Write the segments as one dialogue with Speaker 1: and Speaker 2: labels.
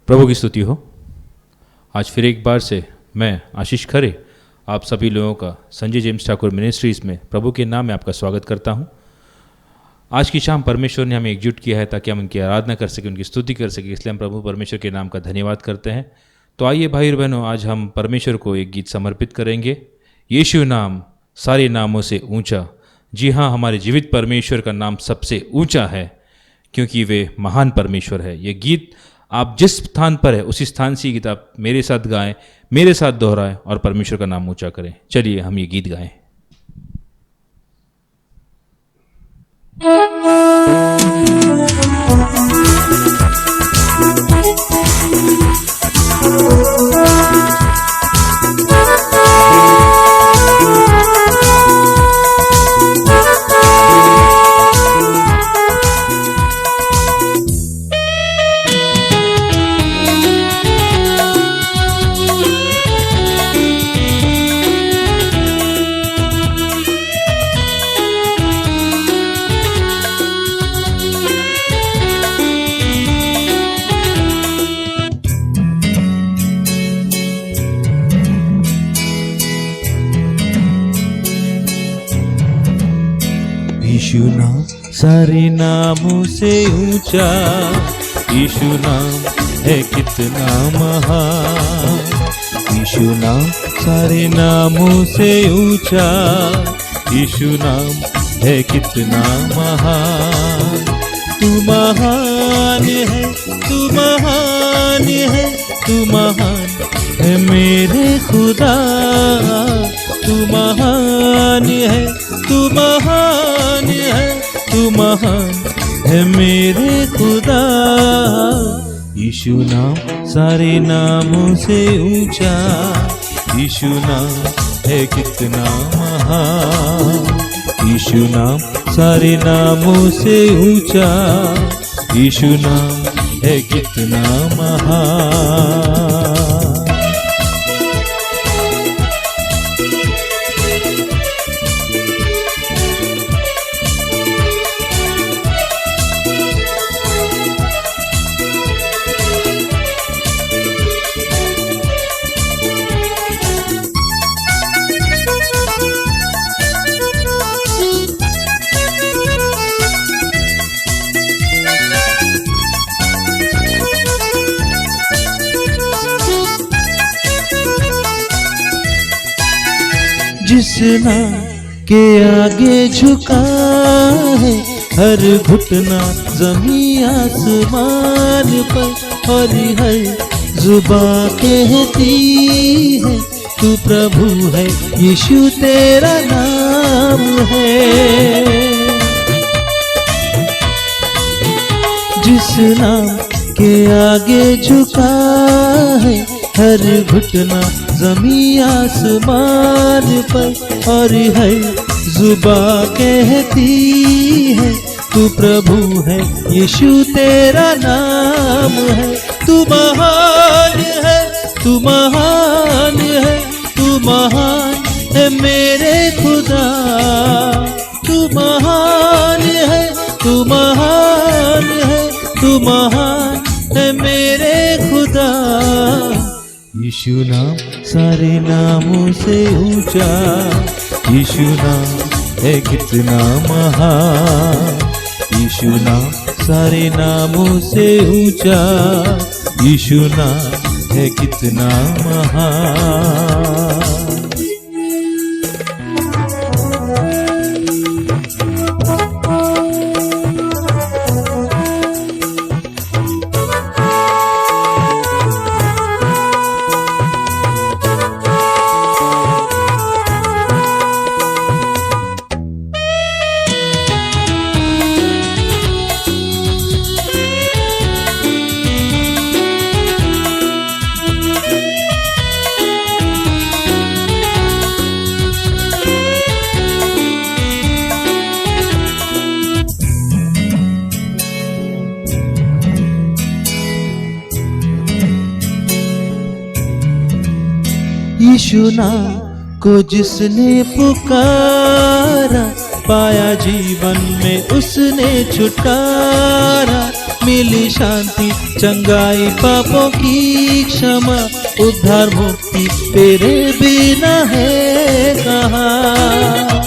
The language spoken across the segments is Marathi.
Speaker 1: प्रभु की स्तुति हो। आज फिर एक बार से मैं आशीष खरे आप सभी लोगों का संजय जेम्स ठाकुर मिनिस्ट्रीज़ में प्रभु के नाम में आपका स्वागत करता हूं। आज की शाम परमेश्वर ने हमें एकजुट किया है ताकि हम उनकी आराधना कर सकें, उनकी स्तुति कर सकें, इसलिए हम प्रभु परमेश्वर के नाम का धन्यवाद करते हैं। तो आइए भाई और बहनों, आज हम परमेश्वर को एक गीत समर्पित करेंगे। यीशु नाम सारे नामों से ऊंचा। जी हाँ, हमारे जीवित परमेश्वर का नाम सबसे ऊंचा है क्योंकि वे महान परमेश्वर है। ये गीत आप जिस स्थान पर है उसी स्थान से गीत आप मेरे साथ गाएं, मेरे साथ दोहराएं और परमेश्वर का नाम ऊंचा करें। चलिए हम ये गीत गाएं।
Speaker 2: यीशु नाम सारे नामों से ऊंचा, यीशु नाम है कितना महान। यीशु नाम सारे नामों से ऊंचा, यीशु नाम है कितना महान। तू महान है, तू महान है, तू महान है मेरे खुदा। तू महान है, तू महान है, तू महान है मेरे खुदा। यीशु नाम सारे नामों से ऊंचा, यीशु नाम है कितना महान। यीशु नाम सारे नामों से ऊंचा, यीशु नाम है कितना महान। जिस नाम के आगे झुका है हर घुटना ज़मीं आसमान पर, और हर जुबां कहती है तू प्रभु है, यीशु तेरा नाम है। जिस नाम के आगे झुका है हर घुटना ज़मीं आसमान पर, और है जुबां कहती है तू प्रभु है, यीशु तेरा नाम है। तू महान है, तू महान है, तू महान है मेरे खुदा। तू महान है, तू महान है, तू महान है मेरे खुदा। यीशु नाम सारे नामों से ऊंचा, यीशु नाम है कितना महान। यीशु नाम सारे नामों से ऊंचा, यीशु नाम है कितना महान। यीशु नाम को जिसने पुकारा, पाया जीवन में उसने छुटकारा। मिली शांति चंगाई पापों की क्षमा उद्धार मुक्ति तेरे बिना है कहाँ।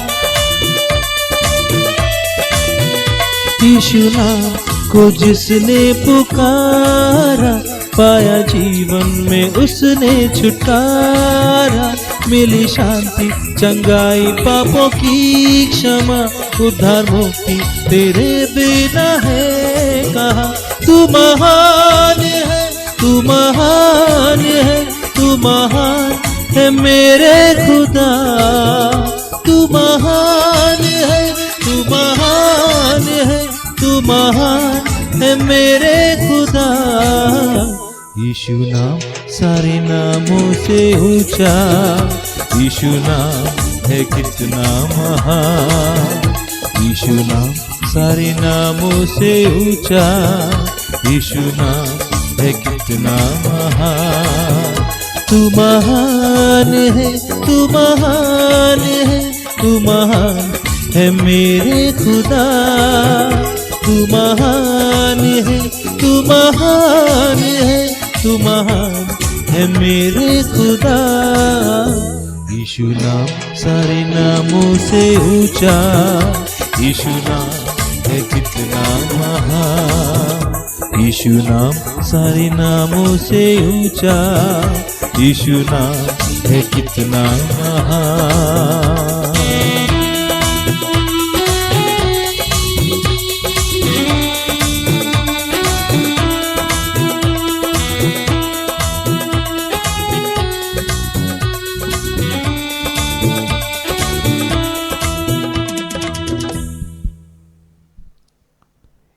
Speaker 2: यीशु नाम को जिसने पुकारा पाया जीवन में उसने छुटकारा। मिली शांति चंगाई पापों की क्षमा उद्धार मुक्ति तेरे बिना है कहाँ। तू महान है, तू महान है, तू महान है मेरे खुदा। तू महान है, तू महान है, तू महान है मेरे खुदा। यीशु नाम सारे नामों से ऊंचा, यीशु नाम है कितना महान। यीशु नाम सारे नामों से ऊंचा, यीशु नाम है कितना महान। तू महान है, तू महान है, तू महान है मेरे खुदा। तू महान है, तू महान है, तू महान है मेरे खुदा। यीशु नाम सारे नामों से ऊंचा, यीशु नाम है कितना महान। यीशु नाम सारे नामों से ऊंचा, यीशु नाम है कितना महान।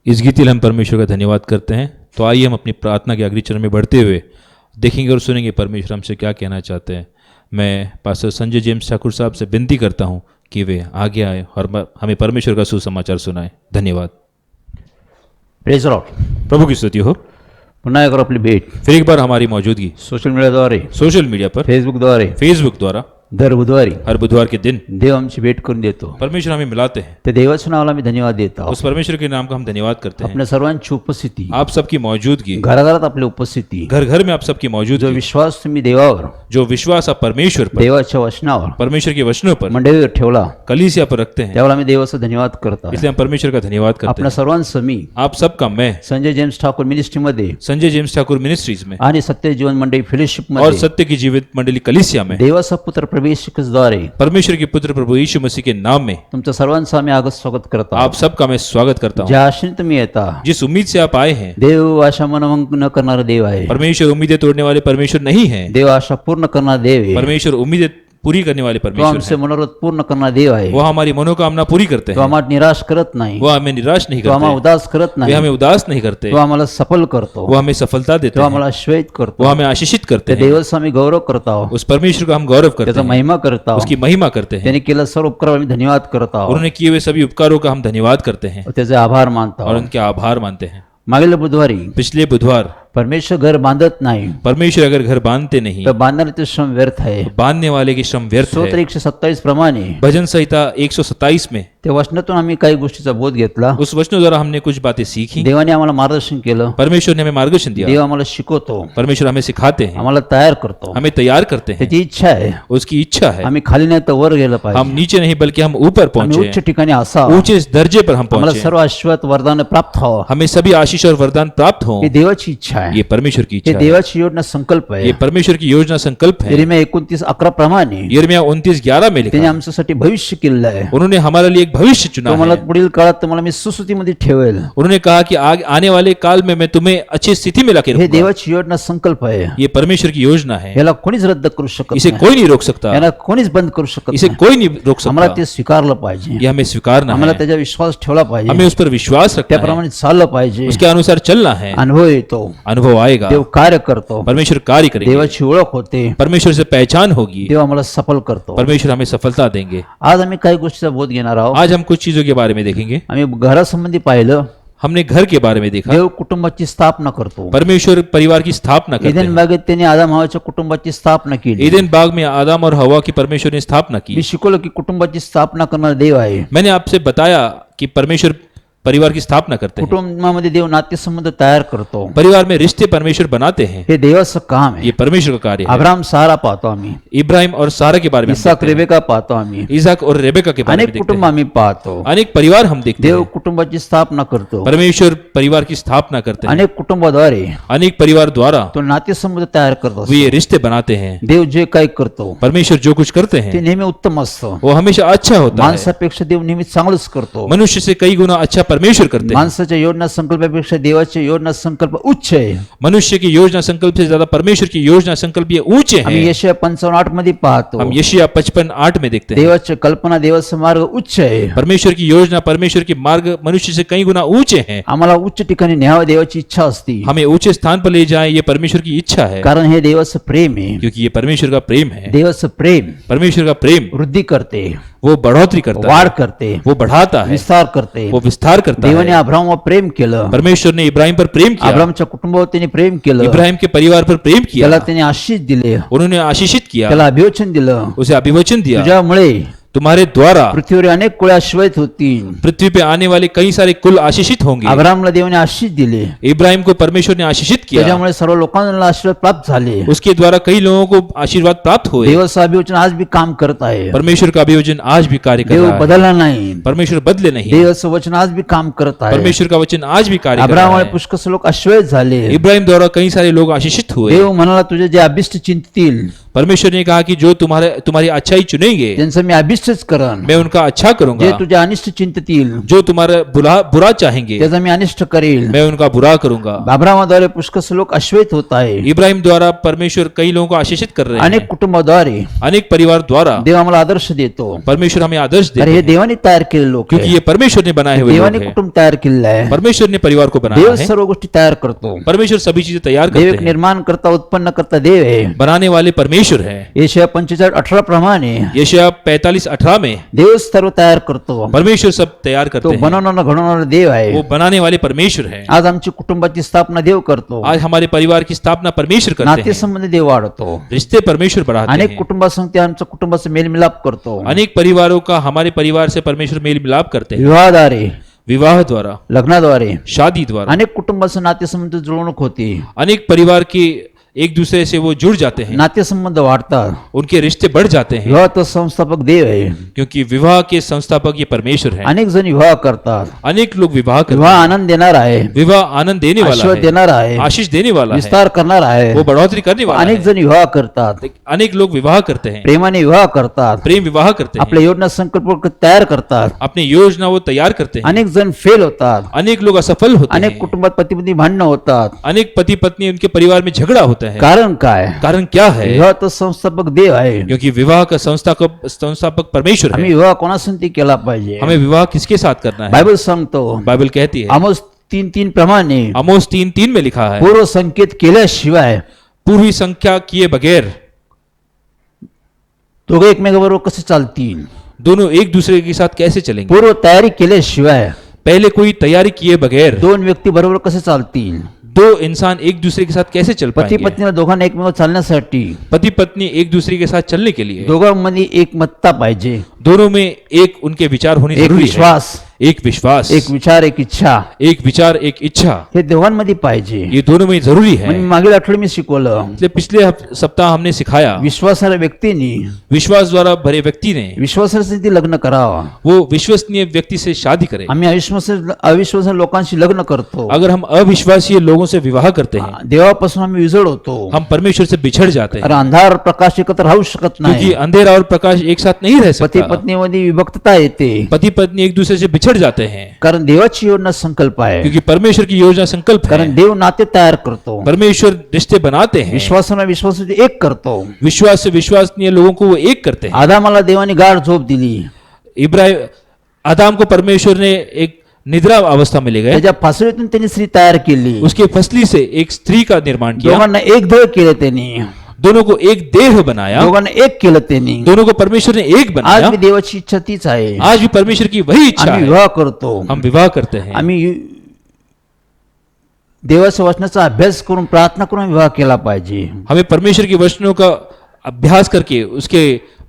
Speaker 1: इस गीत के लिए हम परमेश्वर का धन्यवाद करते हैं। तो आइए हम अपनी प्रार्थना के अगले चरण में बढ़ते हुए देखेंगे और सुनेंगे परमेश्वर हमसे क्या कहना चाहते हैं। मैं पास्टर संजय जेम्स ठाकुर साहब से विनती करता हूं कि वे आगे आए और हमें परमेश्वर का सुसमाचार सुनाएं। धन्यवाद।
Speaker 3: Praise Lord.
Speaker 1: प्रभु की स्तुति हो।
Speaker 3: पुन्हा एकदा आपली भेट
Speaker 1: फिर एक बार हमारी मौजूदगी
Speaker 3: सोशल मीडियाद्वारे,
Speaker 1: सोशल मीडिया पर,
Speaker 3: फेसबुक
Speaker 1: द्वारा
Speaker 3: दर बुधवारी
Speaker 1: हर बुधवार के दिन
Speaker 3: देव आमची भेट करून देतो।
Speaker 1: परमेश्वर हमें मिलाते हैं।
Speaker 3: त्या देवाच्या नावाला मी धन्यवाद देत आहोत।
Speaker 1: उस परमेश्वर के नाम का हम धन्यवाद करते हैं।
Speaker 3: आपल्या सर्वांची उपस्थिती,
Speaker 1: आप सबकी मौजूदगी,
Speaker 3: घराघरात आपली उपस्थिती,
Speaker 1: घर घर में आप सबकी
Speaker 3: जो
Speaker 1: मौजूदगी,
Speaker 3: विश्वास तुम्ही देवावर,
Speaker 1: जो विश्वास आप परमेश्वर पर,
Speaker 3: देवाच्या वचनावर,
Speaker 1: परमेश्वर के वचनों पर,
Speaker 3: मंडळीवर ठेवला,
Speaker 1: कलीसिया पर रखते हैं,
Speaker 3: त्यावेळेला मी देवाचा धन्यवाद करतो।
Speaker 1: इसलिए हम परमेश्वर का धन्यवाद करते
Speaker 3: आपल्या
Speaker 1: हैं।
Speaker 3: सर्वांचं मी
Speaker 1: आप सबका मैं
Speaker 3: संजय जेम्स ठाकूर मिनिस्ट्रीमध्ये
Speaker 1: संजय जेम्स ठाकुर मिनिस्ट्रीज में
Speaker 3: आणि सत्य जीवन मंडळी
Speaker 1: और
Speaker 3: फेलोशिपमध्ये
Speaker 1: सत्य की जीवित मंडली कलीसिया में
Speaker 3: देवाचा पुत्र प्रवेशकद्वारे
Speaker 1: परमेश्वर के पुत्र प्रभु यीशु मसीह के नाम में
Speaker 3: तुमचं सर्वांचं आम्ही आगत स्वागत करतो।
Speaker 1: आप सबका मैं स्वागत करता हूँ।
Speaker 3: ज्या आशेने तुम्ही येता,
Speaker 1: जिस उम्मीद से आप आए हैं,
Speaker 3: देव आशा मनभंग न करणारा देव आहे।
Speaker 1: परमेश्वर उम्मीदें तोड़ने वाले परमेश्वर नहीं है।
Speaker 3: देव आशा पूर्ण करणारा देव आहे।
Speaker 1: परमेश्वर उम्मीदें पूरी करने वाले
Speaker 3: तो
Speaker 1: परमेश्वर
Speaker 3: आमचे
Speaker 1: हैं।
Speaker 3: मनोरथ पूर्ण करणारा देव आहे।
Speaker 1: वो हमारी मनोकामना पूरी करते
Speaker 3: तो
Speaker 1: हैं।
Speaker 3: आम्हाला निराश करत नाही,
Speaker 1: वो हमें निराश नहीं
Speaker 3: तो आम्हाला
Speaker 1: करते,
Speaker 3: उदास करत
Speaker 1: वे
Speaker 3: नाही,
Speaker 1: हमें उदास नहीं करते,
Speaker 3: तो आम्हाला सफल करतो,
Speaker 1: वो हमें सफलता देते
Speaker 3: तो
Speaker 1: हैं,
Speaker 3: आम्हाला श्वेत करतो।
Speaker 1: वो हमें आशीषित करते
Speaker 3: त्या
Speaker 1: हैं।
Speaker 3: देवाचा आम्ही गौरव करत आहोत,
Speaker 1: उस परमेश्वर का हम गौरव करते
Speaker 3: त्याचा
Speaker 1: हैं,
Speaker 3: महिमा करत आहोत,
Speaker 1: उसकी महिमा करते हैं।
Speaker 3: त्याने केलेल्या सर्व उपकारावर आम्ही धन्यवाद करत आहोत,
Speaker 1: उन्होंने किए हुए सभी उपकारों का हम धन्यवाद करते हैं
Speaker 3: और त्याचे आभार मानतो
Speaker 1: और
Speaker 3: आहोत।
Speaker 1: उनके आभार मानते हैं।
Speaker 3: मागील बुधवारी
Speaker 1: पिछले बुधवार
Speaker 3: परमेश्वर घर बांधत नाही
Speaker 1: परमेश्वर अगर घर बांधते नहीं
Speaker 3: तर बांधणारे श्रम व्यर्थ आहे।
Speaker 1: तो बांधने वाले की श्रम व्यर्थ
Speaker 3: स्तोत्र
Speaker 1: है।
Speaker 3: 127 प्रमाणे
Speaker 1: भजन संहिता 127 में
Speaker 3: त्या वचनातून आम्ही काही गोष्टीचा बोध घेतला।
Speaker 1: उस वचनों द्वारा हमने कुछ बातें सीखी।
Speaker 3: देवाने आम्हाला मार्गदर्शन केलं,
Speaker 1: परमेश्वर ने हमें मार्गदर्शन दिया।
Speaker 3: देव आम्हाला शिकवतो,
Speaker 1: परमेश्वर हमें सिखाते हैं,
Speaker 3: आम्हाला तयार करतो,
Speaker 1: हमें तैयार करते हैं।
Speaker 3: त्याची इच्छा आहे
Speaker 1: उसकी इच्छा है
Speaker 3: आम्ही खाली नाही तर वर गेलं
Speaker 1: हम
Speaker 3: पाहिजे,
Speaker 1: नीचे नहीं बल्कि हम ऊपर
Speaker 3: आम्ही
Speaker 1: पहुंचे,
Speaker 3: उच्च ठिकाणी असावं,
Speaker 1: ऊंचे दर्जे पर हम
Speaker 3: आम्हाला
Speaker 1: पहुंचे,
Speaker 3: सर्व आशीर्वाद वरदान प्राप्त व्हावं,
Speaker 1: हमें सभी आशीष और वरदान प्राप्त हो।
Speaker 3: ही देवाची इच्छा आहे।
Speaker 1: ये परमेश्वर की
Speaker 3: हे
Speaker 1: इच्छा है,
Speaker 3: देवाची योजना संकल्प आहे।
Speaker 1: ये परमेश्वर की योजना संकल्प है।
Speaker 3: यिर्मया 29:11 प्रमाणे
Speaker 1: यिर्मया 29:11 में लिखा
Speaker 3: त्याने
Speaker 1: है,
Speaker 3: आमच्यासाठी भविष्य केलेलं आहे।
Speaker 1: उन्होंने हमारे लिए एक भविष्य चुना
Speaker 3: तो मला
Speaker 1: है।
Speaker 3: पुढील काळात तुम्हाला मी सुस्थितीमध्ये ठेवेल।
Speaker 1: उन्होंने कहा कि आने वाले काल में मैं तुम्हें अच्छी स्थिति में लाके
Speaker 3: हे
Speaker 1: रखूंगा।
Speaker 3: देवाची योजना संकल्प आहे।
Speaker 1: ये परमेश्वर की योजना है,
Speaker 3: याला कोणीच रद्द करू शकत
Speaker 1: इसे
Speaker 3: नाही,
Speaker 1: कोई नहीं रोक सकता,
Speaker 3: याला कोणीच बंद करू शकत
Speaker 1: इसे
Speaker 3: नाही।
Speaker 1: कोई नहीं रोक
Speaker 3: आम्हाला
Speaker 1: सकता।
Speaker 3: ते स्वीकारलं पाहिजे,
Speaker 1: ये हमें स्वीकारना
Speaker 3: आम्हाला
Speaker 1: है,
Speaker 3: त्याच्या विश्वास ठेवला पाहिजे,
Speaker 1: हमें उस पर विश्वास रखना है,
Speaker 3: त्याप्रमाणे चाललं पाहिजे।
Speaker 1: उसके अनुसार चलना है।
Speaker 3: अनुभव येतो,
Speaker 1: अनुभव आएगा,
Speaker 3: देव कार्य करतो,
Speaker 1: परमेश्वर कार्य करेंगे,
Speaker 3: देवाची ओळख होते,
Speaker 1: परमेश्वर से पहचान होगी,
Speaker 3: देव आम्हाला सफल करतो।
Speaker 1: परमेश्वर हमें सफलता देंगे।
Speaker 3: आज आम्ही काही गोष्टीचा बोध घेणार आहोत।
Speaker 1: आज हम कुछ चीजों के बारे में देखेंगे।
Speaker 3: आम्ही घरासंबंधी पाहिलं,
Speaker 1: हमने घर के बारे में देखा।
Speaker 3: देव कुटुंबाची स्थापना करतो।
Speaker 1: परमेश्वर परिवार की स्थापना करते
Speaker 3: ईदेन
Speaker 1: हैं।
Speaker 3: बागेत त्याने आदम हवाच्या कुटुंबाची स्थापना केली।
Speaker 1: ईदेन बाग में आदम और हवा की परमेश्वर ने स्थापना
Speaker 3: मी
Speaker 1: की।
Speaker 3: शिकवलं की कुटुंबाची स्थापना करणारा देव आहे।
Speaker 1: मैंने आपसे बताया कि परमेश्वर परिवार की स्थापना करते हैं।
Speaker 3: कुटुंबामध्ये देव नातेसंबंध तयार करतो.
Speaker 1: परिवार में रिश्ते परमेश्वर बनाते हैं,
Speaker 3: हे देवाचं काम आहे.
Speaker 1: ये परमेश्वर का कार्य है।
Speaker 3: अब्राहम सारा पाहतो आम्ही,
Speaker 1: इब्राहिम और सारा के बारे में हम
Speaker 3: इसाक
Speaker 1: देखते हैं।
Speaker 3: रेबेका पाहतो आम्ही,
Speaker 1: इसाक और रेबेका के बारे में
Speaker 3: अनेक
Speaker 1: देखते
Speaker 3: कुटुंब
Speaker 1: हैं।
Speaker 3: आम्ही पाहतो.
Speaker 1: अनेक परिवार हम देखते
Speaker 3: देव
Speaker 1: हैं।
Speaker 3: कुटुंबाची स्थापना करतो.
Speaker 1: परमेश्वर परिवार की स्थापना करते हैं।
Speaker 3: अनेक कुटुंबाद्वारे
Speaker 1: अनेक परिवार द्वारा
Speaker 3: तो नातेसंबंध तयार करतो.
Speaker 1: वे ये रिश्ते बनाते हैं।
Speaker 3: देव जे काही करतो
Speaker 1: परमेश्वर जो कुछ करते
Speaker 3: ते
Speaker 1: हैं
Speaker 3: नेहमी उत्तम असतं.
Speaker 1: वो हमेशा अच्छा होता है।
Speaker 3: माणसापेक्षा देव नेहमी चांगलंच करतो.
Speaker 1: मनुष्य से कई गुना अच्छा परमेश्वर करते हैं।
Speaker 3: माणसाच्या योजना संकल्पापेक्षा देवाची योजना संकल्प उच्च आहे.
Speaker 1: मनुष्य की योजना संकल्प से ज्यादा परमेश्वर की योजना संकल्प ये ऊंचे
Speaker 3: आम्ही
Speaker 1: हैं।
Speaker 3: यशया 55:8 मध्ये पाहतो.
Speaker 1: हम यशिया 55:8 में देखते हैं।
Speaker 3: देवाची कल्पना देवाचा मार्ग उच्च आहे.
Speaker 1: परमेश्वर की योजना परमेश्वर के मार्ग मनुष्य से कई गुना ऊंचे हैं।
Speaker 3: आम्हाला उच्च ठिकाणी न्यावं देवाची इच्छा असते.
Speaker 1: हमें ऊंचे स्थान पर ले जाए ये परमेश्वर की इच्छा है,
Speaker 3: कारण हे देवाचं प्रेम आहे.
Speaker 1: क्योंकि ये परमेश्वर का प्रेम है।
Speaker 3: देवाचं प्रेम
Speaker 1: परमेश्वर का प्रेम
Speaker 3: वृद्धी करते,
Speaker 1: वो बढ़ोतरी करता है,
Speaker 3: वाढ करते,
Speaker 1: वो बढ़ाता है,
Speaker 3: विस्तार करते.
Speaker 1: वो विस्तार करता
Speaker 3: देवाने
Speaker 1: है।
Speaker 3: अब्राहमवर प्रेम केलं.
Speaker 1: परमेश्वर ने इब्राहिम पर प्रेम किया,
Speaker 3: अब्रामच्या कुटुंबावर त्याने प्रेम केलं.
Speaker 1: इब्राहिम के परिवार पर प्रेम किया,
Speaker 3: त्याला त्याने आशीष दिले,
Speaker 1: उन्होंने आशीषित किया,
Speaker 3: त्याला अभिवचन दिलं.
Speaker 1: उसे अभिवचन दिया।
Speaker 3: तुझ्यामुळे
Speaker 1: तुम्हारे द्वारा
Speaker 3: पृथ्वीवर अनेक कुळे आशीर्वादित होतील.
Speaker 1: पृथ्वी पे आने वाले कई सारे कुल आशीषित होंगे।
Speaker 3: अब्रामला देवाने आशीष दिले,
Speaker 1: इब्राहिम को परमेश्वर ने आशीषित किया,
Speaker 3: त्याच्यामुळे सर्व लोकांना आशीर्वाद प्राप्त झाले.
Speaker 1: उसके द्वारा कई लोगों को आशीर्वाद प्राप्त हुए।
Speaker 3: देवाचं अभिवचन आज भी काम करत आहे.
Speaker 1: परमेश्वर का अभिवचन आज भी कार्य कर
Speaker 3: देव
Speaker 1: रहा है।
Speaker 3: बदलला नाही.
Speaker 1: परमेश्वर बदले नहीं,
Speaker 3: देवाचं वचन आज भी काम करत आहे.
Speaker 1: परमेश्वर का वचन आज भी कार्य कर रहा
Speaker 3: अब्राममुळे
Speaker 1: है।
Speaker 3: पुष्कळ लोक आशीर्वादित झाले.
Speaker 1: इब्राहिम द्वारा कई सारे लोग आशीषित हुए।
Speaker 3: देव म्हणाला तुझे जे अभिष्ट चिंततील
Speaker 1: परमेश्वर ने कहा कि जो तुम्हारी अच्छाई चुनेंगे
Speaker 3: त्यांचं मी अभिष्टच करन.
Speaker 1: मैं उनका अच्छा
Speaker 3: जे
Speaker 1: करूंगा,
Speaker 3: तुझे अनिष्ट चिंततील
Speaker 1: जो तुम्हारा बुरा चाहेंगे
Speaker 3: त्याचा मी अनिष्ट करेल.
Speaker 1: मैं उनका बुरा करूंगा।
Speaker 3: अब्रामाद्वारे पुष्कळ लोक आश्वस्त होत आहे.
Speaker 1: इब्राहिम द्वारा परमेश्वर कई लोगों को आशीषित कर रहे
Speaker 3: अनेक
Speaker 1: हैं।
Speaker 3: कुटुंबाद्वारे
Speaker 1: अनेक परिवार द्वारा
Speaker 3: देव आम्हाला आदर्श देतो.
Speaker 1: परमेश्वर हमें आदर्श
Speaker 3: अरे
Speaker 1: देते
Speaker 3: हे
Speaker 1: हैं,
Speaker 3: देवाने तयार केले लोक
Speaker 1: क्योंकि ये परमेश्वर ने बनाए हुए लोग
Speaker 3: देवाने
Speaker 1: हैं।
Speaker 3: कुटुंब तयार केलेलं आहे.
Speaker 1: परमेश्वर ने परिवार को बनाया
Speaker 3: देव
Speaker 1: है।
Speaker 3: सर्व गोष्टी तयार करतो.
Speaker 1: परमेश्वर सभी चीजें तैयार
Speaker 3: देव एक
Speaker 1: करते हैं।
Speaker 3: निर्माण करता उत्पन्न करता देव आहे.
Speaker 1: बनाने वाले परमेश्वर है।
Speaker 3: यशया 45:18 प्रमाणे
Speaker 1: यशाया 45:18 में
Speaker 3: देव सर्व तयार करतो.
Speaker 1: परमेश्वर सब तैयार
Speaker 3: तो
Speaker 1: करते हैं।
Speaker 3: बनवणारा घडवणारा देव आहे.
Speaker 1: वो बनाने वाले परमेश्वर है।
Speaker 3: आज आमची कुटुंबाची स्थापना देव करतो.
Speaker 1: आज हमारे परिवार की स्थापना परमेश्वर करते हैं।
Speaker 3: नातेसंबंध देव वाढवतो.
Speaker 1: रिश्ते परमेश्वर बढ़ाते
Speaker 3: अनेक
Speaker 1: हैं।
Speaker 3: कुटुंबासंगती आमच्या कुटुंबाचा मेलमिलाप करतो.
Speaker 1: अनेक परिवारों का हमारे परिवार से परमेश्वर मेल मिलाप करते हैं।
Speaker 3: विवाहाद्वारे,
Speaker 1: विवाह द्वारा,
Speaker 3: लग्नाद्वारे
Speaker 1: शादी द्वारा
Speaker 3: अनेक कुटुंबाचं नातेसंबंध जुळवणूक होते.
Speaker 1: अनेक परिवार की एक दूसरे से वो जुड़ जाते हैं,
Speaker 3: नातेसंबंध वाढतात.
Speaker 1: उनके रिश्ते बढ़ जाते हैं,
Speaker 3: विवाह तो संस्थापक देव आहे.
Speaker 1: क्योंकि विवाह के संस्थापक ये परमेश्वर है।
Speaker 3: अनेक जण विवाह करतात.
Speaker 1: अनेक लोग विवाह करते
Speaker 3: विवाह
Speaker 1: हैं।
Speaker 3: आनंद देणार आहे,
Speaker 1: विवाह आनंद देने वाला
Speaker 3: आशीर्वाद
Speaker 1: है,
Speaker 3: देणार आहे,
Speaker 1: आशीष देने वाला है,
Speaker 3: विस्तार करणार आहे.
Speaker 1: वो बढ़ोतरी करने वाला
Speaker 3: अनेक
Speaker 1: है।
Speaker 3: जण विवाह करतात.
Speaker 1: अनेक लोग विवाह करते हैं,
Speaker 3: प्रेमाने विवाह करतात.
Speaker 1: प्रेम विवाह करते हैं,
Speaker 3: आपल्या योजना संकल्प तयार करतात.
Speaker 1: अपनी योजना वो तैयार करते हैं।
Speaker 3: अनेक जण फेल होतात.
Speaker 1: अनेक लोग असफल होते
Speaker 3: अनेक
Speaker 1: हैं,
Speaker 3: कुटुंबात पती पत्नी भांडणं होतात.
Speaker 1: अनेक पति पत्नी उनके परिवार में झगड़ा होता है।
Speaker 3: कारण काय?
Speaker 1: कारण क्या है?
Speaker 3: विवाह तो संस्थापक देव आहे.
Speaker 1: क्योंकि विवाह का संस्थापक परमेश्वर
Speaker 3: आम्ही
Speaker 1: है।
Speaker 3: विवाह कोणासंगती केला पाहिजे?
Speaker 1: हमें विवाह किसके साथ करना है?
Speaker 3: बायबल सांगतो,
Speaker 1: बाइबल कहती है,
Speaker 3: आमोस 3:3 प्रमाणे
Speaker 1: आमोस 3:3 में लिखा है,
Speaker 3: पूर्व संकेत केल्याशिवाय
Speaker 1: पूर्वी संख्या किए बगैर
Speaker 3: दोघे एकमेकाबरोबर कसे चालतील?
Speaker 1: दोनों एक दूसरे के साथ कैसे चलेंगे?
Speaker 3: पूर्व तयारी केल्याशिवाय
Speaker 1: पहले कोई तैयारी किए बगैर
Speaker 3: दोन व्यक्ती बरोबर कसे चालतील?
Speaker 1: दो इंसान एक दूसरे के साथ कैसे चल
Speaker 3: पती
Speaker 1: पाएंगे?
Speaker 3: पत्नीला दोघांना एकमेकावर चालण्यासाठी
Speaker 1: पति पत्नी एक दूसरे के साथ चलने के लिए
Speaker 3: दोघांमध्ये एकमतता पाहिजे.
Speaker 1: दोनों में एक उनके विचार होने
Speaker 3: एक
Speaker 1: जरूरी है।
Speaker 3: विश्वास,
Speaker 1: एक विश्वास,
Speaker 3: एक विचार, एक इच्छा,
Speaker 1: एक विचार, एक इच्छा,
Speaker 3: हे दोघांमध्ये पाहिजे.
Speaker 1: ये दोनों में जरूरी है।
Speaker 3: म्हणजे मागील आठवडे मी शिकवलं,
Speaker 1: इसलिए पिछले सप्ताह हमने सिखाया,
Speaker 3: विश्वासार्ह व्यक्तीने
Speaker 1: विश्वास द्वारा भरे व्यक्ति ने
Speaker 3: विश्वासार्ह लग्न करावं.
Speaker 1: वो विश्वसनीय व्यक्ति से शादी करे।
Speaker 3: आम्ही अविश्वासार्ह लोकांशी लग्न करतो.
Speaker 1: अगर हम अविश्वासीय लोगों से विवाह करते हैं,
Speaker 3: देवापासून आम्ही विजड होतो.
Speaker 1: हम परमेश्वर से बिछड़ जाते हैं,
Speaker 3: अरे अंधार प्रकाश एकत्र राहू शकत
Speaker 1: क्योंकि
Speaker 3: नाही.
Speaker 1: अंधेरा और प्रकाश एक साथ नहीं रह
Speaker 3: पती
Speaker 1: सकता।
Speaker 3: पत्नीमध्ये विभक्तता येते.
Speaker 1: पति पत्नी एक दूसरे से बिछड़ जाते हैं,
Speaker 3: कारण देवाची योजना संकल्प आहे.
Speaker 1: क्योंकि परमेश्वर की योजना संकल्प
Speaker 3: कारण
Speaker 1: है।
Speaker 3: देव नाते तयार करतो.
Speaker 1: परमेश्वर रिश्ते बनाते हैं,
Speaker 3: विश्वासाला विश्वास एक करतो.
Speaker 1: विश्वास से विश्वसनीय लोगों को वो एक करते हैं।
Speaker 3: आदामाला देवाने गाढ झोप दिली.
Speaker 1: इब्राहिम आदाम को परमेश्वर ने एक निद्रा अवस्था में ले गए,
Speaker 3: त्याच्या फासळीतून त्यांनी स्त्री तयार केली.
Speaker 1: उसके फसली से एक स्त्री का निर्माण किया,
Speaker 3: दोघांना एक देह केले त्यांनी.
Speaker 1: दोनों को एक देह बनाया,
Speaker 3: दोघांना एक केलं त्यांनी.
Speaker 1: दोनों को परमेश्वर ने एक
Speaker 3: आज
Speaker 1: बनाया।
Speaker 3: मी देवाची इच्छा तीच आहे.
Speaker 1: आज भी परमेश्वर की वही इच्छा
Speaker 3: आम्ही
Speaker 1: है,
Speaker 3: विवाह करतो.
Speaker 1: हम विवाह करते हैं।
Speaker 3: आम्ही देवाच्या वचनाचा अभ्यास करून प्रार्थना करून विवाह केला पाहिजे.
Speaker 1: हमें परमेश्वर के वचनों का अभ्यास करके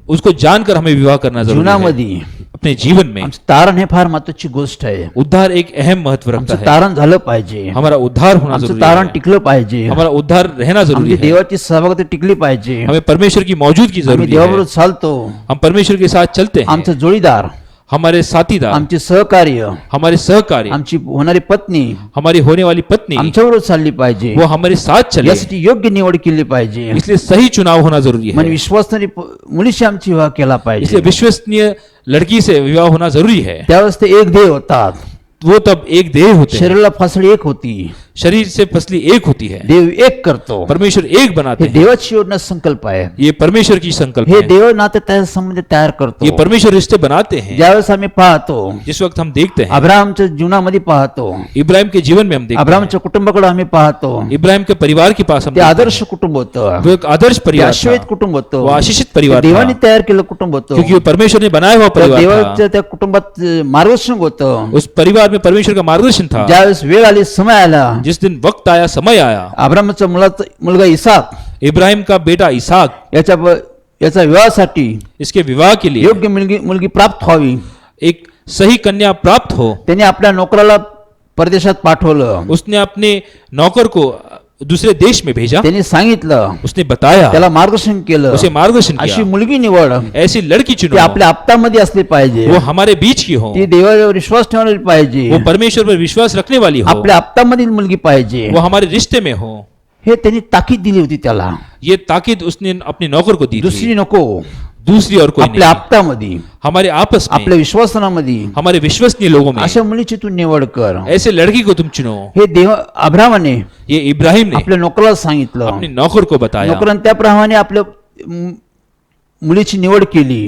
Speaker 1: उसको जानकर हमें विवाह करना जरूरी है।
Speaker 3: जीवनामध्ये
Speaker 1: अपने जीवन में
Speaker 3: आमचं तारण हे फार महत्वाची गोष्ट आहे.
Speaker 1: उद्धार एक अहम महत्व रखता
Speaker 3: आमचं
Speaker 1: है.
Speaker 3: तारण झालं पाहिजे.
Speaker 1: हमारा उद्धार होना
Speaker 3: आमचं
Speaker 1: जरूरी
Speaker 3: तारण
Speaker 1: है.
Speaker 3: टिकलं पाहिजे.
Speaker 1: हमारा उद्धार रहना जरूरी
Speaker 3: आमची
Speaker 1: है.
Speaker 3: देवाची सहभागिता टिकली पाहिजे.
Speaker 1: हमें परमेश्वर की मौजूदगी
Speaker 3: आम्ही
Speaker 1: जरूरी है.
Speaker 3: देवाबरोबर चालतो.
Speaker 1: हम परमेश्वर के साथ चलते हैं.
Speaker 3: आमचं जोडीदार,
Speaker 1: हमारे साथीदार,
Speaker 3: आमचे सहकार्य,
Speaker 1: हमारे सहकारी,
Speaker 3: आमची होणारी पत्नी
Speaker 1: हमारी होने वाली पत्नी
Speaker 3: आमच्याबरोबर चालली पाहिजे.
Speaker 1: वो हमारे साथ चले.
Speaker 3: यासाठी योग्य निवड केली पाहिजे.
Speaker 1: इसलिए सही चुनाव होना जरूरी
Speaker 3: म्हणजे
Speaker 1: है.
Speaker 3: विश्वासणारी मुलीशी आमची विवाह केला
Speaker 1: इसलिए
Speaker 3: पाहिजे.
Speaker 1: विश्वसनीय लड़की से विवाह होना जरूरी है.
Speaker 3: त्यावेळेस ते एक देह होतात.
Speaker 1: वो तब एक देह होते हैं.
Speaker 3: शरीराला फासडी एक होती.
Speaker 1: शरीर से फसली एक होती है.
Speaker 3: देव एक करतो.
Speaker 1: परमेश्वर एक बनाते
Speaker 3: हे
Speaker 1: हैं.
Speaker 3: देवाची योजना संकल्प आहे.
Speaker 1: ये परमेश्वर की संकल्प
Speaker 3: हे
Speaker 1: है.
Speaker 3: देव नाते त्या संबंध तयार करतो.
Speaker 1: ये परमेश्वर रिश्ते बनाते हैं.
Speaker 3: ज्यावेळेस आम्ही पाहतो,
Speaker 1: जिस वक्त हम देखते हैं,
Speaker 3: अब्राहमच्या जीवनामध्ये पाहतो,
Speaker 1: इब्राहिम के जीवन में हम देखते हैं,
Speaker 3: अब्राहमच्या कुटुंबाकडे आम्ही पाहतो,
Speaker 1: इब्राहिम के परिवार के पास हम
Speaker 3: ते
Speaker 1: देखते
Speaker 3: आदर्श कुटुंब होतं.
Speaker 1: हैं. वो एक आदर्श
Speaker 3: ते
Speaker 1: परिवार
Speaker 3: आश्रित
Speaker 1: था.
Speaker 3: कुटुंब होतं.
Speaker 1: वो आशीषित परिवार
Speaker 3: ते देवाने
Speaker 1: था.
Speaker 3: तयार केलं कुटुंब होतं.
Speaker 1: क्योंकि वो परमेश्वर ने बनाया हुआ
Speaker 3: त्या
Speaker 1: परिवार था.
Speaker 3: देवाच्या त्या कुटुंबात मार्गदर्शन होतं.
Speaker 1: उस परिवार में परमेश्वर का मार्गदर्शन था.
Speaker 3: ज्यावेळेस वेळ आली, समय आला,
Speaker 1: जिस दिन वक्त आया, समय आया,
Speaker 3: अब्राहमचा मुलगा इसाक
Speaker 1: इब्राहिम का बेटा इसाक,
Speaker 3: याचा विवाहासाठी
Speaker 1: इसके विवाह के लिए
Speaker 3: योग्य मुलगी प्राप्त व्हावी,
Speaker 1: एक सही कन्या प्राप्त हो,
Speaker 3: त्याने आपल्या नोकराला परदेशात पाठवलं.
Speaker 1: उसने अपने नौकर को दूसरे देश में भेजा.
Speaker 3: त्यांनी सांगितलं,
Speaker 1: उसने बताया,
Speaker 3: त्याला मार्गदर्शन केलं,
Speaker 1: उसे मार्गदर्शन
Speaker 3: अशी
Speaker 1: किया,
Speaker 3: मुलगी निवड
Speaker 1: ऐसी लड़की
Speaker 3: ती
Speaker 1: चुनो,
Speaker 3: आपल्या आपतामध्ये असली पाहिजे.
Speaker 1: वो हमारे बीच की हो,
Speaker 3: ती देवावर विश्वास ठेवणारी पाहिजे.
Speaker 1: वो परमेश्वर पर विश्वास रखने वाली हो,
Speaker 3: आपल्या आपतामधील मुलगी पाहिजे.
Speaker 1: वो हमारे रिश्ते में हो.
Speaker 3: हे त्यांनी ताकीद दिली होती त्याला.
Speaker 1: ये ताकीद उसने अपने नौकर को दी थी.
Speaker 3: दुसरी नको,
Speaker 1: दूसरी और कोई
Speaker 3: आपल्या
Speaker 1: नहीं.
Speaker 3: आपतामध्ये,
Speaker 1: हमारे आपस में,
Speaker 3: आपल्या विश्वासनामध्ये
Speaker 1: हमारे विश्वसनीय लोगों में
Speaker 3: अशा मुलीची तू निवड कर.
Speaker 1: ऐसे लड़की को तुम चुनो.
Speaker 3: हे देव अब्राहमाने
Speaker 1: ये इब्राहिम ने
Speaker 3: आपल्या नोकराला सांगितलं.
Speaker 1: अपने नौकर को बताया.
Speaker 3: नोकराने त्याप्रमाणे आपल्या मुलीची निवड केली.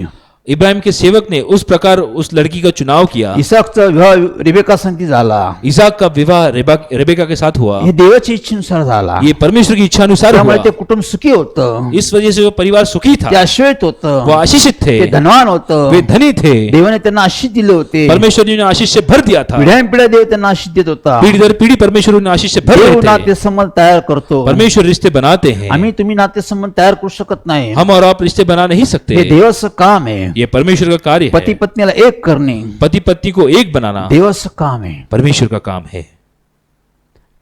Speaker 1: इब्राहिम के सेवक ने उस प्रकार उस लड़की का चुनाव किया.
Speaker 3: इसाकचा विवाह रिबेका संगती झाला.
Speaker 1: इसाक का विवाह रेबेका के साथ हुआ.
Speaker 3: हे देवाच्या इच्छेनुसार झाला.
Speaker 1: ये परमेश्वर की इच्छा अनुसार हुआ.
Speaker 3: त्यामुळे ते कुटुंब सुखी होतं.
Speaker 1: इस वजह से वो परिवार सुखी
Speaker 3: ते
Speaker 1: था.
Speaker 3: आश्रयित होतं.
Speaker 1: वो आशीषित थे.
Speaker 3: ते धनवान होतं.
Speaker 1: वे धनी थे.
Speaker 3: देवाने त्यांना आशीष दिले होते.
Speaker 1: परमेश्वर ने आशीष से भर दिया था.
Speaker 3: पिढ्यानपिढ्या देव त्यांना आशीष देत होता.
Speaker 1: पीढ़ी दर पीढ़ी परमेश्वर ने आशीष से भर
Speaker 3: देव
Speaker 1: रहे थे.
Speaker 3: नातेसंबंध तयार करतो.
Speaker 1: परमेश्वर रिश्ते बनाते हैं.
Speaker 3: आम्ही तुम्ही नातेसंबंध तयार करू शकत नाही.
Speaker 1: हम और आप रिश्ते बना नहीं सकते.
Speaker 3: हे देवाचं काम आहे.
Speaker 1: ये परमेश्वर का कार्य
Speaker 3: पती
Speaker 1: है.
Speaker 3: पत्नीला एक करणे
Speaker 1: पति पत्नी को एक बनाना
Speaker 3: देवाचं काम आहे.
Speaker 1: परमेश्वर का काम है.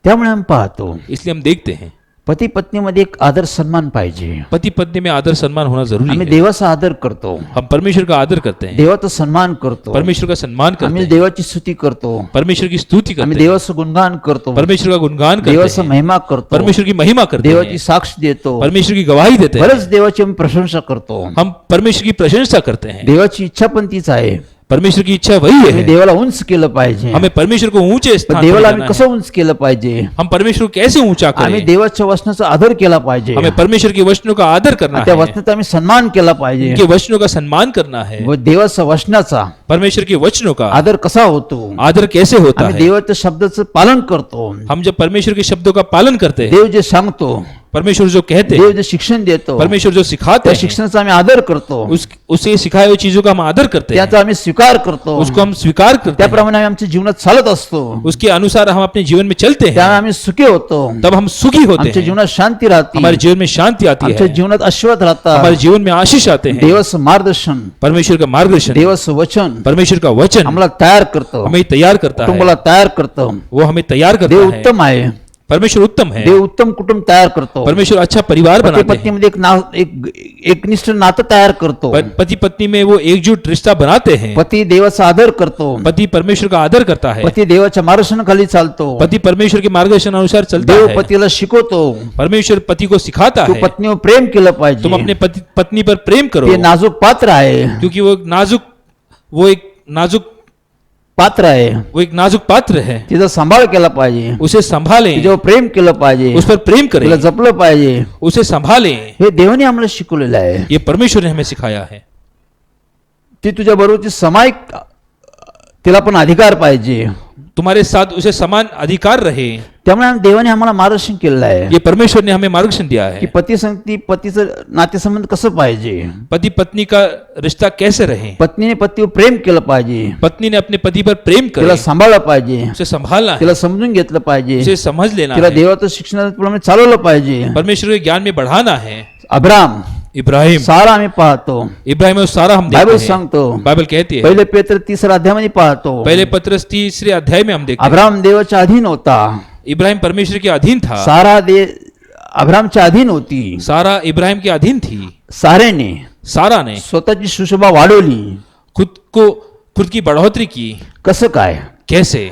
Speaker 3: त्यामुळे आम्ही पाहतो,
Speaker 1: इसलिए हम देखते हैं
Speaker 3: पती पत्नीमध्ये एक आदर सन्मान पाहिजे.
Speaker 1: पति पत्नी में आदर सम्मान होना जरूरी
Speaker 3: आम्ही
Speaker 1: है.
Speaker 3: देवाचा आदर करतो,
Speaker 1: हम परमेश्वर का आदर करते हैं.
Speaker 3: देवाचा सन्मान करतो,
Speaker 1: परमेश्वर का सम्मान करते
Speaker 3: आम्ही
Speaker 1: हैं.
Speaker 3: देवाची स्तुती करतो,
Speaker 1: परमेश्वर की स्तुति
Speaker 3: आम्ही
Speaker 1: करते हैं.
Speaker 3: देवाचं गुणगान करतो,
Speaker 1: परमेश्वर का गुणगान करते
Speaker 3: देवाचा
Speaker 1: हैं.
Speaker 3: महिमा करतो,
Speaker 1: परमेश्वर की महिमा करते
Speaker 3: देवाची
Speaker 1: हैं.
Speaker 3: साक्ष देतो.
Speaker 1: परमेश्वर की गवाही देते हैं.
Speaker 3: बरंच देवाची आम्ही प्रशंसा करतो.
Speaker 1: हम परमेश्वर की प्रशंसा करते हैं.
Speaker 3: देवाची इच्छा पण तीच आहे.
Speaker 1: परमेश्वर की इच्छा वही
Speaker 3: आम्ही
Speaker 1: है.
Speaker 3: देवाला उंच केलं पाहिजे.
Speaker 1: हमें परमेश्वर को ऊंचे
Speaker 3: पण
Speaker 1: स्थान पर
Speaker 3: देवाला
Speaker 1: लाना
Speaker 3: आम्ही
Speaker 1: है.
Speaker 3: कसं उंच केलं पाहिजे.
Speaker 1: हम परमेश्वर को कैसे ऊंचा
Speaker 3: आम्ही
Speaker 1: करें.
Speaker 3: देवाच्या वचनाचा आदर केला पाहिजे.
Speaker 1: हमें परमेश्वर के वचनों का आदर करना
Speaker 3: त्या
Speaker 1: है.
Speaker 3: वचनाचा आम्ही सन्मान केला पाहिजे.
Speaker 1: उनके वचनों का सम्मान करना है.
Speaker 3: व देवाच्या वचनाचा
Speaker 1: परमेश्वर के वचनों का
Speaker 3: आदर कसा होतो.
Speaker 1: आदर कैसे होता
Speaker 3: आम्ही
Speaker 1: है.
Speaker 3: देवाच्या शब्दाचं पालन करतो.
Speaker 1: हम जब परमेश्वर के शब्दों का पालन करते हैं,
Speaker 3: देव जे सांगतो,
Speaker 1: परमेश्वर जो कहते
Speaker 3: देव
Speaker 1: हैं,
Speaker 3: जे शिक्षण देतो,
Speaker 1: परमेश्वर जो सिखाते
Speaker 3: त्या
Speaker 1: हैं,
Speaker 3: शिक्षणाचा आम्ही आदर करतो.
Speaker 1: उसे सिखाए हुए चीजों का हम आदर करते हैं.
Speaker 3: त्याचा आम्ही स्वीकार करतो.
Speaker 1: उसको हम स्वीकार करते हैं.
Speaker 3: त्याप्रमाणे आम्ही आमच्या जीवनात चालत असतो.
Speaker 1: उसके अनुसार हम अपने जीवन में चलते
Speaker 3: त्यामुळे
Speaker 1: हैं.
Speaker 3: आम्ही सुखी होतो.
Speaker 1: तब हम सुखी होते
Speaker 3: आमच्या
Speaker 1: हैं.
Speaker 3: जीवनात शांती राहते.
Speaker 1: हमारे जीवन में शांति आती
Speaker 3: आमच्या
Speaker 1: है.
Speaker 3: जीवनात आशीर्वाद राहतात.
Speaker 1: हमारे जीवन में आशीष आते हैं.
Speaker 3: देवाचं मार्गदर्शन,
Speaker 1: परमेश्वर का मार्गदर्शन,
Speaker 3: देवाचं वचन
Speaker 1: परमेश्वर का वचन
Speaker 3: आम्हाला तयार करतो,
Speaker 1: हमें तैयार करता
Speaker 3: कुटुंबाला
Speaker 1: है.
Speaker 3: तयार करतो.
Speaker 1: वो हमें तैयार
Speaker 3: देव
Speaker 1: करता है.
Speaker 3: उत्तम आहे.
Speaker 1: परमेश्वर उत्तम है.
Speaker 3: देव उत्तम कुटुंब तयार करतो.
Speaker 1: परमेश्वर अच्छा परिवार
Speaker 3: पती
Speaker 1: बनाते हैं.
Speaker 3: पत्नीमध्ये एकनिष्ठ नातं तयार करतो.
Speaker 1: पति पत्नी में वो एकजुट रिश्ता बनाते हैं.
Speaker 3: पती देवाचा आदर करतो.
Speaker 1: पति परमेश्वर का आदर करता है.
Speaker 3: पती देवाच्या मार्गदर्शनाखाली चालतो.
Speaker 1: पति परमेश्वर के मार्गदर्शन अनुसार चलता
Speaker 3: देव
Speaker 1: है.
Speaker 3: पतीला शिकवतो.
Speaker 1: परमेश्वर पति को सिखाता
Speaker 3: तू
Speaker 1: है,
Speaker 3: पत्नीवर प्रेम केलं
Speaker 1: तुम
Speaker 3: पाहिजे.
Speaker 1: अपने पत्नी पर प्रेम करो,
Speaker 3: ते नाजूक पात्र आहे.
Speaker 1: क्योंकि वो एक नाजुक पात्र है.
Speaker 3: तिचा सांभाळ केला पाहिजे.
Speaker 1: उसे संभालें,
Speaker 3: तिच्यावर प्रेम केलं पाहिजे.
Speaker 1: उस पर प्रेम करें,
Speaker 3: तिला जपलं पाहिजे.
Speaker 1: उसे संभालें.
Speaker 3: हे देवाने आम्हाला शिकवलेलं आहे.
Speaker 1: ये परमेश्वर ने हमें सिखाया है.
Speaker 3: ती तुझ्या बरोबरची समायिक, तिला पण अधिकार पाहिजे.
Speaker 1: तुम्हारे साथ उसे समान अधिकार रहे.
Speaker 3: त्यामुळे देवाने आम्हाला मार्गदर्शन केलेलं आहे
Speaker 1: ये परमेश्वर ने हमें मार्गदर्शन दिया
Speaker 3: की
Speaker 1: है.
Speaker 3: पती संगती पतीचं नातेसंबंध कसं पाहिजे.
Speaker 1: पति पत्नी का रिश्ता कैसे रहे.
Speaker 3: पत्नीने पतीवर प्रेम केलं पाहिजे.
Speaker 1: पत्नी ने अपने पति पर प्रेम
Speaker 3: तिला
Speaker 1: करे,
Speaker 3: सांभाळलं पाहिजे.
Speaker 1: उसे संभालना है,
Speaker 3: तिला समजून घेतलं पाहिजे.
Speaker 1: उसे समझ लेना
Speaker 3: तिला
Speaker 1: है,
Speaker 3: देवाचं शिक्षणाप्रमाणे चालवलं पाहिजे.
Speaker 1: परमेश्वर के ज्ञान में बढ़ाना है.
Speaker 3: अब्राम
Speaker 1: इब्राहिम
Speaker 3: सारा आम्ही पाहतो.
Speaker 1: इब्राहिम और सारा हम
Speaker 3: बायबल
Speaker 1: देखते हैं.
Speaker 3: सांगतो,
Speaker 1: बाइबल कहती है
Speaker 3: पहिले पेत्र 3 अध्यायामध्ये पाहतो,
Speaker 1: पहले पत्रस 3 अध्याय में हम देखते हैं
Speaker 3: अब्राहम देवाच्या अधीन होता.
Speaker 1: इब्राहिम परमेश्वर के अधीन था.
Speaker 3: सारा अब्रामच्या अधीन होती.
Speaker 1: सारा इब्राहिम के अधीन थी.
Speaker 3: सारेने
Speaker 1: सारा ने
Speaker 3: स्वतःची सुशोभा वाढवली.
Speaker 1: खुद की बढ़ोतरी की.
Speaker 3: कसं काय?
Speaker 1: कैसे?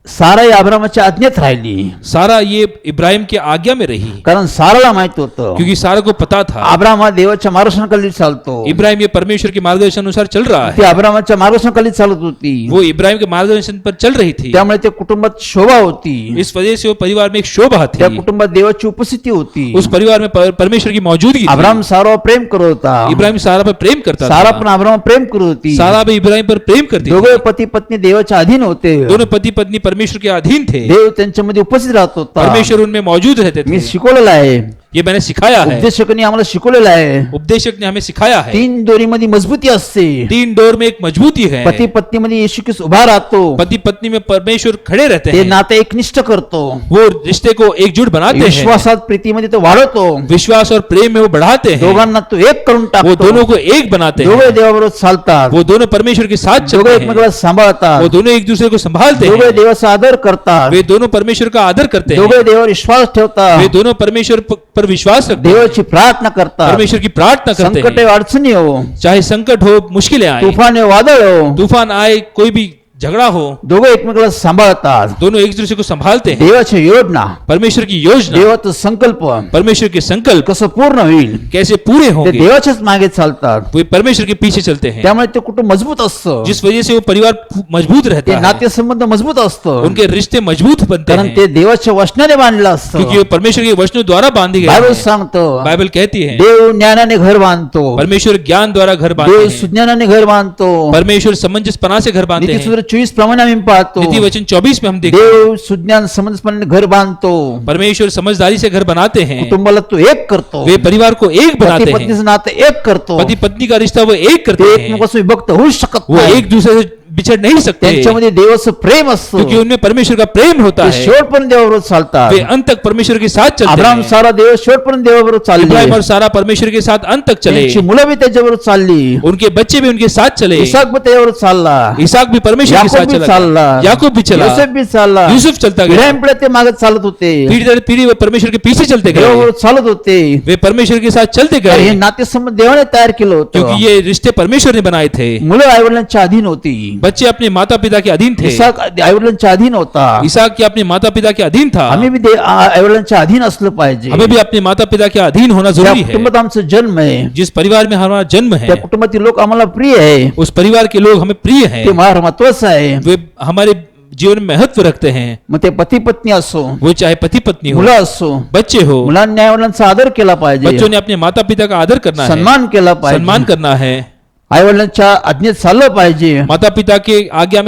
Speaker 3: सारा या अब्रामाच्या आज्ञेत राहिली.
Speaker 1: सारा ये इब्राहिम की आज्ञा में रही
Speaker 3: कारण साराला माहित होतं
Speaker 1: क्योंकि सारा को पता था
Speaker 3: अब्राम हा देवाच्या मार्गदर्शनाखाली चालतो.
Speaker 1: इब्राहिम ये परमेश्वर के मार्गदर्शन अनुसार चल रहा
Speaker 3: ती
Speaker 1: है.
Speaker 3: अब्रामाच्या मार्गदर्शनाखाली चालत होती.
Speaker 1: वो इब्राहिम के मार्गदर्शन पर चल रही थी.
Speaker 3: त्यामुळे त्या कुटुंबात शोभा होती.
Speaker 1: इस वजह से वो परिवार में एक शोभा
Speaker 3: त्या
Speaker 1: थी.
Speaker 3: कुटुंबात देवाची उपस्थिती होती.
Speaker 1: उस परिवार में परमेश्वर की मौजूदगी थी.
Speaker 3: अब्राम सारावर प्रेम करत होता.
Speaker 1: इब्राहिम सारा पर प्रेम करता
Speaker 3: सारा
Speaker 1: था.
Speaker 3: पण अब्राम प्रेम करत होती.
Speaker 1: सारा भी इब्राहिम पर प्रेम करती
Speaker 3: दोघे
Speaker 1: थी.
Speaker 3: पती पत्नी देवाच्या अधीन होते.
Speaker 1: दोनों पति पत्नी परमेश्वर के अधीन थे.
Speaker 3: देव त्यांच्यामध्ये उपस्थित राहत होता.
Speaker 1: परमेश्वर उनमें मौजूद रहते
Speaker 3: मी
Speaker 1: थे.
Speaker 3: शिकवलेलं आहे.
Speaker 1: ये मैंने सिखाया है.
Speaker 3: उपदेशकांनी आम्हाला शिकवलेलं आहे.
Speaker 1: उपदेशक ने हमें सिखाया है.
Speaker 3: 3 दोरीमध्ये मजबूती असते.
Speaker 1: 3 डोर में एक मजबूती है.
Speaker 3: पती पत्नी मध्ये येशू ख्रिस्त उभा राहतो.
Speaker 1: पति पत्नी में परमेश्वर खड़े रहते
Speaker 3: ते
Speaker 1: हैं.
Speaker 3: नाते एकनिष्ठ करतो.
Speaker 1: वो रिश्ते को एकजुट बनाते हैं.
Speaker 3: विश्वासात प्रीतीमध्ये तो वाढवतो.
Speaker 1: विश्वास और प्रेम में वो बढ़ाते हैं.
Speaker 3: दोघांना तो एक करून
Speaker 1: वो
Speaker 3: टाकतो.
Speaker 1: दोनों को एक बनाते
Speaker 3: दोघे
Speaker 1: हैं.
Speaker 3: देवाबरोबर चालतात.
Speaker 1: वो दोनों परमेश्वर के साथ
Speaker 3: दोघे
Speaker 1: चलते हैं.
Speaker 3: एकमेकाला सांभाळतात.
Speaker 1: वो दोनों एक दूसरे को संभालते
Speaker 3: दोघे
Speaker 1: हैं.
Speaker 3: देवाचा आदर करतात.
Speaker 1: वे दोनों परमेश्वर का आदर करते हैं.
Speaker 3: दोघे देवावर विश्वास ठेवतात.
Speaker 1: वे दोनों परमेश्वर पर विश्वास रखते हैं.
Speaker 3: देवाची प्रार्थना करतात.
Speaker 1: परमेश्वर की प्रार्थना करते
Speaker 3: संकटे
Speaker 1: हैं.
Speaker 3: अडचणी हो,
Speaker 1: चाहे संकट हो, मुश्किलें आए,
Speaker 3: तुफान वादळ हो,
Speaker 1: तूफान आए, कोई भी झगड़ा हो,
Speaker 3: दोघे एकमेकाला सांभाळतात.
Speaker 1: दोनों एक दूसरे को संभालते हैं.
Speaker 3: देवाची योजना,
Speaker 1: परमेश्वर की योजना,
Speaker 3: देवाचा संकल्प
Speaker 1: परमेश्वर के संकल्प
Speaker 3: कसं पूर्ण होईल
Speaker 1: कैसे पूरे
Speaker 3: ते
Speaker 1: होंगे,
Speaker 3: देवाच्याच मागे चालतात.
Speaker 1: वो परमेश्वर के पीछे चलते हैं.
Speaker 3: त्यामुळे ते कुटुंब मजबूत असतं.
Speaker 1: जिस वजह से वो परिवार मजबूत रहता
Speaker 3: ते
Speaker 1: है.
Speaker 3: नातेसंबंध मजबूत असतं.
Speaker 1: उनके रिश्ते मजबूत बनते
Speaker 3: कारण
Speaker 1: हैं
Speaker 3: ते देवाच्या वचनाने बांधलं असतं.
Speaker 1: क्योंकि वो परमेश्वर के वचनों द्वारा बांधे गए
Speaker 3: बायबल
Speaker 1: हैं.
Speaker 3: सांगतं
Speaker 1: बाइबल कहती है
Speaker 3: देव ज्ञानाने घर बांधतो.
Speaker 1: परमेश्वर ज्ञान द्वारा घर बांधते
Speaker 3: देव
Speaker 1: हैं.
Speaker 3: सुज्ञानाने घर बांधतो.
Speaker 1: परमेश्वर समंजसपना से घर बांधते हैं.
Speaker 3: नीतिसूत्र 24 प्रमाणे आम्ही पाहतो.
Speaker 1: नीति वचन 24 में हम देखते हैं
Speaker 3: देव सुज्ञान समंजसपणाने घर बांधतो.
Speaker 1: परमेश्वर समझदारी से घर बनाते हैं.
Speaker 3: कुटुंबाला तो एक करतो.
Speaker 1: वे परिवार को एक
Speaker 3: पती
Speaker 1: बनाते हैं.
Speaker 3: पत्नीचं नातं एक करतो.
Speaker 1: पति पत्नी का रिश्ता वो एक करते
Speaker 3: ते
Speaker 1: हैं.
Speaker 3: एकमेकांपासून विभक्त होऊ शकत
Speaker 1: वो
Speaker 3: नाही.
Speaker 1: एक दूसरे से बिछड़ नहीं सकते
Speaker 3: त्यांच्यामध्ये देवाचं प्रेम असतं.
Speaker 1: क्योंकि उनमें परमेश्वर का प्रेम होता
Speaker 3: ते
Speaker 1: है.
Speaker 3: शेवटपर्यंत देवाबरोबर चालतात.
Speaker 1: वे अंत तक परमेश्वर के साथ चलते
Speaker 3: अब्राम
Speaker 1: हैं.
Speaker 3: सारा देव शेवटपर्यंत देवाबरोबर
Speaker 1: इब्राहिम
Speaker 3: चालले.
Speaker 1: और सारा परमेश्वर के साथ अंत तक चले.
Speaker 3: त्यांची मुलं बी त्याच्याबरोबर चालली.
Speaker 1: उनके बच्चे भी उनके साथ चले.
Speaker 3: इसाक भी त्याच्याबरोबर चालला.
Speaker 1: इसाक भी परमेश्वर के
Speaker 3: याकूब
Speaker 1: साथ
Speaker 3: भी
Speaker 1: चला.
Speaker 3: चालला.
Speaker 1: याकूब भी चला.
Speaker 3: योसेफ भी चालला.
Speaker 1: यूसुफ चलता गया.
Speaker 3: पिढ्यान पिढ्या ते मागे चालत होते.
Speaker 1: पीढ़ी दर पीढ़ी वो परमेश्वर के पीछे चलते गए.
Speaker 3: देवाबरोबर चालत होते.
Speaker 1: वे परमेश्वर के साथ चलते
Speaker 3: तर हे
Speaker 1: गए
Speaker 3: नातेसंबंध देवाने तयार केलं होतं.
Speaker 1: क्योंकि ये रिश्ते परमेश्वर ने बनाए थे.
Speaker 3: मुलं आईवडिलांच्या अधीन होती.
Speaker 1: बच्चे अपने माता पिता के अधीन थे.
Speaker 3: इसाक आईवडिलांच्या अधीन होता.
Speaker 1: इसाक के अपने माता पिता के अधीन था.
Speaker 3: आम्ही बी आईवडिलांच्या अधीन असलं पाहिजे.
Speaker 1: हमें भी अपने माता पिता के अधीन होना
Speaker 3: त्या
Speaker 1: जरूरी है.
Speaker 3: कुटुंबात आमचा जन्म आहे.
Speaker 1: जिस परिवार में हमारा जन्म है
Speaker 3: त्या कुटुंबातील लोक आम्हाला प्रिय आहे.
Speaker 1: उस परिवार के लोग हमें प्रिय हैं.
Speaker 3: ते फार महत्वाचं आहे.
Speaker 1: वे हमारे जीवन में महत्व रखते हैं.
Speaker 3: मग ते पती पत्नी असो,
Speaker 1: वो चाहे पति पत्नी हो,
Speaker 3: मुलं असो,
Speaker 1: बच्चे हो,
Speaker 3: मुलांनी आईवडिलांचा आदर केला
Speaker 1: बच्चों
Speaker 3: पाहिजे.
Speaker 1: ने अपने माता पिता का आदर करना है,
Speaker 3: सन्मान केला
Speaker 1: सम्मान
Speaker 3: पाहिजे.
Speaker 1: करना है.
Speaker 3: आईवडिलांच्या आज्ञेत चाललं पाहिजे.
Speaker 1: माता पिता के आज्ञा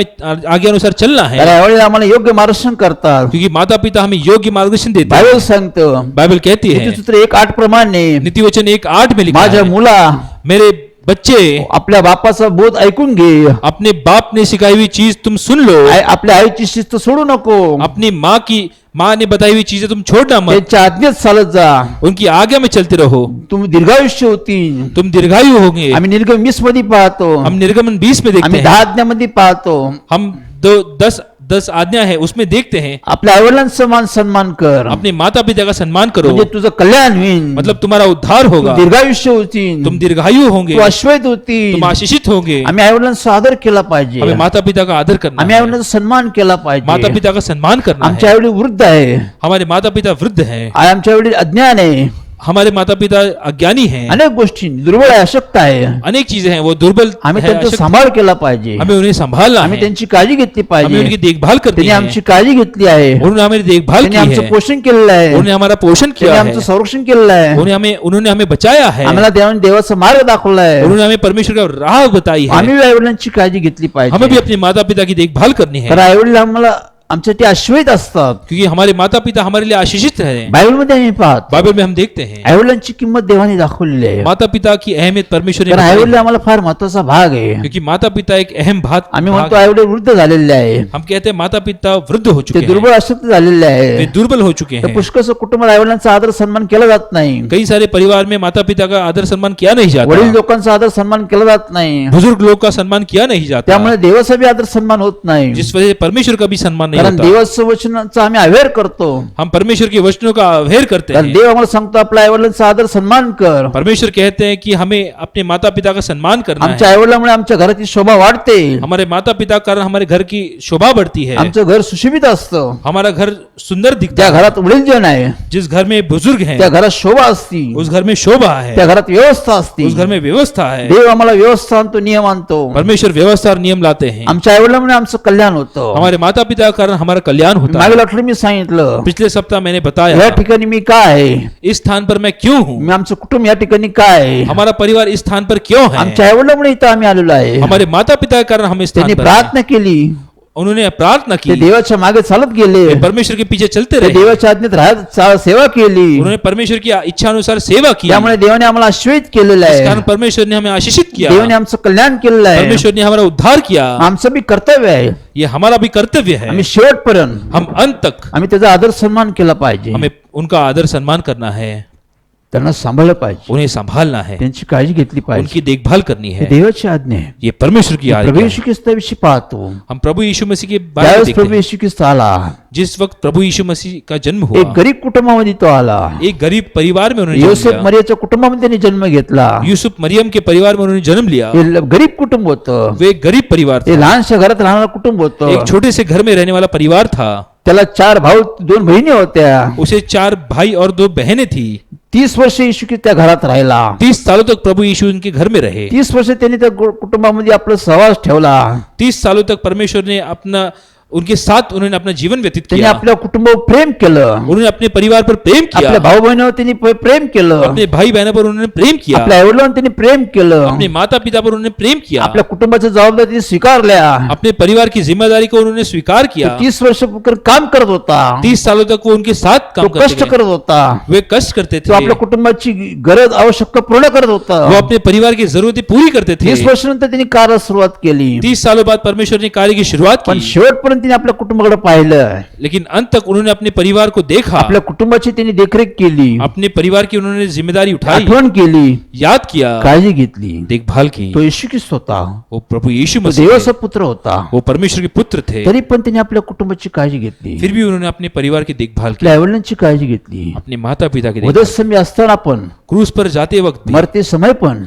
Speaker 1: अनुसार चलना है.
Speaker 3: त्याला आईवडील आम्हाला योग्य मार्गदर्शन करतात.
Speaker 1: क्योंकि माता पिता हमें योग्य मार्गदर्शन देते हैं.
Speaker 3: बायबल सांगतं
Speaker 1: बाइबल कहती है
Speaker 3: नीतिसूत्र 1:8 प्रमाणे
Speaker 1: नीति वचन 1:8 में लिखा
Speaker 3: माझ्या
Speaker 1: है,
Speaker 3: मुला
Speaker 1: मेरे बच्चे
Speaker 3: आपल्या बापाचा बोध ऐकून घे.
Speaker 1: अपने बाप ने सिखाई हुई चीज तुम सुन लो.
Speaker 3: आपल्या आईची शिस्त सोडू नको.
Speaker 1: अपनी माँ ने बताई हुई चीजें तुम छोड़ना मत.
Speaker 3: त्यांच्या आज्ञेत चालत जा.
Speaker 1: उनकी आज्ञा में चलते रहो.
Speaker 3: तुम्ही दीर्घायुष्य होतील.
Speaker 1: तुम दीर्घायु होंगे.
Speaker 3: आम्ही निर्गम 20 मध्ये पाहतो.
Speaker 1: हम निर्गमन 20 में देखते
Speaker 3: आम्ही
Speaker 1: हैं.
Speaker 3: 10 आज्ञामध्ये पाहतो.
Speaker 1: हम 10 आज्ञा है उसमें देखते हैं.
Speaker 3: आपल्या आईवडिलांचा सन्मान कर.
Speaker 1: अपने माता पिता का सम्मान करो.
Speaker 3: म्हणजे तुझं कल्याण होईल.
Speaker 1: मतलब तुम्हारा उद्धार होगा.
Speaker 3: दीर्घायुष्य होतील.
Speaker 1: तुम दीर्घायु होंगे.
Speaker 3: तू अश्वैत होतील.
Speaker 1: तुम आशीषित होंगे.
Speaker 3: आम्ही आईवडिलांचा आदर केला पाहिजे.
Speaker 1: हमें माता पिता का आदर करना
Speaker 3: आम्ही
Speaker 1: है.
Speaker 3: आईवडिलांचा सन्मान केला
Speaker 1: माता
Speaker 3: पाहिजे.
Speaker 1: पिता का सम्मान करना
Speaker 3: आमच्या
Speaker 1: है.
Speaker 3: आईवडील वृद्ध आहे.
Speaker 1: हमारे माता पिता वृद्ध हैं.
Speaker 3: आमच्या आईवडील अज्ञान आहे.
Speaker 1: हमारे माता पिता अज्ञानी हैं.
Speaker 3: अनेक गोष्टी दुर्बळ आहे, अशक्त आहे.
Speaker 1: अनेक चीजें हैं वो दुर्बल
Speaker 3: आम्ही
Speaker 1: है,
Speaker 3: त्यांचा
Speaker 1: अशक्त.
Speaker 3: सांभाळ केला पाहिजे.
Speaker 1: हमें उन्हें संभालना
Speaker 3: आम्ही
Speaker 1: है.
Speaker 3: त्यांची काळजी घेतली
Speaker 1: हमें उनकी
Speaker 3: पाहिजे.
Speaker 1: देखभाल करनी
Speaker 3: त्यांनी
Speaker 1: है.
Speaker 3: आमची काळजी घेतली आहे.
Speaker 1: उन्होंने हमारी देखभाल की
Speaker 3: त्यांनी आमचं
Speaker 1: है.
Speaker 3: पोषण केलेलं आहे.
Speaker 1: उन्होंने हमारा पोषण
Speaker 3: त्यांनी
Speaker 1: किया है.
Speaker 3: आमचं संरक्षण केलेलं आहे.
Speaker 1: उन्होंने हमें बचाया है.
Speaker 3: आम्हाला देवाचा मार्ग दाखवला आहे.
Speaker 1: उन्होंने हमें परमेश्वर का राह बताई है.
Speaker 3: आम्ही आईवडिलांची काळजी घेतली
Speaker 1: हमें भी
Speaker 3: पाहिजे.
Speaker 1: अपने माता पिता की देखभाल करनी है.
Speaker 3: तर आईवडील आम्हाला आमच्यासाठी आश्वस्त असतात.
Speaker 1: क्योंकि हमारे माता पिता हमारे लिए आशीषित रहे।
Speaker 3: बायबलमध्ये आम्ही पाहतो
Speaker 1: बाइबल में हम देखते हैं
Speaker 3: आईवडिलांची किंमत देवाने दाखवलेली आहे.
Speaker 1: माता पिता की अहमियत परमेश्वर ने
Speaker 3: कारण
Speaker 1: बताई
Speaker 3: आईवडील
Speaker 1: है।
Speaker 3: आम्हाला फार महत्वाचा भाग आहे.
Speaker 1: क्योंकि माता पिता एक अहम
Speaker 3: आम्ही
Speaker 1: भाग
Speaker 3: म्हणतो आईवडील वृद्ध झालेले आहे,
Speaker 1: हम कहते हैं माता पिता वृद्ध हो
Speaker 3: ते
Speaker 1: चुके हैं,
Speaker 3: दुर्बळ अशक्त झालेले
Speaker 1: वे
Speaker 3: आहे.
Speaker 1: दुर्बल हो चुके
Speaker 3: तर
Speaker 1: हैं।
Speaker 3: पुष्कळ कुटुंबात आईवडिलांचा आदर सन्मान केला जात नाही.
Speaker 1: कई सारे परिवार में माता पिता का आदर सम्मान किया नहीं
Speaker 3: वडील
Speaker 1: जाता,
Speaker 3: लोकांचा आदर सन्मान केला जात नाही.
Speaker 1: बुजुर्ग लोग का सम्मान किया नहीं जाता,
Speaker 3: त्यामुळे देवाचा बी आदर सन्मान होत नाही.
Speaker 1: जिस वजह से परमेश्वर का भी सम्मान नहीं
Speaker 3: कारण
Speaker 1: होता।
Speaker 3: देवाचं वचनाचा आम्ही अवेअर करतो.
Speaker 1: हम परमेश्वर के वचनों का अवहेर करते
Speaker 3: कारण
Speaker 1: हैं।
Speaker 3: देव आम्हाला सांगतो आपल्या आईवडिलांचा आदर सन्मान कर.
Speaker 1: परमेश्वर कहते हैं कि हमें अपने माता पिता का सम्मान करना
Speaker 3: आमच्या
Speaker 1: है।
Speaker 3: आईवडिलांमुळे आमच्या घराची शोभा वाढते.
Speaker 1: हमारे माता पिता कारण हमारे घर की शोभा बढ़ती है,
Speaker 3: आमचं घर सुशोभित असतं.
Speaker 1: हमारा घर सुंदर दिखता
Speaker 3: त्या
Speaker 1: है।
Speaker 3: घरात वडीलजन आहे,
Speaker 1: जिस घर में बुजुर्ग हैं
Speaker 3: त्या घरात शोभा असती,
Speaker 1: उस घर में शोभा है,
Speaker 3: त्या घरात व्यवस्था असती.
Speaker 1: उस घर में व्यवस्था है।
Speaker 3: देव आम्हाला व्यवस्था आणतो, नियम आणतो.
Speaker 1: परमेश्वर व्यवस्था और नियम लाते हैं।
Speaker 3: आमच्या आईवडिलांमुळे आमचं कल्याण होतं.
Speaker 1: हमारे माता पिता कारण हमारा कल्याण होता है।
Speaker 3: मागील आठवड्यात मी सांगितलं
Speaker 1: पिछले सप्ताह मैंने
Speaker 3: या
Speaker 1: बताया
Speaker 3: ठिकाणी मी काय आहे,
Speaker 1: इस स्थान पर मैं क्यों हूँ,
Speaker 3: मी आमचं कुटुंब या ठिकाणी काय आहे.
Speaker 1: हमारा परिवार इस स्थान पर क्यों है।
Speaker 3: आमच्या आईवडिलांमुळे इथं आम्ही आलेलो आहे.
Speaker 1: हमारे माता पिता के कारण हम इस स्थान
Speaker 3: त्यांनी
Speaker 1: पर हैं।
Speaker 3: प्रार्थना केली,
Speaker 1: उन्होंने प्रार्थना
Speaker 3: ते
Speaker 1: की,
Speaker 3: देवाच्या मागे चालत गेले,
Speaker 1: वे परमेश्वर के पीछे चलते
Speaker 3: ते
Speaker 1: रहे,
Speaker 3: देवाच्या आज्ञेत राहत सेवा केली.
Speaker 1: उन्होंने परमेश्वर की इच्छा अनुसार सेवा की।
Speaker 3: त्यामुळे देवाने आम्हाला आश्वस्त केलेलं
Speaker 1: इस
Speaker 3: आहे.
Speaker 1: कारण परमेश्वर ने हमें आशीषित किया,
Speaker 3: देवाने आमचं कल्याण केलेलं आहे.
Speaker 1: परमेश्वर ने हमारा उद्धार किया।
Speaker 3: आमचं बी कर्तव्य आहे.
Speaker 1: ये हमारा भी कर्तव्य है।
Speaker 3: आम्ही शेवटपर्यंत
Speaker 1: हम अंत तक
Speaker 3: आम्ही त्याचा आदर सन्मान केला पाहिजे.
Speaker 1: हमें उनका आदर सम्मान करना है,
Speaker 3: त्यांना सांभाळलं पाहिजे,
Speaker 1: उन्हें संभालना है,
Speaker 3: त्यांची काळजी घेतली पाहिजे.
Speaker 1: उनकी देखभाल करनी
Speaker 3: हे
Speaker 1: है।
Speaker 3: देवाची आज्ञा आहे.
Speaker 1: ये परमेश्वर की आज्ञा
Speaker 3: प्रभू
Speaker 1: है।
Speaker 3: येशू ख्रिस्ताविषयी पाहतो.
Speaker 1: हम प्रभु यीशु मसीह के बारे में
Speaker 3: त्यावेळेस
Speaker 1: देखते
Speaker 3: प्रभू
Speaker 1: हैं।
Speaker 3: येशू ख्रिस्त आला,
Speaker 1: जिस वक्त प्रभु यीशु मसीह का जन्म
Speaker 3: एक
Speaker 1: हुआ,
Speaker 3: गरीब कुटुंबामध्ये तो आला.
Speaker 1: एक गरीब परिवार में उन्होंने जन्म
Speaker 3: योसेफ
Speaker 1: लिया।
Speaker 3: मरियाच्या कुटुंबामध्ये त्यांनी जन्म घेतला.
Speaker 1: यूसुफ मरियम के परिवार में उन्होंने जन्म लिया।
Speaker 3: हे गरीब कुटुंब होतं.
Speaker 1: वे एक गरीब परिवार
Speaker 3: हे
Speaker 1: था,
Speaker 3: लहानशा घरात राहणारं कुटुंब होतं.
Speaker 1: एक छोटे से घर में रहने वाला परिवार था।
Speaker 3: त्याला 4 भाऊ 2 बहिणी होत्या.
Speaker 1: उसे 4 भाई और 2 बहनें थी।
Speaker 3: 30 वर्ष येशू ख्रिस्त त्या घरात राहिला.
Speaker 1: 30 सालों तक प्रभु यीशु उनके घर में रहे।
Speaker 3: 30 वर्ष त्यांनी त्या कुटुंबामध्ये आपला सहवास ठेवला.
Speaker 1: 30 सालों तक परमेश्वर ने उनके साथ उन्होंने अपना जीवन व्यतीत
Speaker 3: त्यांनी
Speaker 1: किया।
Speaker 3: आपल्या कुटुंबावर प्रेम केलं.
Speaker 1: उन्होंने अपने परिवार पर प्रेम किया,
Speaker 3: आपल्या भाऊ बहिणीवर त्यांनी प्रेम केलं.
Speaker 1: अपने भाई बहनों पर उन्होंने प्रेम किया,
Speaker 3: आपल्या आईवडिलांवर त्यांनी प्रेम केलं.
Speaker 1: अपने माता पिता पर उन्होंने प्रेम किया,
Speaker 3: आपल्या कुटुंबाच्या जबाबदारी त्यांनी स्वीकारल्या.
Speaker 1: अपने परिवार की जिम्मेदारी को उन्होंने स्वीकार किया।
Speaker 3: 30 वर्ष काम करत होता.
Speaker 1: 30 सालों तक वो उनके साथ काम
Speaker 3: तो कष्ट
Speaker 1: करते
Speaker 3: करत होता.
Speaker 1: गए। वे कष्ट करते
Speaker 3: तो
Speaker 1: थे,
Speaker 3: आपल्या कुटुंबाची गरज आवश्यकता पूर्ण करत होता.
Speaker 1: वो अपने परिवार की जरूरतें पूरी करते थे।
Speaker 3: 30 वर्षानंतर त्यांनी कार्य सुरुवात केली.
Speaker 1: 30 सालों बाद परमेश्वर ने कार्य की शुरुआत
Speaker 3: पण
Speaker 1: की,
Speaker 3: शेवटपर्यंत त्यांनी आपल्या कुटुंबाकडे पाहिलं.
Speaker 1: लेकिन अंत तक उन्होंने अपने परिवार को देखा,
Speaker 3: आपल्या कुटुंबाची त्यांनी देखरेख केली,
Speaker 1: अपने परिवार की उन्होंने जिम्मेदारी उठाई,
Speaker 3: आठवण केली,
Speaker 1: याद किया,
Speaker 3: काळजी घेतली.
Speaker 1: देखभाल की।
Speaker 3: तो येशू ख्रिस्त होता.
Speaker 1: वो प्रभु यीशु
Speaker 3: तो
Speaker 1: मसीह
Speaker 3: देवाचा
Speaker 1: थे,
Speaker 3: पुत्र होता.
Speaker 1: वो परमेश्वर के पुत्र थे,
Speaker 3: तरी पण त्यांनी आपल्या कुटुंबाची काळजी घेतली.
Speaker 1: फिर भी उन्होंने अपने परिवार की देखभाल की,
Speaker 3: आपल्या आईवडिलांची काळजी घेतली.
Speaker 1: अपने माता पिता की देखभाल।
Speaker 3: उदयसमी असताना पण,
Speaker 1: क्रूस पर जाते वक्त भी,
Speaker 3: मरते समय पण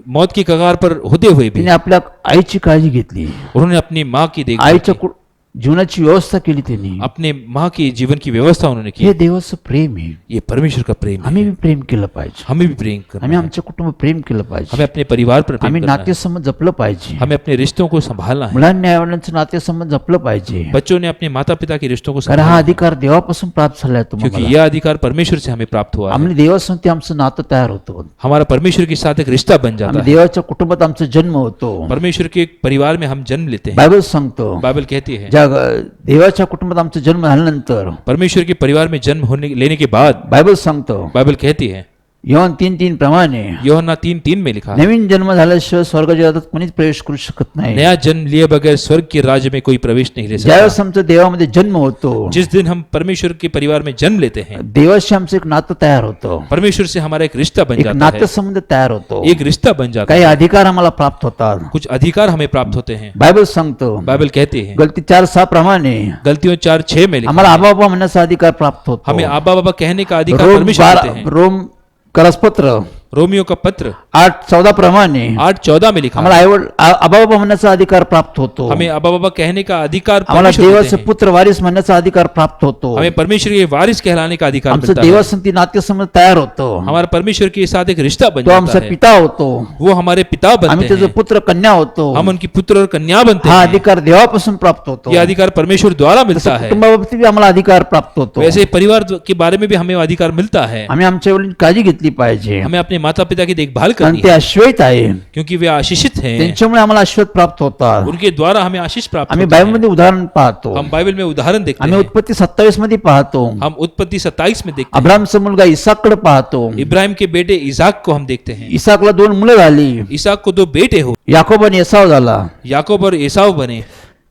Speaker 1: मौत की कगार पर होते हुए भी
Speaker 3: तिने आपल्या आईची काळजी घेतली.
Speaker 1: उन्होंने अपनी माँ की देखभाल
Speaker 3: आईच्या
Speaker 1: की,
Speaker 3: जीवनाची व्यवस्था केली त्यांनी.
Speaker 1: अपने माँ के जीवन की व्यवस्था उन्होंने की।
Speaker 3: हे देवाचं प्रेम आहे.
Speaker 1: ये परमेश्वर का प्रेम है।
Speaker 3: आम्ही बी प्रेम केलं पाहिजे.
Speaker 1: हमें भी प्रेम करना
Speaker 3: आम्ही
Speaker 1: है।
Speaker 3: आमच्या कुटुंब प्रेम केलं पाहिजे.
Speaker 1: हमें अपने परिवार पर प्रेम
Speaker 3: आम्ही
Speaker 1: करना है।
Speaker 3: नातेसंबंध जपलं पाहिजे.
Speaker 1: हमें अपने रिश्तों को संभालना है।
Speaker 3: मुलांनी आईवडिलांचं नातेसंबंध जपलं पाहिजे.
Speaker 1: बच्चों ने अपने माता पिता के रिश्तों को
Speaker 3: कारण हा
Speaker 1: संभालना है,
Speaker 3: अधिकार देवापासून प्राप्त झालाय
Speaker 1: क्योंकि
Speaker 3: तुम्हाला.
Speaker 1: यह अधिकार परमेश्वर से हमें प्राप्त हुआ है।
Speaker 3: आम्ही देवासंगती आमचं नातं तयार होतं.
Speaker 1: हमारा परमेश्वर के साथ एक रिश्ता बन जाता
Speaker 3: आम्ही
Speaker 1: है।
Speaker 3: देवाच्या कुटुंबात आमचा जन्म होतो.
Speaker 1: परमेश्वर के एक परिवार में हम जन्म लेते हैं।
Speaker 3: बायबल सांगतो,
Speaker 1: बाइबल कहती है
Speaker 3: ज्या देवाच्या कुटुंबात आमचा जन्म झाल्यानंतर,
Speaker 1: परमेश्वर के परिवार में जन्म लेने के बाद,
Speaker 3: बायबल सांगतो
Speaker 1: बाइबल कहती है
Speaker 3: योहान 3:3 प्रमाणे
Speaker 1: यूहन्ना 3:3 में लिखा,
Speaker 3: नवीन जन्म झाल्याशिवाय स्वर्गाच्या राज्यात कोणीच प्रवेश करू शकत नाही.
Speaker 1: नया जन्म लिए बगैर स्वर्ग के राज्य में कोई प्रवेश नहीं ले सकता।
Speaker 3: ज्यावेळेस आमचा देवामध्ये जन्म होतो,
Speaker 1: जिस दिन हम परमेश्वर के परिवार में जन्म लेते हैं,
Speaker 3: देवाशी आमचं एक नातं तयार होतं.
Speaker 1: परमेश्वर से हमारा एक रिश्ता बन
Speaker 3: एक
Speaker 1: जाता है,
Speaker 3: नातेसंबंध तयार होतो.
Speaker 1: एक रिश्ता बन जाता
Speaker 3: काही
Speaker 1: है,
Speaker 3: अधिकार आम्हाला प्राप्त होतात.
Speaker 1: कुछ अधिकार हमें प्राप्त होते हैं।
Speaker 3: बायबल सांगतो,
Speaker 1: बाइबल कहती है
Speaker 3: गलती 4:6 प्रमाणे
Speaker 1: गलतियों 4:6 में लिखा,
Speaker 3: आम्हाला आबा बाबा म्हणण्याचा अधिकार प्राप्त होतो.
Speaker 1: हमें आबा बाबा कहने का अधिकार
Speaker 3: रोम
Speaker 1: परमेश्वर देते हैं।
Speaker 3: रोम करसपत्र
Speaker 1: रोमियो का पत्र
Speaker 3: 8:14 प्रमाणे
Speaker 1: 8:14 में लिखा,
Speaker 3: आम्हाला आबा बाबा म्हणण्याचा अधिकार प्राप्त होतो.
Speaker 1: हमें आबा बाबा कहने का अधिकार
Speaker 3: आम्हाला
Speaker 1: परमेश्वर देते
Speaker 3: देवाचे
Speaker 1: हैं।
Speaker 3: पुत्र वारिस म्हणण्याचा अधिकार प्राप्त होतो.
Speaker 1: हमें परमेश्वर के वारिस कहलाने का अधिकार
Speaker 3: आमचं
Speaker 1: मिलता है।
Speaker 3: देवासंती नातेसंबंध तयार होतो.
Speaker 1: हमारा परमेश्वर के साथ एक रिश्ता बन
Speaker 3: तो
Speaker 1: जाता
Speaker 3: आमचा
Speaker 1: है,
Speaker 3: पिता होतो.
Speaker 1: वो हमारे पिता
Speaker 3: आम्ही
Speaker 1: बनते
Speaker 3: त्याचे
Speaker 1: हैं,
Speaker 3: पुत्र कन्या होतो.
Speaker 1: हम उनकी पुत्र और कन्या बनते
Speaker 3: हा
Speaker 1: हैं।
Speaker 3: अधिकार देवापासून प्राप्त होतो.
Speaker 1: ये अधिकार परमेश्वर द्वारा मिलता है।
Speaker 3: कुटुंबाबाबतीत बी आम्हाला अधिकार प्राप्त होतो.
Speaker 1: वैसे परिवार के बारे में भी हमें अधिकार मिलता है।
Speaker 3: आम्ही आमच्या वडील काळजी घेतली पाहिजे.
Speaker 1: हमें अपने माता पिता की देखभाल
Speaker 3: कारण
Speaker 1: करनी
Speaker 3: ते
Speaker 1: है,
Speaker 3: आश्वस्त आहे.
Speaker 1: क्योंकि वे आशीषित हैं।
Speaker 3: त्यांच्यामुळे आम्हाला आशीर्वाद प्राप्त होतात.
Speaker 1: उनके द्वारा हमें आशीष प्राप्त
Speaker 3: आम्ही
Speaker 1: होता है।
Speaker 3: बायबलमध्ये उदाहरण पाहतो.
Speaker 1: हम बाइबल में उदाहरण देखते
Speaker 3: आम्ही
Speaker 1: हैं।
Speaker 3: उत्पत्ती 27 मध्ये पाहतो.
Speaker 1: हम उत्पत्ति 27 में देखते हैं।
Speaker 3: अब्रामचा मुलगा इसाककडे पाहतो.
Speaker 1: इब्राहिम के बेटे इसाक को हम देखते हैं।
Speaker 3: इसाकला 2 मुलं झाली.
Speaker 1: इसाक को 2 बेटे हो,
Speaker 3: याकोब आणि एसाव झाला.
Speaker 1: याकूब और एसाव बने,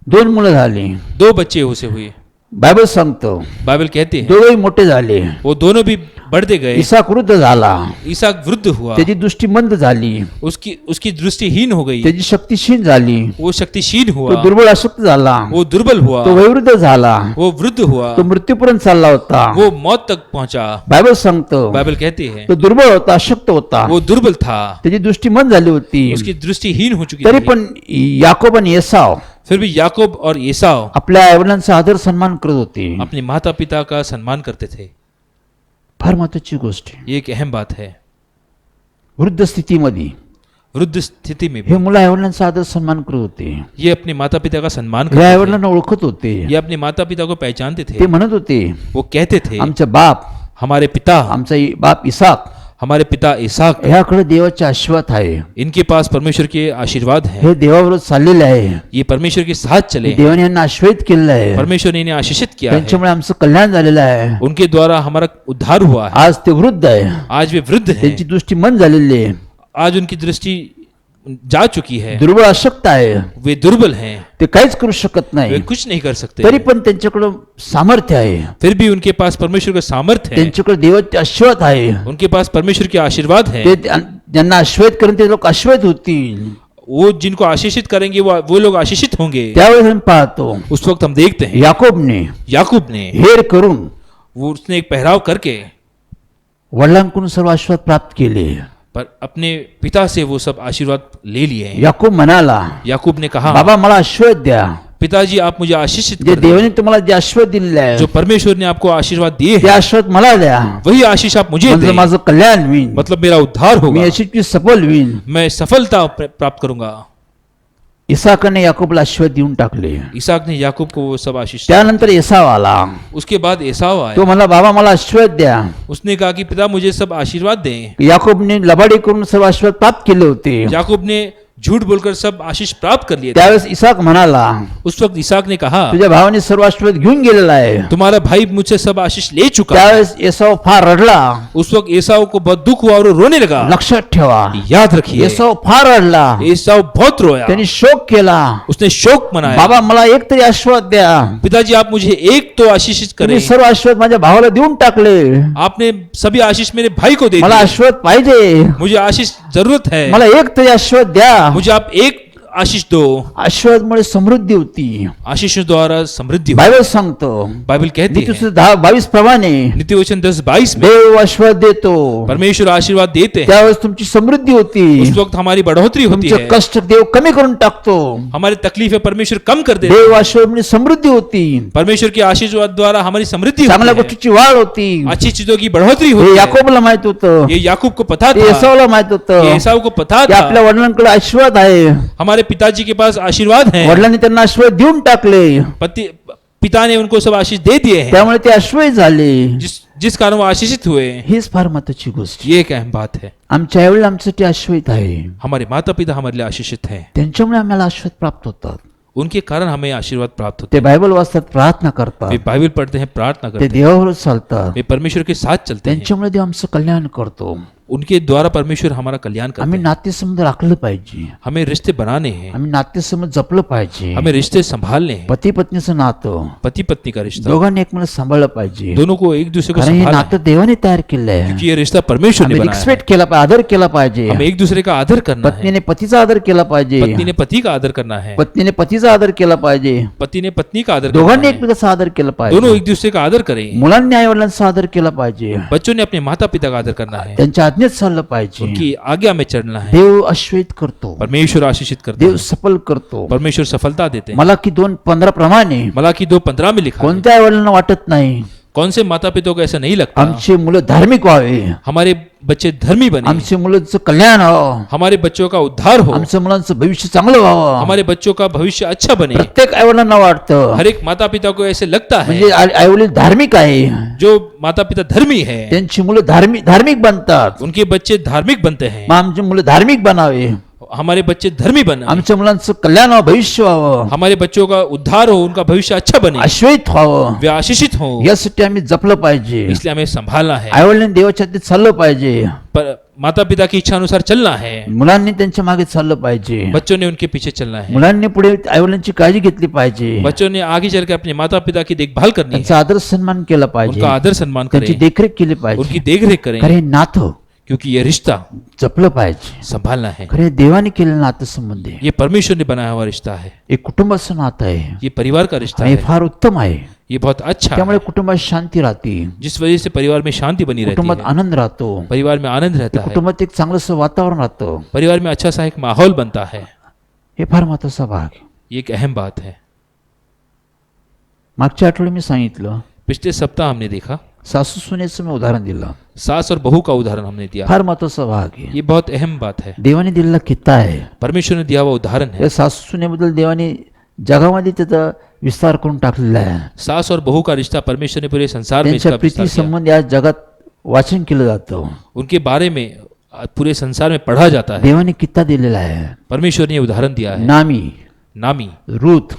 Speaker 3: 2 मुलं झाली.
Speaker 1: 2 बच्चे उसे हुए।
Speaker 3: बायबल सांगतो
Speaker 1: बाइबल कहते हैं
Speaker 3: दोघेही मोठे झाले.
Speaker 1: वो दोनों भी बढ़ते गए।
Speaker 3: इसाक वृद्ध झाला.
Speaker 1: इसाक वृद्ध हुआ,
Speaker 3: त्याची दृष्टी मंद झाली.
Speaker 1: उसकी दृष्टिहीन हो गई,
Speaker 3: त्याची शक्ती क्षीण झाली.
Speaker 1: वो शक्तिहीन
Speaker 3: तो
Speaker 1: हुआ,
Speaker 3: दुर्बळ अशक्त झाला.
Speaker 1: वो दुर्बल हुआ,
Speaker 3: तो वयोवृद्ध झाला.
Speaker 1: वो वृद्ध हुआ,
Speaker 3: तो मृत्यूपर्यंत चालला होता.
Speaker 1: वो मौत तक पहुंचा।
Speaker 3: बायबल सांगतो
Speaker 1: बाइबल कहती है
Speaker 3: तो दुर्बळ होता, अशक्त होता.
Speaker 1: वो दुर्बल था,
Speaker 3: त्याची दृष्टी मंद झाली होती.
Speaker 1: उसकी दृष्टिहीन हो चुकी
Speaker 3: तरी
Speaker 1: थी।
Speaker 3: पण याकोब आणि एसाव
Speaker 1: फिर भी याकूब और एसाव
Speaker 3: आपल्या आईवडिलांचा आदर सन्मान करत होते.
Speaker 1: अपने माता पिता का सम्मान करते थे।
Speaker 3: फार महत्वाची गोष्ट आहे.
Speaker 1: ये एक अहम बात है।
Speaker 3: वृद्ध स्थितीमध्ये
Speaker 1: वृद्ध स्थिति में भी
Speaker 3: हे मुलं आईवडिलांचा आदर सन्मान करत होते.
Speaker 1: ये अपने माता पिता का सम्मान
Speaker 3: हे
Speaker 1: करते थे।
Speaker 3: आईवडिलांना ओळखत होते.
Speaker 1: ये अपने माता पिता को पहचानते
Speaker 3: ते
Speaker 1: थे।
Speaker 3: म्हणत होते
Speaker 1: वो कहते थे
Speaker 3: आमचा बाप
Speaker 1: हमारे पिता,
Speaker 3: आमचा बाप इसाक
Speaker 1: हमारे पिता इसाक,
Speaker 3: ह्याकडे देवाचे आशीर्वाद आहे.
Speaker 1: इनके पास परमेश्वर के आशीर्वाद है।
Speaker 3: हे देवाबरोबर चाललेले आहे.
Speaker 1: ये परमेश्वर के साथ चले,
Speaker 3: देवाने यांना आश्रयित केलेलं आहे.
Speaker 1: परमेश्वर ने इन्हें आशीषित किया है।
Speaker 3: त्यांच्यामुळे आमचं कल्याण झालेलं आहे.
Speaker 1: उनके द्वारा हमारा उद्धार हुआ है।
Speaker 3: आज ते वृद्ध आहे.
Speaker 1: आज वे वृद्ध हैं,
Speaker 3: त्यांची दृष्टी मंद झालेली आहे.
Speaker 1: आज उनकी दृष्टि जा चुकी है,
Speaker 3: दुर्बळ अशक्त आहे.
Speaker 1: वे दुर्बल हैं,
Speaker 3: ते काहीच करू शकत
Speaker 1: वे
Speaker 3: नाही.
Speaker 1: कुछ नहीं कर सकते।
Speaker 3: तरी पण त्यांच्याकडे सामर्थ्य आहे.
Speaker 1: फिर भी उनके पास परमेश्वर का सामर्थ्य है,
Speaker 3: त्यांच्याकडे देवाचे आशीर्वाद आहे.
Speaker 1: उनके पास परमेश्वर के आशीर्वाद है।
Speaker 3: ते ज्यांना आश्रयित करून ते लोक आश्रयित होतील.
Speaker 1: वो जिनको आशीषित करेंगे वो लोग आशीषित होंगे।
Speaker 3: त्यावेळेस आम्ही पाहतो
Speaker 1: उस वक्त हम देखते हैं
Speaker 3: याकोबने
Speaker 1: याकूब ने
Speaker 3: हेर करून
Speaker 1: वो उसने एक पहराव करके
Speaker 3: वडिलांकडून सर्व आशीर्वाद प्राप्त केले.
Speaker 1: पर अपने पिता से वो सब आशीर्वाद ले लिए।
Speaker 3: याकोब म्हणाला
Speaker 1: याकूब ने कहा
Speaker 3: बाबा मला आशीर्वाद द्या.
Speaker 1: पिताजी आप मुझे आशीषित
Speaker 3: जे
Speaker 1: कर दें।
Speaker 3: देवाने तुम्हाला जे आशीर्वाद दिलेले आहे
Speaker 1: जो परमेश्वर ने आपको आशीर्वाद दिए
Speaker 3: ते
Speaker 1: हैं
Speaker 3: आशीर्वाद मला द्या.
Speaker 1: वही आशीष आप मुझे
Speaker 3: म्हणजे
Speaker 1: दें।
Speaker 3: माझं कल्याण होईल.
Speaker 1: मतलब मेरा उद्धार
Speaker 3: मी
Speaker 1: होगा,
Speaker 3: यशस्वी सफल होईल.
Speaker 1: मैं सफलता प्राप्त करूंगा।
Speaker 3: इसाकाने याकोबला आशीर्वाद देऊन टाकले.
Speaker 1: इसाक ने याकूब को वो सब आशीष।
Speaker 3: त्यानंतर एसाव आला.
Speaker 1: उसके बाद एसाव आया,
Speaker 3: तो म्हणला बाबा मला आशीर्वाद द्या.
Speaker 1: उसने कहा कि पिता मुझे सब आशीर्वाद दें।
Speaker 3: याकोबने लबाडी करून सर्व आशीर्वाद प्राप्त केले होते.
Speaker 1: याकूब ने झूठ बोलकर सब आशीष प्राप्त कर लिए थे।
Speaker 3: त्यावेळेस इसाक म्हणाला
Speaker 1: उस वक्त इसाक ने कहा
Speaker 3: तुझ्या भावाने सर्व आशीर्वाद घेऊन गेलेला आहे.
Speaker 1: तुम्हारा भाई मुझसे सब आशीष ले चुका है।
Speaker 3: त्यावेळेस एसाव फार रडला.
Speaker 1: उस वक्त एसाव को बहुत दुख हुआ और वो रोने लगा।
Speaker 3: लक्षात ठेवा
Speaker 1: याद रखिए
Speaker 3: एसाव फार रडला.
Speaker 1: एसाव बहुत रोया,
Speaker 3: त्यांनी शोक केला.
Speaker 1: उसने शोक मनाया।
Speaker 3: बाबा मला एक तरी आशीर्वाद द्या.
Speaker 1: पिताजी आप मुझे एक तो आशीषित करें।
Speaker 3: तुम्ही सर्व आशीर्वाद माझ्या भावाला देऊन टाकले.
Speaker 1: आपने सभी आशीष मेरे भाई को दे
Speaker 3: मला
Speaker 1: दिए।
Speaker 3: आशीर्वाद पाहिजे.
Speaker 1: मुझे आशीष जरूरत है।
Speaker 3: मला एक तरी आशीर्वाद द्या.
Speaker 1: मुझे आप एक आशीष दो।
Speaker 3: आशीर्वादमुळे समृद्धी होती.
Speaker 1: आशीष द्वारा समृद्धि हो।
Speaker 3: बायबल सांगतो
Speaker 1: बाइबल कहती है
Speaker 3: नीतिवचन 10:22 प्रमाणे
Speaker 1: नीतिवचन 10:22 में
Speaker 3: देव आशीर्वाद देतो.
Speaker 1: परमेश्वर आशीर्वाद देते हैं।
Speaker 3: त्यावेळेस तुमची समृद्धी होती.
Speaker 1: उस वक्त हमारी बढ़ोतरी होती
Speaker 3: तुमचे
Speaker 1: है।
Speaker 3: कष्ट देव कमी करून टाकतो.
Speaker 1: हमारी तकलीफें परमेश्वर कम कर देते
Speaker 3: देव
Speaker 1: हैं।
Speaker 3: आशीर्वाद समृद्धी होती.
Speaker 1: परमेश्वर के आशीर्वाद द्वारा हमारी समृद्धि
Speaker 3: चांगल्या
Speaker 1: होती है।
Speaker 3: गोष्टीची वाढ होती.
Speaker 1: अच्छी चीजों की बढ़ोतरी
Speaker 3: हे
Speaker 1: होती है।
Speaker 3: याकोबला माहित होतं.
Speaker 1: ये याकूब को पता
Speaker 3: ते
Speaker 1: था,
Speaker 3: एसावला माहित होतं
Speaker 1: ये एसाव को पता
Speaker 3: की आपल्या
Speaker 1: था।
Speaker 3: वडिलांकडे आशीर्वाद आहे.
Speaker 1: हमारे पिताजी के पास आशीर्वाद है।
Speaker 3: वडिलांनी त्यांना आशीर्वाद देऊन टाकले.
Speaker 1: पिता ने उनको सब आशीष दे दिए हैं,
Speaker 3: त्यामुळे ते आशीर्वाद झाले.
Speaker 1: जिस कारण वो आशीषित हुए।
Speaker 3: हीच फार महत्वाची गोष्ट.
Speaker 1: ये एक अहम बात है।
Speaker 3: आमच्या आईवडील आमच्यासाठी आशीर्वाद आहे.
Speaker 1: हमारे माता पिता हमारे लिए आशीषित हैं,
Speaker 3: त्यांच्यामुळे आम्हाला आशीर्वाद प्राप्त होतात.
Speaker 1: उनके कारण हमें आशीर्वाद प्राप्त होते
Speaker 3: ते बायबल वाचतात, प्रार्थना
Speaker 1: हैं।
Speaker 3: करतात,
Speaker 1: वे बाइबल पढ़ते हैं, प्रार्थना
Speaker 3: ते
Speaker 1: करते हैं,
Speaker 3: देवाबरोबर चालतात.
Speaker 1: वे परमेश्वर के साथ चलते हैं।
Speaker 3: त्यांच्यामुळे देव आमचं कल्याण करतो.
Speaker 1: उनके द्वारा परमेश्वर हमारा कल्याण करते
Speaker 3: आम्ही
Speaker 1: हैं।
Speaker 3: नातेसंबंध राखलं पाहिजे.
Speaker 1: हमें रिश्ते बनाने हैं,
Speaker 3: आम्ही नातेसंबंध जपलं पाहिजे.
Speaker 1: हमें रिश्ते संभालने हैं।
Speaker 3: पती पत्नीचं नातं
Speaker 1: पति पत्नी का रिश्ता
Speaker 3: दोघांनी एकमेकांना सांभाळलं पाहिजे.
Speaker 1: दोनों को एक दूसरे को
Speaker 3: कारण हे
Speaker 1: संभालना है,
Speaker 3: नातं देवाने तयार केलं आहे.
Speaker 1: क्योंकि ये रिश्ता परमेश्वर ने
Speaker 3: आम्ही
Speaker 1: बनाया है।
Speaker 3: रिस्पेक्ट केला पाहिजे, आदर केला पाहिजे.
Speaker 1: हमें एक दूसरे का आदर करना है।
Speaker 3: पत्नीने पतीचा आदर केला पाहिजे.
Speaker 1: पत्नी ने पति का आदर करना है,
Speaker 3: पत्नीने पतीचा आदर केला पाहिजे.
Speaker 1: पति ने पत्नी का आदर करना
Speaker 3: दोघांनी
Speaker 1: है।
Speaker 3: एकमेकांचा आदर केला
Speaker 1: दोनों
Speaker 3: पाहिजे.
Speaker 1: एक दूसरे का आदर करें।
Speaker 3: मुलांनी आई वडिलांचा आदर केला पाहिजे.
Speaker 1: बच्चों ने अपने माता पिता का आदर करना है,
Speaker 3: त्यांच्या आज्ञेत चाललं पाहिजे.
Speaker 1: उनकी आज्ञा में चलना है।
Speaker 3: देव आश्वस्त करतो.
Speaker 1: परमेश्वर आशीषित करते
Speaker 3: देव
Speaker 1: हैं,
Speaker 3: सफल करतो.
Speaker 1: परमेश्वर सफलता देते हैं।
Speaker 3: मलाकी 2:15 प्रमाणे
Speaker 1: मलाकी 2:15 में लिखा है,
Speaker 3: कोणत्या आई वडिलांना वाटत नाही
Speaker 1: कौन से माता पिता को ऐसा नहीं लगता
Speaker 3: आमचे मुलं धार्मिक व्हावे,
Speaker 1: हमारे बच्चे धर्मी बने,
Speaker 3: आमच्या मुलांचं कल्याण व्हावं,
Speaker 1: हमारे बच्चों का उद्धार हो,
Speaker 3: आमच्या मुलांचं भविष्य चांगलं व्हावं,
Speaker 1: हमारे बच्चों का भविष्य अच्छा बने।
Speaker 3: प्रत्येक आईवडिलांना वाटतं.
Speaker 1: हर एक माता पिता को ऐसे लगता है
Speaker 3: म्हणजे आईवडील धार्मिक आहे,
Speaker 1: जो माता पिता धर्मी है
Speaker 3: त्यांची मुलं धार्मिक बनतात.
Speaker 1: उनके बच्चे धार्मिक बनते हैं,
Speaker 3: मग आमची मुलं धार्मिक बनावे,
Speaker 1: हमारे बच्चे धर्मी बने,
Speaker 3: आमच्या मुलांचं कल्याण व्हावं, भविष्य व्हावं,
Speaker 1: हमारे बच्चों का उद्धार हो, उनका भविष्य अच्छा बने,
Speaker 3: आश्वस्त व्हावं,
Speaker 1: वे आशीषित हो,
Speaker 3: यासाठी आम्ही जपलं पाहिजे.
Speaker 1: इसलिए हमें संभालना है,
Speaker 3: आईवडिलांनी देवाच्या हाती चाललं पाहिजे,
Speaker 1: पर माता पिता की इच्छा अनुसार चलना है,
Speaker 3: मुलांनी त्यांच्या मागे चाललं पाहिजे,
Speaker 1: बच्चों ने उनके पीछे चलना है,
Speaker 3: मुलांनी पुढे आईवडिलांची काळजी घेतली पाहिजे,
Speaker 1: बच्चों ने आगे चल के अपने माता पिता की देखभाल करनी है,
Speaker 3: त्यांचा आदर सन्मान केला पाहिजे,
Speaker 1: उनका आदर सम्मान
Speaker 3: त्यांची
Speaker 1: करें,
Speaker 3: देखरेख केली पाहिजे.
Speaker 1: उनकी देखरेख करें,
Speaker 3: खरे नातं
Speaker 1: क्योंकि ये रिश्ता
Speaker 3: जपलं पाहिजे.
Speaker 1: संभालना है,
Speaker 3: खरे देवाने केलेलं नातं संबंध आहे,
Speaker 1: ये परमेश्वर ने बनाया हुआ रिश्ता है,
Speaker 3: एक कुटुंबाचं नातं आहे,
Speaker 1: ये परिवार का रिश्ता
Speaker 3: आणि हे
Speaker 1: है,
Speaker 3: फार उत्तम आहे.
Speaker 1: ये बहुत अच्छा
Speaker 3: त्यामुळे
Speaker 1: है,
Speaker 3: कुटुंबात शांती राहते,
Speaker 1: जिस वजह से परिवार में शांति बनी रहती
Speaker 3: कुटुंबात
Speaker 1: है,
Speaker 3: आनंद राहतो,
Speaker 1: परिवार में आनंद रहता है,
Speaker 3: कुटुंबात एक चांगलंसं वातावरण राहतं.
Speaker 1: परिवार में अच्छा सा एक माहौल बनता है,
Speaker 3: हे फार महत्वाचा भाग आहे.
Speaker 1: ये एक अहम बात है।
Speaker 3: मागच्या आठवड्यात मी सांगितलं,
Speaker 1: पिछले सप्ताह हमने देखा
Speaker 3: सासू सुनेचं मी उदाहरण दिलं,
Speaker 1: सास और बहू का उदाहरण हमने दिया,
Speaker 3: फार महत्वाचा भाग आहे.
Speaker 1: ये बहुत अहम बात है,
Speaker 3: देवाने दिलेला कित्ता आहे.
Speaker 1: परमेश्वर ने दिया हुआ उदाहरण है,
Speaker 3: या सासू सुनेबद्दल देवाने जगामध्ये त्याचा विस्तार करून टाकलेला आहे.
Speaker 1: सास और बहू का रिश्ता परमेश्वर ने पूरे संसार में इसका
Speaker 3: त्यांच्या प्रीती
Speaker 1: विस्तार किया,
Speaker 3: संबंधी आज जगात वाचन केलं जातं.
Speaker 1: उनके बारे में पूरे संसार में पढ़ा जाता है,
Speaker 3: देवाने कित्ता दिलेला आहे.
Speaker 1: परमेश्वर ने ये उदाहरण दिया है।
Speaker 3: नामी,
Speaker 1: नामी,
Speaker 3: रूथ,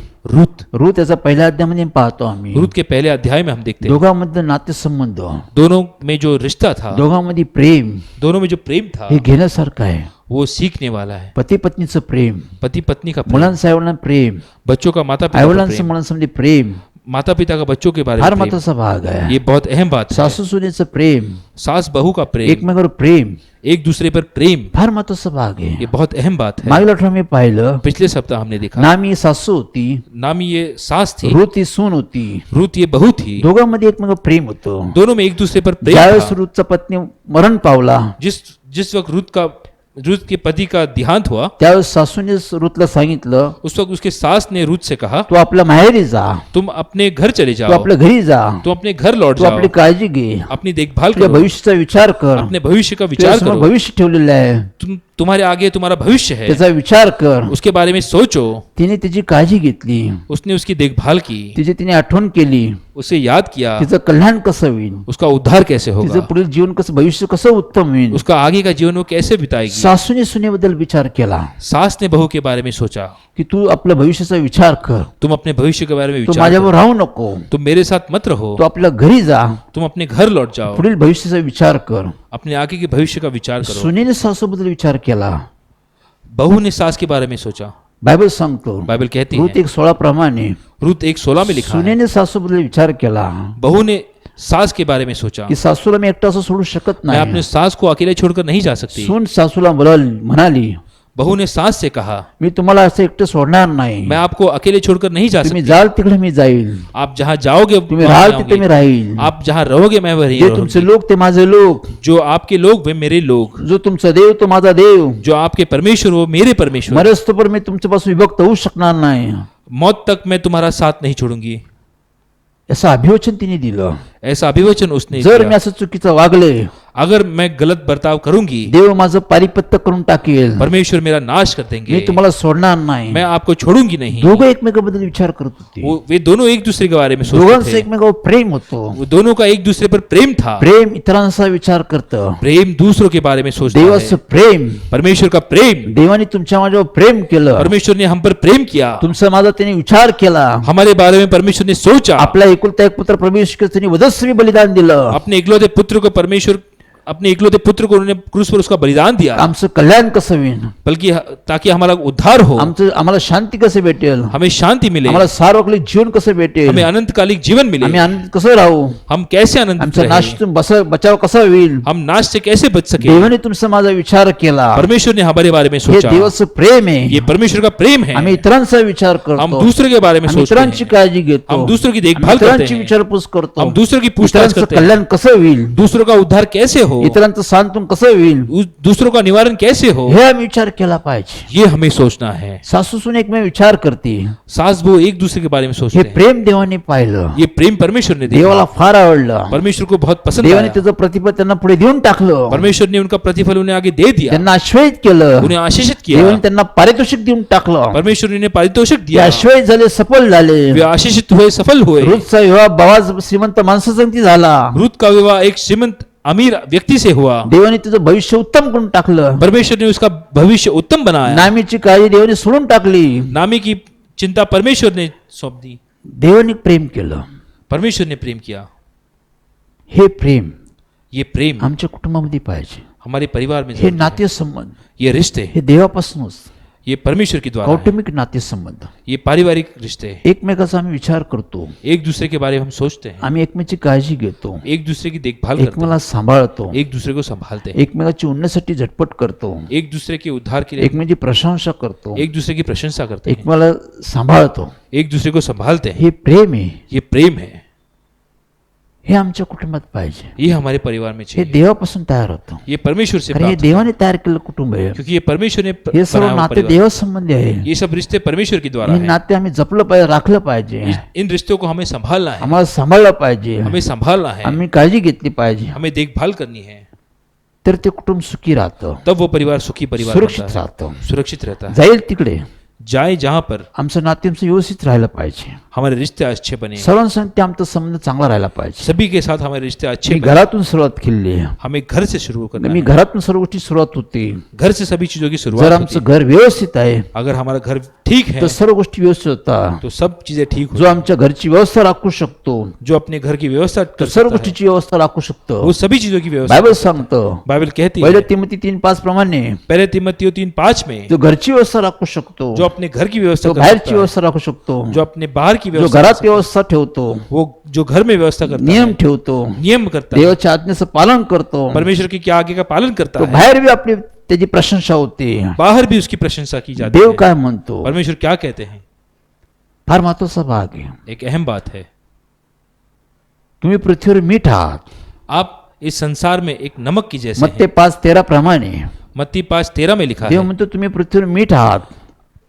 Speaker 1: रूत
Speaker 3: याचा पहिल्या अध्यायामध्ये पाहतो आम्ही.
Speaker 1: रूत के पहले अध्याय में हम देखते हैं
Speaker 3: दोघांमध्ये नातेसंबंध,
Speaker 1: दोनों में जो रिश्ता था,
Speaker 3: दोघांमध्ये प्रेम
Speaker 1: दोनों में जो प्रेम था
Speaker 3: हे घेण्यासारखं आहे.
Speaker 1: वो सीखने वाला है।
Speaker 3: पती पत्नीचं प्रेम,
Speaker 1: पति पत्नी का प्रेम,
Speaker 3: मुलांचं आईवडिलांना प्रेम,
Speaker 1: बच्चों का माता पिता का
Speaker 3: आईवडिलांचं
Speaker 1: प्रेम,
Speaker 3: मुलांसंबंधी प्रेम,
Speaker 1: माता पिता का बच्चों के बारे
Speaker 3: फार
Speaker 1: में प्रेम,
Speaker 3: महत्वाचा भाग आहे.
Speaker 1: ये बहुत अहम बात है।
Speaker 3: सासू सुनेचं प्रेम,
Speaker 1: सास बहू का प्रेम,
Speaker 3: एकमेकावर प्रेम,
Speaker 1: एक दूसरे पर प्रेम,
Speaker 3: फार महत्वाचा भाग आहे.
Speaker 1: ये बहुत अहम बात है।
Speaker 3: मागील आठवड्यात मी पाहिलं,
Speaker 1: पिछले सप्ताह हमने देखा
Speaker 3: नामी सासू होती,
Speaker 1: नामी ये सास थी,
Speaker 3: रूथ ही सून होती.
Speaker 1: रूत ये बहू थी,
Speaker 3: दोघांमध्ये एकमेकावर प्रेम होतं.
Speaker 1: दोनों में एक दूसरे पर प्रेम
Speaker 3: ज्यावेळेस
Speaker 1: था।
Speaker 3: रूथचा पत्नी मरण पावला,
Speaker 1: जिस वक्त रूत के पति का देहांत हुआ,
Speaker 3: त्यावेळेस सासूने रूथला सांगितलं,
Speaker 1: उस वक्त उसके सास ने रूत से कहा,
Speaker 3: तू आपल्या माहेरी जा,
Speaker 1: तुम अपने घर चले
Speaker 3: तू
Speaker 1: जाओ,
Speaker 3: आपल्या घरी जा,
Speaker 1: तुम अपने घर लौट
Speaker 3: तू
Speaker 1: जाओ,
Speaker 3: आपली काळजी घे,
Speaker 1: अपनी देखभाल
Speaker 3: तुझ्या
Speaker 1: करो,
Speaker 3: भविष्याचा विचार कर,
Speaker 1: अपने भविष्य का विचार
Speaker 3: तुझ्यासमोर
Speaker 1: करो,
Speaker 3: भविष्य ठेवलेलं आहे,
Speaker 1: तुम्हारे आगे तुम्हारा भविष्य है,
Speaker 3: त्याचा विचार कर.
Speaker 1: उसके बारे में सोचो।
Speaker 3: तिने तिची काळजी घेतली,
Speaker 1: उसने उसकी देखभाल की,
Speaker 3: तिने आठवण केली,
Speaker 1: उसे याद किया,
Speaker 3: तिचं कल्याण कसं होईल,
Speaker 1: उसका उद्धार कैसे
Speaker 3: तिचं
Speaker 1: होगा,
Speaker 3: पुढील जीवन कसं, भविष्य कसं उत्तम होईल.
Speaker 1: उसका आगे का जीवन वो कैसे बिताएगी।
Speaker 3: सासूने सुनेबद्दल विचार केला
Speaker 1: सास ने बहू के बारे में सोचा,
Speaker 3: की तू आपल्या भविष्याचा विचार कर,
Speaker 1: तुम अपने भविष्य के बारे में
Speaker 3: तू
Speaker 1: विचार
Speaker 3: माझ्यावर
Speaker 1: करो,
Speaker 3: राहू नको,
Speaker 1: तुम मेरे साथ मत रहो,
Speaker 3: तू आपल्या घरी जा,
Speaker 1: तुम अपने घर लौट जाओ,
Speaker 3: पुढील भविष्याचा विचार कर.
Speaker 1: अपने आगे के भविष्य का विचार करो।
Speaker 3: सुनेने सासूबद्दल विचार केला.
Speaker 1: बहू ने सास के बारे में सोचा।
Speaker 3: बायबल सांगतो,
Speaker 1: बाइबल कहती
Speaker 3: रूथ
Speaker 1: है,
Speaker 3: 1:16 प्रमाणे
Speaker 1: रूत 1:16 में लिखा है,
Speaker 3: सुनेने सासूबद्दल विचार केला
Speaker 1: बहू ने सास के बारे में सोचा,
Speaker 3: की सासूला मी एकटा असं सोडू शकत
Speaker 1: मैं अपने
Speaker 3: नाही.
Speaker 1: सास को अकेले छोड़कर नहीं जा सकती।
Speaker 3: सून सासूला म्हणाली,
Speaker 1: बहू ने सास से कहा,
Speaker 3: मी तुम्हाला असं एकटं सोडणार नाही,
Speaker 1: मैं आपको अकेले छोड़कर नहीं जा
Speaker 3: तुम्ही
Speaker 1: सकती,
Speaker 3: जाल तिकडे मी जाईल,
Speaker 1: आप जहाँ जाओगे
Speaker 3: तुम्ही
Speaker 1: वहाँ
Speaker 3: राहाल
Speaker 1: जाऊंगी,
Speaker 3: तिथे मी राहील,
Speaker 1: आप जहाँ रहोगे मैं वहीं
Speaker 3: जे
Speaker 1: रहूंगी,
Speaker 3: तुमचे लोक ते माझे लोक,
Speaker 1: जो आपके लोग वे मेरे लोग,
Speaker 3: जो तुमचा देव तो माझा देव.
Speaker 1: जो आपके परमेश्वर वो मेरे परमेश्वर,
Speaker 3: मरस्तोपर मी तुमच्यापासून विभक्त होऊ शकणार नाही.
Speaker 1: मौत तक मैं तुम्हारा साथ नहीं छोड़ूंगी।
Speaker 3: असं अभिवचन तिने दिलं.
Speaker 1: ऐसा अभिवचन उसने
Speaker 3: जर मी
Speaker 1: किया।
Speaker 3: असं चुकीचं वागले,
Speaker 1: अगर मैं गलत बर्ताव करूंगी,
Speaker 3: देव माझं पारिपत्य करून टाकेल,
Speaker 1: परमेश्वर मेरा नाश कर देंगे,
Speaker 3: मी तुम्हाला सोडणार नाही.
Speaker 1: मैं आपको छोड़ूंगी नहीं।
Speaker 3: दोघं एकमेकाबद्दल विचार करत होते.
Speaker 1: वे दोनों एक दूसरे के बारे में सोचते
Speaker 3: दोघांचं
Speaker 1: थे,
Speaker 3: एकमेकावर प्रेम होतो.
Speaker 1: वो दोनों का एक दूसरे पर प्रेम था।
Speaker 3: प्रेम इतरांचा विचार करतं.
Speaker 1: प्रेम दूसरों के बारे में सोचता
Speaker 3: देवाचं
Speaker 1: है।
Speaker 3: प्रेम,
Speaker 1: परमेश्वर का प्रेम,
Speaker 3: देवाने तुमच्या माझ्यावर प्रेम केलं,
Speaker 1: परमेश्वर ने हम पर प्रेम किया,
Speaker 3: तुमचा माझा त्यांनी विचार केला.
Speaker 1: हमारे बारे में परमेश्वर ने सोचा,
Speaker 3: आपला एकुलता एक पुत्र परमेश्वर त्यांनी वधस्वी बलिदान दिलं.
Speaker 1: अपने इकलौते पुत्र को परमेश्वर, अपने इकलौते पुत्र को उन्होंने क्रूस पर उसका बलिदान दिया,
Speaker 3: आमचं कल्याण कसं होईल,
Speaker 1: बल्कि ताकि हमारा उद्धार हो,
Speaker 3: आम्हाला शांती कसं भेटेल,
Speaker 1: हमें शांति मिले,
Speaker 3: आम्हाला सार्वकालिक जीवन कसं भेटेल,
Speaker 1: हमें अनंतकालिक जीवन मिले,
Speaker 3: आम्ही आनंद कसं राहू,
Speaker 1: हम कैसे आनंदित
Speaker 3: आमचा
Speaker 1: रहें,
Speaker 3: नाशातून बचाव कसा होईल.
Speaker 1: हम नाश से कैसे बच सके।
Speaker 3: देवाने तुमचा माझा विचार केला.
Speaker 1: परमेश्वर ने हमारे बारे में
Speaker 3: हे
Speaker 1: सोचा,
Speaker 3: देवाचं प्रेम आहे.
Speaker 1: ये परमेश्वर का प्रेम है।
Speaker 3: आम्ही इतरांचा विचार
Speaker 1: हम
Speaker 3: करतो,
Speaker 1: दूसरे के बारे में
Speaker 3: आम्ही
Speaker 1: सोचते
Speaker 3: इतरांची
Speaker 1: हैं,
Speaker 3: काळजी घेतो,
Speaker 1: हम दूसरों की
Speaker 3: आम्ही
Speaker 1: देखभाल करते
Speaker 3: इतरांची
Speaker 1: हैं,
Speaker 3: विचारपूस करतो,
Speaker 1: हम दूसरों की पूछताछ
Speaker 3: इतरांचं
Speaker 1: करते हैं,
Speaker 3: कल्याण कसं होईल.
Speaker 1: दूसरों का उद्धार कैसे हो। हो,
Speaker 3: इतरांचं सांत्वन कसं होईल,
Speaker 1: दूसरों का निवारण कैसे हो,
Speaker 3: हे आम्ही विचार केला पाहिजे.
Speaker 1: ये हमें सोचना है.
Speaker 3: सासू सुन एक में विचार करते,
Speaker 1: सास बहू एक दूसरे के बारे में सोचते
Speaker 3: हे
Speaker 1: हैं.
Speaker 3: प्रेम देवाने पाहिलं,
Speaker 1: ये प्रेम परमेश्वर ने दिया,
Speaker 3: देवाला फार आवडलं.
Speaker 1: परमेश्वर को बहुत पसंद
Speaker 3: देवाने
Speaker 1: आया.
Speaker 3: त्याचं प्रतिफळ त्यांना पुढे देऊन टाकलं,
Speaker 1: परमेश्वर ने उनका प्रतिफल उन्हें आगे दे दिया,
Speaker 3: त्यांना आश्वस्त केलं.
Speaker 1: उन्हें आशीषित किया.
Speaker 3: देवाने त्यांना पारितोषिक देऊन टाकलं.
Speaker 1: परमेश्वर ने उन्हें पारितोषिक
Speaker 3: ते
Speaker 1: दिया.
Speaker 3: आश्वस्त झाले, सफल झाले.
Speaker 1: वे आशीषित हुए, सफल हुए.
Speaker 3: रूथचा विवाह बवाज श्रीमंत माणसासंगती झाला.
Speaker 1: रूत का विवाह एक श्रीमंत अमीर व्यक्ति से हुआ.
Speaker 3: देवाने तुझं भविष्य उत्तम करून टाकलं.
Speaker 1: परमेश्वर ने उसका भविष्य उत्तम बनाया.
Speaker 3: नामीची काळजी देवाने सोडून टाकली.
Speaker 1: नामी की चिंता परमेश्वर ने सौंप दी.
Speaker 3: देवाने प्रेम केलं.
Speaker 1: परमेश्वर ने प्रेम किया.
Speaker 3: हे प्रेम
Speaker 1: ये प्रेम
Speaker 3: आमच्या कुटुंबामध्ये पाहिजे.
Speaker 1: हमारे परिवार में
Speaker 3: हे
Speaker 1: जरूरी है.
Speaker 3: नातेसंबंध
Speaker 1: ये रिश्ते,
Speaker 3: हे देवापासूनच,
Speaker 1: ये परमेश्वर के द्वारा है.
Speaker 3: कौटुंबिक नातेसंबंध,
Speaker 1: ये पारिवारिक रिश्ते,
Speaker 3: एकमेकाचा आम्ही विचार करतो,
Speaker 1: एक दूसरे के बारे में हम सोचते हैं,
Speaker 3: आम्ही एकमेकाची काळजी घेतो,
Speaker 1: एक दूसरे की देखभाल करते
Speaker 3: एकमेकाला सांभाळतो,
Speaker 1: हैं, एक दूसरे को संभालते हैं,
Speaker 3: एकमेकाची उन्नतीसाठी झटपट करतो,
Speaker 1: एक दूसरे के उद्धार के लिए
Speaker 3: एकमेकाची प्रशंसा करतो,
Speaker 1: एक दूसरे की प्रशंसा करते हैं,
Speaker 3: एकमेकाला सांभाळतो.
Speaker 1: एक दूसरे को संभालते हैं.
Speaker 3: हे प्रेम आहे.
Speaker 1: ये प्रेम है.
Speaker 3: हे आमच्या कुटुंबात पाहिजे.
Speaker 1: ये हमारे परिवार में
Speaker 3: हे
Speaker 1: चाहिए.
Speaker 3: देवापासून तयार होतं,
Speaker 1: ये परमेश्वर से
Speaker 3: कारण हे
Speaker 1: प्राप्त,
Speaker 3: देवाने तयार केलेलं कुटुंब आहे.
Speaker 1: क्योंकि ये परमेश्वर ने
Speaker 3: हे सर्व
Speaker 1: बनाया हुआ
Speaker 3: नाते
Speaker 1: परिवार.
Speaker 3: देवासंबंधी आहे.
Speaker 1: ये सब रिश्ते परमेश्वर के द्वारा
Speaker 3: हे
Speaker 1: है.
Speaker 3: नाते आम्ही जपलं पाहिजे, राखलं पाहिजे,
Speaker 1: इन रिश्तों को हमें संभालना है,
Speaker 3: आम्हाला सांभाळलं पाहिजे,
Speaker 1: हमें संभालना है,
Speaker 3: आम्ही काळजी घेतली पाहिजे.
Speaker 1: हमें देखभाल करनी है.
Speaker 3: तर ते कुटुंब सुखी राहतं,
Speaker 1: तब वो परिवार सुखी परिवार
Speaker 3: सुरक्षित
Speaker 1: बनता है,
Speaker 3: राहतं.
Speaker 1: सुरक्षित रहता है.
Speaker 3: जाईल तिकडे
Speaker 1: जाए जहां पर
Speaker 3: आमचं नाते आमचं व्यवस्थित राहायला पाहिजे.
Speaker 1: हमारे रिश्ते अच्छे बने,
Speaker 3: सर्वांसंगती आमचा संबंध चांगला राहायला पाहिजे.
Speaker 1: सभी के साथ हमारे रिश्ते अच्छे
Speaker 3: मी
Speaker 1: बने.
Speaker 3: घरातून सुरुवात केली आहे.
Speaker 1: हमें घर से शुरू करना
Speaker 3: मी
Speaker 1: है.
Speaker 3: घरातून सर्व गोष्टी सुरुवात होते.
Speaker 1: घर से सभी चीजों की
Speaker 3: जर
Speaker 1: शुरुआत होती
Speaker 3: आमचं
Speaker 1: है.
Speaker 3: घर व्यवस्थित आहे
Speaker 1: अगर हमारा घर ठीक है
Speaker 3: तर सर्व गोष्टी व्यवस्थित होतात.
Speaker 1: तो सब चीजें ठीक
Speaker 3: जो
Speaker 1: हो.
Speaker 3: आमच्या घरची व्यवस्था राखू शकतो
Speaker 1: जो अपने घर की व्यवस्था
Speaker 3: तर
Speaker 1: कर
Speaker 3: सर्व
Speaker 1: सकता है,
Speaker 3: गोष्टीची व्यवस्था राखू शकतो.
Speaker 1: वो सभी चीजों की व्यवस्था.
Speaker 3: बायबल सांगतं,
Speaker 1: बाइबल कहती
Speaker 3: पहिलं
Speaker 1: है
Speaker 3: तिमोथी 3:5 प्रमाणे
Speaker 1: पहले तिमोथेयो 3:5 में,
Speaker 3: जो घरची व्यवस्था राखू शकतो,
Speaker 1: जो अपने घर की व्यवस्था
Speaker 3: जो
Speaker 1: कर
Speaker 3: बाहेरची
Speaker 1: सकता है,
Speaker 3: व्यवस्था राखू शकतो,
Speaker 1: जो अपने बाहर की
Speaker 3: जो
Speaker 1: व्यवस्था
Speaker 3: घरात
Speaker 1: कर सकता है,
Speaker 3: व्यवस्था ठेवतो,
Speaker 1: वो जो घर में व्यवस्था करता
Speaker 3: नियम
Speaker 1: है,
Speaker 3: ठेवतो,
Speaker 1: नियम करता है,
Speaker 3: देवाच्या आज्ञेचं पालन करतो,
Speaker 1: परमेश्वर की क्या आगे का पालन करता
Speaker 3: तो
Speaker 1: है,
Speaker 3: बाहेर बी आपली त्याची प्रशंसा होते.
Speaker 1: बाहर भी उसकी प्रशंसा की जाती
Speaker 3: देव
Speaker 1: है.
Speaker 3: काय म्हणतो,
Speaker 1: परमेश्वर क्या कहते हैं?
Speaker 3: फार महत्वाचा भाग आहे.
Speaker 1: एक अहम बात है.
Speaker 3: तुम्ही पृथ्वीवर मीठ आहात.
Speaker 1: आप इस संसार में एक नमक की जैसे
Speaker 3: मत्ते
Speaker 1: हैं.
Speaker 3: 5:13 प्रमाणे
Speaker 1: मत्ती 5:13 में लिखा
Speaker 3: देव
Speaker 1: है,
Speaker 3: म्हणतो तुम्ही पृथ्वीवर मीठ आहात.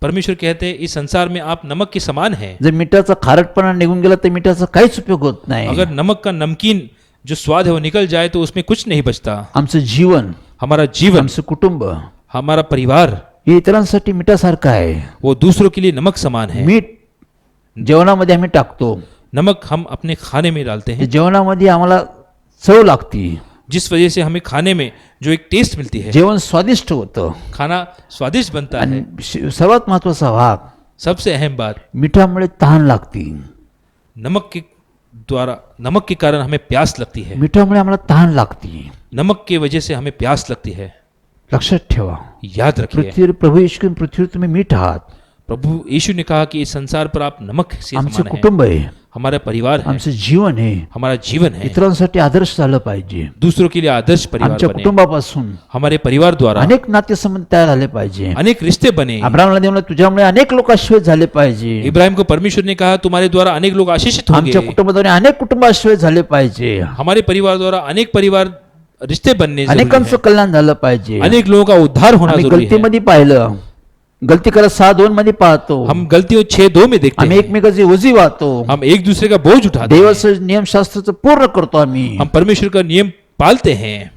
Speaker 1: परमेश्वर कहते हैं इस संसार में आप नमक के समान हैं.
Speaker 3: जर मिठाचा खारटपणा निघून गेला तर मिठाचा काहीच उपयोग होत नाही.
Speaker 1: अगर नमक का नमकीन जो स्वाद है वो निकल जाए तो उसमें कुछ नहीं बचता.
Speaker 3: आमचं जीवन,
Speaker 1: हमारा जीवन,
Speaker 3: आमचं कुटुंब
Speaker 1: हमारा परिवार,
Speaker 3: हे इतरांसाठी मिठासारखं आहे.
Speaker 1: वो दूसरों के लिए नमक समान है.
Speaker 3: मीठ जेवणामध्ये आम्ही टाकतो,
Speaker 1: नमक हम अपने खाने में डालते
Speaker 3: ते
Speaker 1: हैं,
Speaker 3: जेवणामध्ये आम्हाला चव लागती,
Speaker 1: जिस वजह से हमें खाने में जो एक टेस्ट मिलती है,
Speaker 3: जेवण स्वादिष्ट होतं.
Speaker 1: खाना स्वादिष्ट बनता है.
Speaker 3: आणि सर्वात महत्वाचा भाग,
Speaker 1: सबसे अहम बात,
Speaker 3: मिठामुळे तहान लागती.
Speaker 1: नमक के द्वारा, नमक के कारण हमें प्यास लगती है.
Speaker 3: मिठामुळे आम्हाला तहान लागती.
Speaker 1: नमक की वजह से हमें प्यास लगती है.
Speaker 3: लक्षात ठेवा,
Speaker 1: याद रखिए,
Speaker 3: पृथ्वीवर प्रभू येशू पृथ्वीवर तुम्ही मीठ आहात.
Speaker 1: प्रभु यीशु ने कहा कि इस संसार पर आप नमक से
Speaker 3: आमचं
Speaker 1: समान हैं.
Speaker 3: कुटुंब आहे,
Speaker 1: हमारा परिवार है,
Speaker 3: आमचं जीवन आहे,
Speaker 1: हमारा जीवन है,
Speaker 3: इतरांसाठी आदर्श झालं पाहिजे.
Speaker 1: दूसरों के लिए आदर्श परिवार
Speaker 3: आमच्या
Speaker 1: बने.
Speaker 3: कुटुंबापासून
Speaker 1: हमारे परिवार द्वारा
Speaker 3: अनेक नातेसंबंध तयार झाले पाहिजे.
Speaker 1: अनेक रिश्ते बने.
Speaker 3: अब्राहमला देवला तुझ्यामुळे अनेक लोक आशीर्वाद झाले पाहिजे.
Speaker 1: इब्राहिम को परमेश्वर ने कहा तुम्हारे द्वारा अनेक लोग आशीषित होंगे.
Speaker 3: आमच्या कुटुंबाद्वारे अनेक कुटुंब आशीर्वाद झाले पाहिजे.
Speaker 1: हमारे परिवार द्वारा अनेक परिवार रिश्ते बनने जरूरी
Speaker 3: अनेकांचं
Speaker 1: है.
Speaker 3: कल्याण झालं पाहिजे.
Speaker 1: अनेक लोगों का उद्धार होना
Speaker 3: आम्ही
Speaker 1: जरूरी है.
Speaker 3: गलतीमध्ये पाहिलं, गलती करत 6:2 मध्ये पाहतो,
Speaker 1: हम गलतियों 6:2 में देखते
Speaker 3: आम्ही
Speaker 1: हैं.
Speaker 3: एकमेकाची ओझी वाहतो,
Speaker 1: हम एक दूसरे का बोझ उठाते हैं.
Speaker 3: देवाचं नियमशास्त्राचं पूर्ण करतो आम्ही.
Speaker 1: हम परमेश्वर का नियम पालते हैं.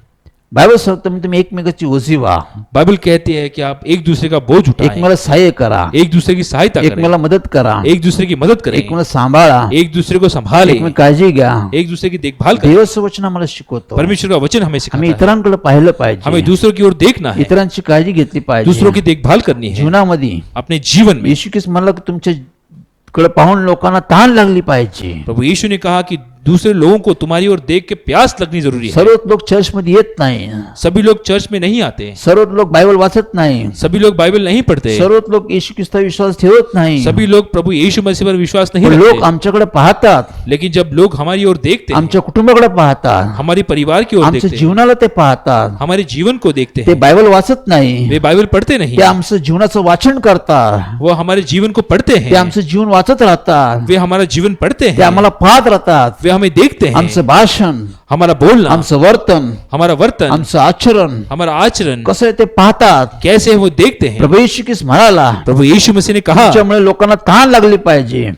Speaker 3: बायबल सांगतो तुम्ही एकमेकाची ओझी व्हा,
Speaker 1: बाइबल कहती है कि आप एक दूसरे का बोझ उठाएं,
Speaker 3: एकमेकाला सहाय्य करा,
Speaker 1: एक दूसरे की सहायता करें,
Speaker 3: एकमेकाला मदत करा,
Speaker 1: एक दूसरे की मदद करें,
Speaker 3: एकमेकाला सांभाळा,
Speaker 1: एक दूसरे को संभालें,
Speaker 3: एकमेक काळजी घ्या.
Speaker 1: एक दूसरे की देखभाल करें.
Speaker 3: देवाचं वचन आम्हाला शिकवतो.
Speaker 1: परमेश्वर का वचन हमें
Speaker 3: आम्ही
Speaker 1: सिखाता है.
Speaker 3: इतरांकडे पाहिलं
Speaker 1: हमें
Speaker 3: पाहिजे,
Speaker 1: दूसरों की ओर देखना है,
Speaker 3: इतरांची काळजी घेतली
Speaker 1: दूसरों
Speaker 3: पाहिजे.
Speaker 1: की देखभाल करनी है.
Speaker 3: जीवनामध्ये
Speaker 1: अपने जीवन में
Speaker 3: येशू ख्रिस्त म्हणला की तुमच्याकडे पाहून लोकांना तहान लागली पाहिजे.
Speaker 1: प्रभु यीशु ने कहा कि दूसरे लोगों को तुम्हारी ओर देख के प्यास लगनी जरूरी है.
Speaker 3: सर्वच लोक चर्चमध्ये येत नाही,
Speaker 1: सभी लोग चर्च में नहीं आते,
Speaker 3: सर्वच लोक बायबल वाचत नाही,
Speaker 1: सभी लोग बाइबल नहीं पढ़ते,
Speaker 3: सर्वच लोक येशू ख्रिस्तावर विश्वास ठेवत नाही.
Speaker 1: सभी लोग प्रभु यीशु मसीह पर विश्वास नहीं
Speaker 3: पण लोक
Speaker 1: रखते.
Speaker 3: आमच्याकडे पाहतात,
Speaker 1: लेकिन जब लोग हमारी ओर देखते हैं,
Speaker 3: आमच्या कुटुंबाकडे पाहतात,
Speaker 1: हमारे परिवार की ओर
Speaker 3: आमच्या
Speaker 1: देखते हैं,
Speaker 3: जीवनाला ते पाहतात,
Speaker 1: हमारे जीवन को देखते
Speaker 3: ते
Speaker 1: हैं,
Speaker 3: बायबल वाचत नाही,
Speaker 1: वे बाइबल पढ़ते नहीं,
Speaker 3: ते आमचं जीवनाचं वाचन करतात,
Speaker 1: वो हमारे जीवन को पढ़ते
Speaker 3: ते
Speaker 1: हैं,
Speaker 3: आमचं जीवन वाचत राहतात,
Speaker 1: वे हमारा जीवन पढ़ते
Speaker 3: ते
Speaker 1: हैं,
Speaker 3: आम्हाला पाहत राहतात,
Speaker 1: वे हमें देखते हैं,
Speaker 3: आमचं भाषण,
Speaker 1: हमारा बोलना,
Speaker 3: आमचं वर्तन,
Speaker 1: हमारा वर्तन,
Speaker 3: आमचं आचरण
Speaker 1: हमारा आचरण
Speaker 3: कसं आहे ते पाहतात.
Speaker 1: कैसे है वो देखते हैं.
Speaker 3: प्रभू येशू ख्रिस्त म्हणाला,
Speaker 1: प्रभु यीशु मसीह ने कहा,
Speaker 3: त्यामुळे लोकांना तहान लागली पाहिजे.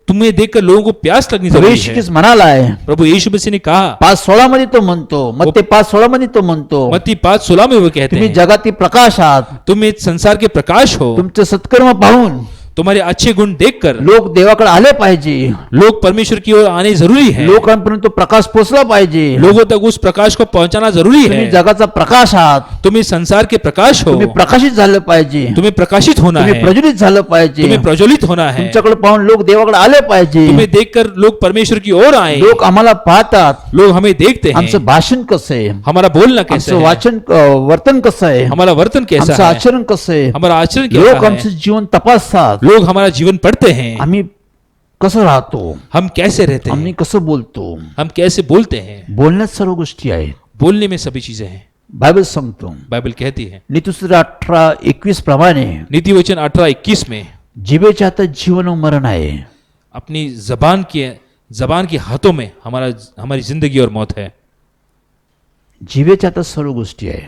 Speaker 1: तुम्हें देखकर लोगों को प्यास लगनी
Speaker 3: प्रभू
Speaker 1: जरूरी
Speaker 3: येशू
Speaker 1: है.
Speaker 3: ख्रिस्त म्हणालाय,
Speaker 1: प्रभु यीशु मसीह ने कहा,
Speaker 3: 5:16 मध्ये तो म्हणतो, मत्ती 5:16 मध्ये तो म्हणतो,
Speaker 1: मत्ती 5:16 में वो कहते
Speaker 3: तुम्ही
Speaker 1: हैं,
Speaker 3: जगातील प्रकाश आहात.
Speaker 1: तुम इस संसार के प्रकाश हो.
Speaker 3: तुमचे सत्कर्म पाहून
Speaker 1: तुम्हारे अच्छे गुण देखकर
Speaker 3: लोक देवाकडे आले पाहिजे.
Speaker 1: लोग परमेश्वर की ओर आने जरूरी है.
Speaker 3: लोकांपर्यंत तो प्रकाश पोहोचला पाहिजे.
Speaker 1: लोगों तक उस प्रकाश को पहुंचाना जरूरी
Speaker 3: तुम्ही
Speaker 1: है.
Speaker 3: जगाचा प्रकाश आहात.
Speaker 1: तुम इस संसार के प्रकाश हो.
Speaker 3: तुम्ही प्रकाशित झालं पाहिजे.
Speaker 1: तुम्हें प्रकाशित होना
Speaker 3: तुम्ही
Speaker 1: है.
Speaker 3: प्रज्वलित झालं पाहिजे.
Speaker 1: तुम्हें प्रज्वलित होना है.
Speaker 3: तुमच्याकडे पाहून लोक देवाकडे आले पाहिजे.
Speaker 1: तुम्हें देखकर लोग परमेश्वर की ओर आए.
Speaker 3: लोक आम्हाला पाहतात.
Speaker 1: लोग हमें देखते हैं.
Speaker 3: आमचं भाषण कसं आहे,
Speaker 1: हमारा बोलना कैसा
Speaker 3: आमचं
Speaker 1: है,
Speaker 3: वाचन वर्तन कसं आहे,
Speaker 1: हमारा वर्तन कैसा
Speaker 3: आमचं
Speaker 1: है,
Speaker 3: आचरण कसं आहे,
Speaker 1: हमारा आचरण
Speaker 3: लोक
Speaker 1: कैसा
Speaker 3: आमचं
Speaker 1: है.
Speaker 3: जीवन तपासतात.
Speaker 1: लोग हमारा जीवन पढ़ते हैं.
Speaker 3: आम्ही कसं राहतो,
Speaker 1: हम कैसे रहते
Speaker 3: आम्ही
Speaker 1: हैं,
Speaker 3: कसं बोलतो.
Speaker 1: हम कैसे बोलते हैं.
Speaker 3: बोलण्यात सर्व गोष्टी आहेत.
Speaker 1: बोलने में सभी चीजें हैं.
Speaker 3: बायबल सांगतो,
Speaker 1: बाइबल कहती है
Speaker 3: नीतिसूत्र 18:21 प्रमाणे
Speaker 1: नीति वचन 18:21 में,
Speaker 3: जिभेच्या हातात जीवन व मरण आहे.
Speaker 1: अपनी जबान के हाथों में हमारी जिंदगी और मौत है.
Speaker 3: जिभेच्या हातात सर्व गोष्टी आहे.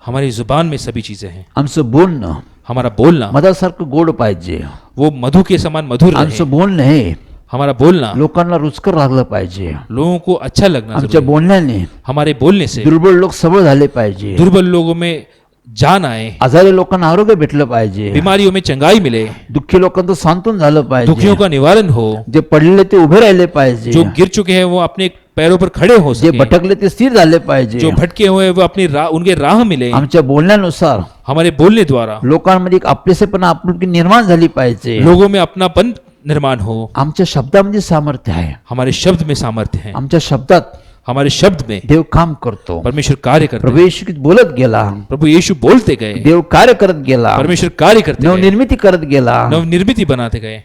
Speaker 1: हमारी जुबान में सभी चीजें हैं.
Speaker 3: आमचं बोलणं
Speaker 1: हमारा बोलना
Speaker 3: मधासारखं गोड पाहिजे.
Speaker 1: वो मधु के समान मधुर रहे.
Speaker 3: आमचं बोलणं हे
Speaker 1: हमारा बोलना
Speaker 3: लोकांना रुचकर लागलं पाहिजे.
Speaker 1: लोगों को अच्छा लगना
Speaker 3: आमच्या
Speaker 1: जरूरी है.
Speaker 3: बोलण्याने
Speaker 1: हमारे बोलने से
Speaker 3: दुर्बळ लोक सबळ झाले पाहिजे.
Speaker 1: दुर्बल लोगों में जान आए,
Speaker 3: आजारी लोकांना आरोग्य भेटलं पाहिजे.
Speaker 1: बीमारियों में चंगाई मिले,
Speaker 3: दुःखी लोकांचं सांत्वन झालं पाहिजे.
Speaker 1: दुखियों का निवारण हो,
Speaker 3: जे पडलेले ते उभे राहिले पाहिजे.
Speaker 1: जो गिर चुके हैं वो अपने पैरों पर खड़े हो
Speaker 3: जे
Speaker 1: सके,
Speaker 3: भटकले ते स्थिर झाले पाहिजे.
Speaker 1: जो भटके हुए हैं वो अपनी उनके राह मिले.
Speaker 3: आमच्या बोलण्यानुसार
Speaker 1: हमारे बोलने द्वारा
Speaker 3: लोकांमध्ये एक आपलेसेपणा आपुलकी निर्माण झाली पाहिजे.
Speaker 1: लोगों में अपनापन निर्माण हो.
Speaker 3: आमच्या शब्दामध्ये सामर्थ्य आहे.
Speaker 1: हमारे शब्द में सामर्थ्य है.
Speaker 3: आमच्या शब्दात
Speaker 1: हमारे शब्द में
Speaker 3: देव काम करतो.
Speaker 1: परमेश्वर कार्य करते
Speaker 3: प्रभू
Speaker 1: हैं.
Speaker 3: येशू ख्रिस्त बोलत गेला.
Speaker 1: प्रभु यीशु बोलते गए,
Speaker 3: देव कार्य करत गेला.
Speaker 1: परमेश्वर कार्य करते गए,
Speaker 3: नवनिर्मिती करत गेला.
Speaker 1: नवनिर्मिती बनाते गए.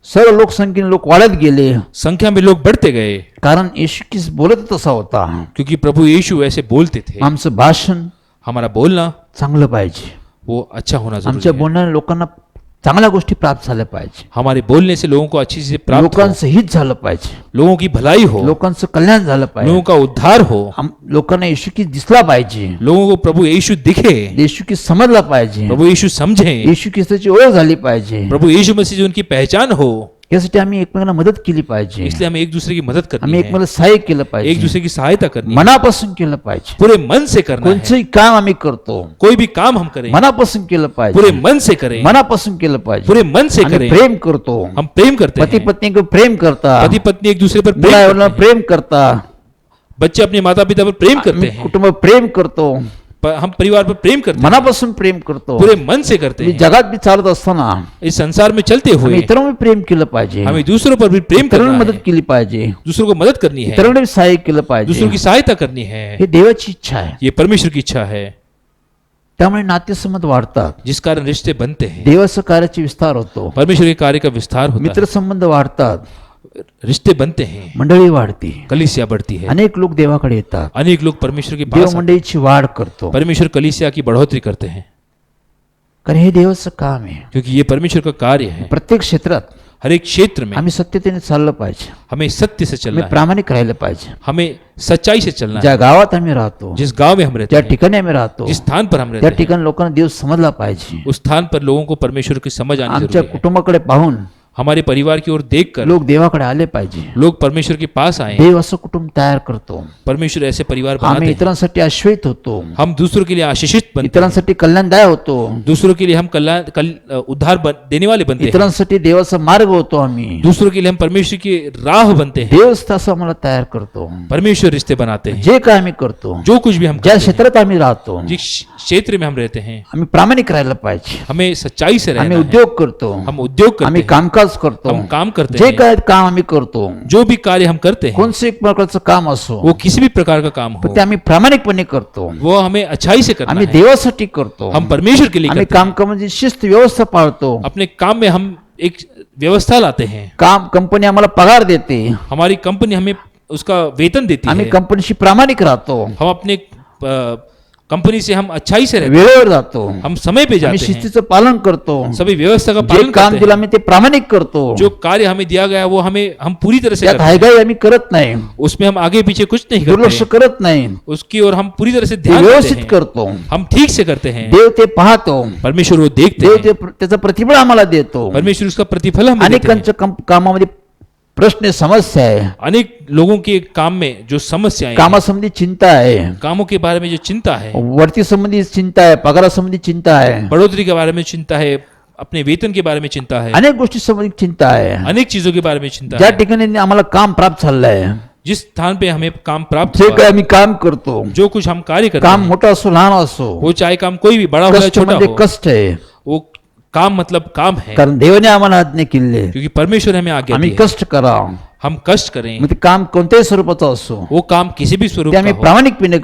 Speaker 3: सर्व लोकसंख्येने लोक वाढत गेले.
Speaker 1: संख्या में लोग बढ़ते गए,
Speaker 3: कारण येशू ख्रिस्त बोलत तसा होता.
Speaker 1: क्योंकि प्रभु यीशु ऐसे बोलते थे.
Speaker 3: आमचं भाषण
Speaker 1: हमारा बोलना
Speaker 3: चांगलं पाहिजे.
Speaker 1: वो अच्छा होना
Speaker 3: आमच्या
Speaker 1: जरूरी है.
Speaker 3: बोलण्याने लोकांना चांगल्या गोष्टी प्राप्त झाल्या पाहिजे.
Speaker 1: हमारे बोलने से लोगों को अच्छी चीजें प्राप्त हो,
Speaker 3: लोकांचं हित झालं पाहिजे.
Speaker 1: लोगों की भलाई हो,
Speaker 3: लोकांचं कल्याण झालं पाहिजे.
Speaker 1: लोगों का उद्धार हो,
Speaker 3: लोकांना येशू ख्रिस्त दिसला पाहिजे.
Speaker 1: लोगों को प्रभु यीशु दिखे,
Speaker 3: येशू ख्रिस्त समजला पाहिजे.
Speaker 1: प्रभु यीशु समझे,
Speaker 3: येशू ख्रिस्ताची ओळख झाली पाहिजे.
Speaker 1: प्रभु यीशु मसीह उनकी पहचान हो.
Speaker 3: यासाठी आम्ही एकमेकांना मदत केली पाहिजे.
Speaker 1: इसलिए हमें एक दूसरे की मदद करनी
Speaker 3: आम्ही
Speaker 1: है,
Speaker 3: एकमेकांना सहाय्य केलं
Speaker 1: एक
Speaker 3: पाहिजे.
Speaker 1: दूसरे की सहायता करनी है,
Speaker 3: मनापासून केलं पाहिजे.
Speaker 1: पूरे मन से करना है.
Speaker 3: कोणचंही काम आम्ही करतो
Speaker 1: कोई भी काम हम करें
Speaker 3: मनापासून केलं
Speaker 1: पूरे
Speaker 3: पाहिजे.
Speaker 1: मन से करें,
Speaker 3: मनापासून केलं पाहिजे.
Speaker 1: पूरे मन से
Speaker 3: आम्ही
Speaker 1: करें.
Speaker 3: प्रेम करतो.
Speaker 1: हम प्रेम करते
Speaker 3: पती
Speaker 1: हैं,
Speaker 3: पत्नी को प्रेम करता.
Speaker 1: पति पत्नी एक दूसरे पर प्रेम
Speaker 3: मुला
Speaker 1: करते हैं,
Speaker 3: प्रेम करता.
Speaker 1: बच्चे अपने माता पिता पर प्रेम करते
Speaker 3: आम्ही
Speaker 1: हैं,
Speaker 3: कुटुंब प्रेम करतो.
Speaker 1: हम परिवार पर प्रेम करते हैं,
Speaker 3: मनापासून प्रेम करतो.
Speaker 1: पूरे मन से करते
Speaker 3: मी
Speaker 1: हैं.
Speaker 3: जगात बी चालत असताना
Speaker 1: इस संसार में चलते
Speaker 3: आम्ही
Speaker 1: हुए
Speaker 3: इतरांवर प्रेम केलं पाहिजे.
Speaker 1: हमें दूसरों पर भी प्रेम
Speaker 3: इतरांना
Speaker 1: करना
Speaker 3: मदत
Speaker 1: है,
Speaker 3: केली पाहिजे.
Speaker 1: दूसरों को मदद करनी है,
Speaker 3: इतरांना बी सहाय्य केलं पाहिजे.
Speaker 1: दूसरों की सहायता करनी है.
Speaker 3: हे देवाची इच्छा आहे.
Speaker 1: ये परमेश्वर की इच्छा है,
Speaker 3: त्यामुळे नातेसंबंध वाढतात.
Speaker 1: जिस कारण रिश्ते बनते हैं.
Speaker 3: देवाचं कार्याचे विस्तार होतो.
Speaker 1: परमेश्वर के कार्य का विस्तार होता
Speaker 3: मित्र संबंध वाढतात.
Speaker 1: है, रिश्ते बनते हैं,
Speaker 3: मंडळी वाढते.
Speaker 1: कलीसिया बढ़ती है,
Speaker 3: अनेक लोक देवाकडे येतात.
Speaker 1: अनेक लोग परमेश्वर के
Speaker 3: देव
Speaker 1: पास आते
Speaker 3: मंडळीची वाढ करतो.
Speaker 1: हैं. परमेश्वर कलीसिया की बढ़ोतरी करते हैं,
Speaker 3: कारण हे देवाचं काम आहे.
Speaker 1: क्योंकि ये परमेश्वर का कार्य है.
Speaker 3: प्रत्येक क्षेत्रात
Speaker 1: हर एक क्षेत्र में
Speaker 3: आम्ही सत्यतेने चाललं पाहिजे.
Speaker 1: हमें सत्य से चलना
Speaker 3: आम्ही
Speaker 1: है,
Speaker 3: प्रामाणिक राहिलं पाहिजे.
Speaker 1: हमें सच्चाई से चलना है.
Speaker 3: ज्या गावात आम्ही राहतो,
Speaker 1: जिस गांव में हम रहते
Speaker 3: ज्या
Speaker 1: हैं,
Speaker 3: ठिकाणी आम्ही राहतो,
Speaker 1: जिस स्थान पर हम रहते
Speaker 3: त्या
Speaker 1: हैं,
Speaker 3: ठिकाणी लोकांना देव समजला पाहिजे.
Speaker 1: उस स्थान पर लोगों को परमेश्वर की समझ आनी
Speaker 3: आमच्या
Speaker 1: जरूरी है.
Speaker 3: कुटुंबाकडे पाहून
Speaker 1: हमारे परिवार की ओर देखकर
Speaker 3: लोक देवाकडे आले पाहिजे.
Speaker 1: लोग परमेश्वर के पास आए.
Speaker 3: देव असं कुटुंब तयार करतो.
Speaker 1: परमेश्वर ऐसे परिवार बनाते
Speaker 3: आम्ही
Speaker 1: हैं.
Speaker 3: इतरांसाठी आश्वस्त होतो.
Speaker 1: हम दूसरों के लिए आशीषित बनते हैं,
Speaker 3: इतरांसाठी कल्याणदाय होतो.
Speaker 1: दूसरों के लिए हम उद्धार देने वाले बनते हैं,
Speaker 3: इतरांसाठी देवाचा मार्ग होतो. आम्ही
Speaker 1: दूसरों के लिए हम परमेश्वर की राह बनते हैं.
Speaker 3: देव तसं आम्हाला तयार करतो.
Speaker 1: परमेश्वर रिश्ते बनाते हैं.
Speaker 3: जे काय आम्ही करतो,
Speaker 1: जो कुछ भी हम
Speaker 3: ज्या
Speaker 1: करते हैं,
Speaker 3: क्षेत्रात आम्ही राहतो,
Speaker 1: जिस क्षेत्र में हम रहते हैं,
Speaker 3: आम्ही प्रामाणिक राहायला पाहिजे.
Speaker 1: हमें सच्चाई से रहना
Speaker 3: आम्ही
Speaker 1: है.
Speaker 3: उद्योग करतो.
Speaker 1: हम उद्योग करते
Speaker 3: आम्ही
Speaker 1: हैं,
Speaker 3: कामकाज करतो.
Speaker 1: हम काम करते
Speaker 3: जे
Speaker 1: हैं,
Speaker 3: काय काम आम्ही करतो,
Speaker 1: जो भी कार्य हम करते हैं
Speaker 3: कोणचं एक प्रकारचं काम असो,
Speaker 1: वो किसी भी प्रकार का काम
Speaker 3: पण
Speaker 1: हो,
Speaker 3: ते आम्ही प्रामाणिकपणे करतो.
Speaker 1: वो हमें अच्छाई से करना
Speaker 3: आम्ही
Speaker 1: है.
Speaker 3: देवासाठी करतो.
Speaker 1: हम परमेश्वर के लिए
Speaker 3: आम्ही
Speaker 1: करते हैं.
Speaker 3: कामकाजाची शिस्त व्यवस्था पाळतो.
Speaker 1: अपने काम में हम एक व्यवस्था लाते हैं.
Speaker 3: काम कंपनी आम्हाला पगार देते.
Speaker 1: हमारी कंपनी हमें उसका वेतन देती
Speaker 3: आम्ही
Speaker 1: है.
Speaker 3: कंपनीशी प्रामाणिक राहतो.
Speaker 1: हम अपने कंपनी से हम अच्छाई से रहते
Speaker 3: वेळेवर जातो,
Speaker 1: हैं, हम समय पे
Speaker 3: आम्ही
Speaker 1: जाते हैं,
Speaker 3: शिस्तीचं पालन करतो,
Speaker 1: सभी व्यवस्था का
Speaker 3: जे
Speaker 1: पालन
Speaker 3: काम
Speaker 1: करते
Speaker 3: दिलं
Speaker 1: हैं,
Speaker 3: आम्ही ते प्रामाणिक करतो,
Speaker 1: जो कार्य हमें दिया गया है वो हम पूरी तरह से
Speaker 3: त्यात
Speaker 1: करते हैं,
Speaker 3: हायगाई आम्ही करत नाही,
Speaker 1: उसमें हम आगे पीछे कुछ नहीं
Speaker 3: दुर्लक्ष
Speaker 1: करते,
Speaker 3: करत नाही,
Speaker 1: उसकी ओर हम पूरी तरह से
Speaker 3: ते
Speaker 1: ध्यान देते
Speaker 3: व्यवस्थित
Speaker 1: हैं,
Speaker 3: करतो.
Speaker 1: हम ठीक से करते हैं.
Speaker 3: देव ते पाहतो,
Speaker 1: परमेश्वर वो देखते
Speaker 3: देव
Speaker 1: हैं,
Speaker 3: त्याचं प्रतिफळ आम्हाला देतो.
Speaker 1: परमेश्वर उसका प्रतिफल हमें देते हैं.
Speaker 3: अनेकांच्या कामामध्ये प्रश्न समस्या आहे,
Speaker 1: अनेक लोगों के काम में जो समस्याएं हैं,
Speaker 3: कामासंबंधी चिंता आहे,
Speaker 1: कामों के बारे में जो चिंता है,
Speaker 3: वरती संबंधी चिंता आहे, पगारासंबंधी चिंता आहे,
Speaker 1: बढ़ोतरी के बारे में चिंता है, अपने वेतन के बारे में चिंता है,
Speaker 3: अनेक गोष्टी संबंधी चिंता आहे.
Speaker 1: अनेक चीजों के बारे में चिंता
Speaker 3: ज्या
Speaker 1: है.
Speaker 3: ठिकाणी आम्हाला काम प्राप्त झालंय,
Speaker 1: जिस स्थान पे हमें काम प्राप्त
Speaker 3: जे
Speaker 1: हुआ
Speaker 3: काय
Speaker 1: है,
Speaker 3: आम्ही काम करतो,
Speaker 1: जो कुछ हम कार्य करते
Speaker 3: काम
Speaker 1: हैं,
Speaker 3: मोठं असो लहान असो,
Speaker 1: वो चाहे काम कोई भी बड़ा हो या
Speaker 3: कष्ट
Speaker 1: छोटा
Speaker 3: म्हणजे
Speaker 1: हो,
Speaker 3: कष्ट आहे,
Speaker 1: वो काम मतलब काम है,
Speaker 3: कारण देवाने आम्हाला आज्ञा केली आहे,
Speaker 1: क्योंकि परमेश्वर हमें आज्ञा
Speaker 3: आम्ही
Speaker 1: दी है.
Speaker 3: कष्ट करा.
Speaker 1: हम कष्ट करें,
Speaker 3: मग ते काम कोणत्याही स्वरूपाचं असो,
Speaker 1: वो काम किसी भी स्वरूप
Speaker 3: ते
Speaker 1: का
Speaker 3: आम्ही
Speaker 1: हो,
Speaker 3: प्रामाणिकपणे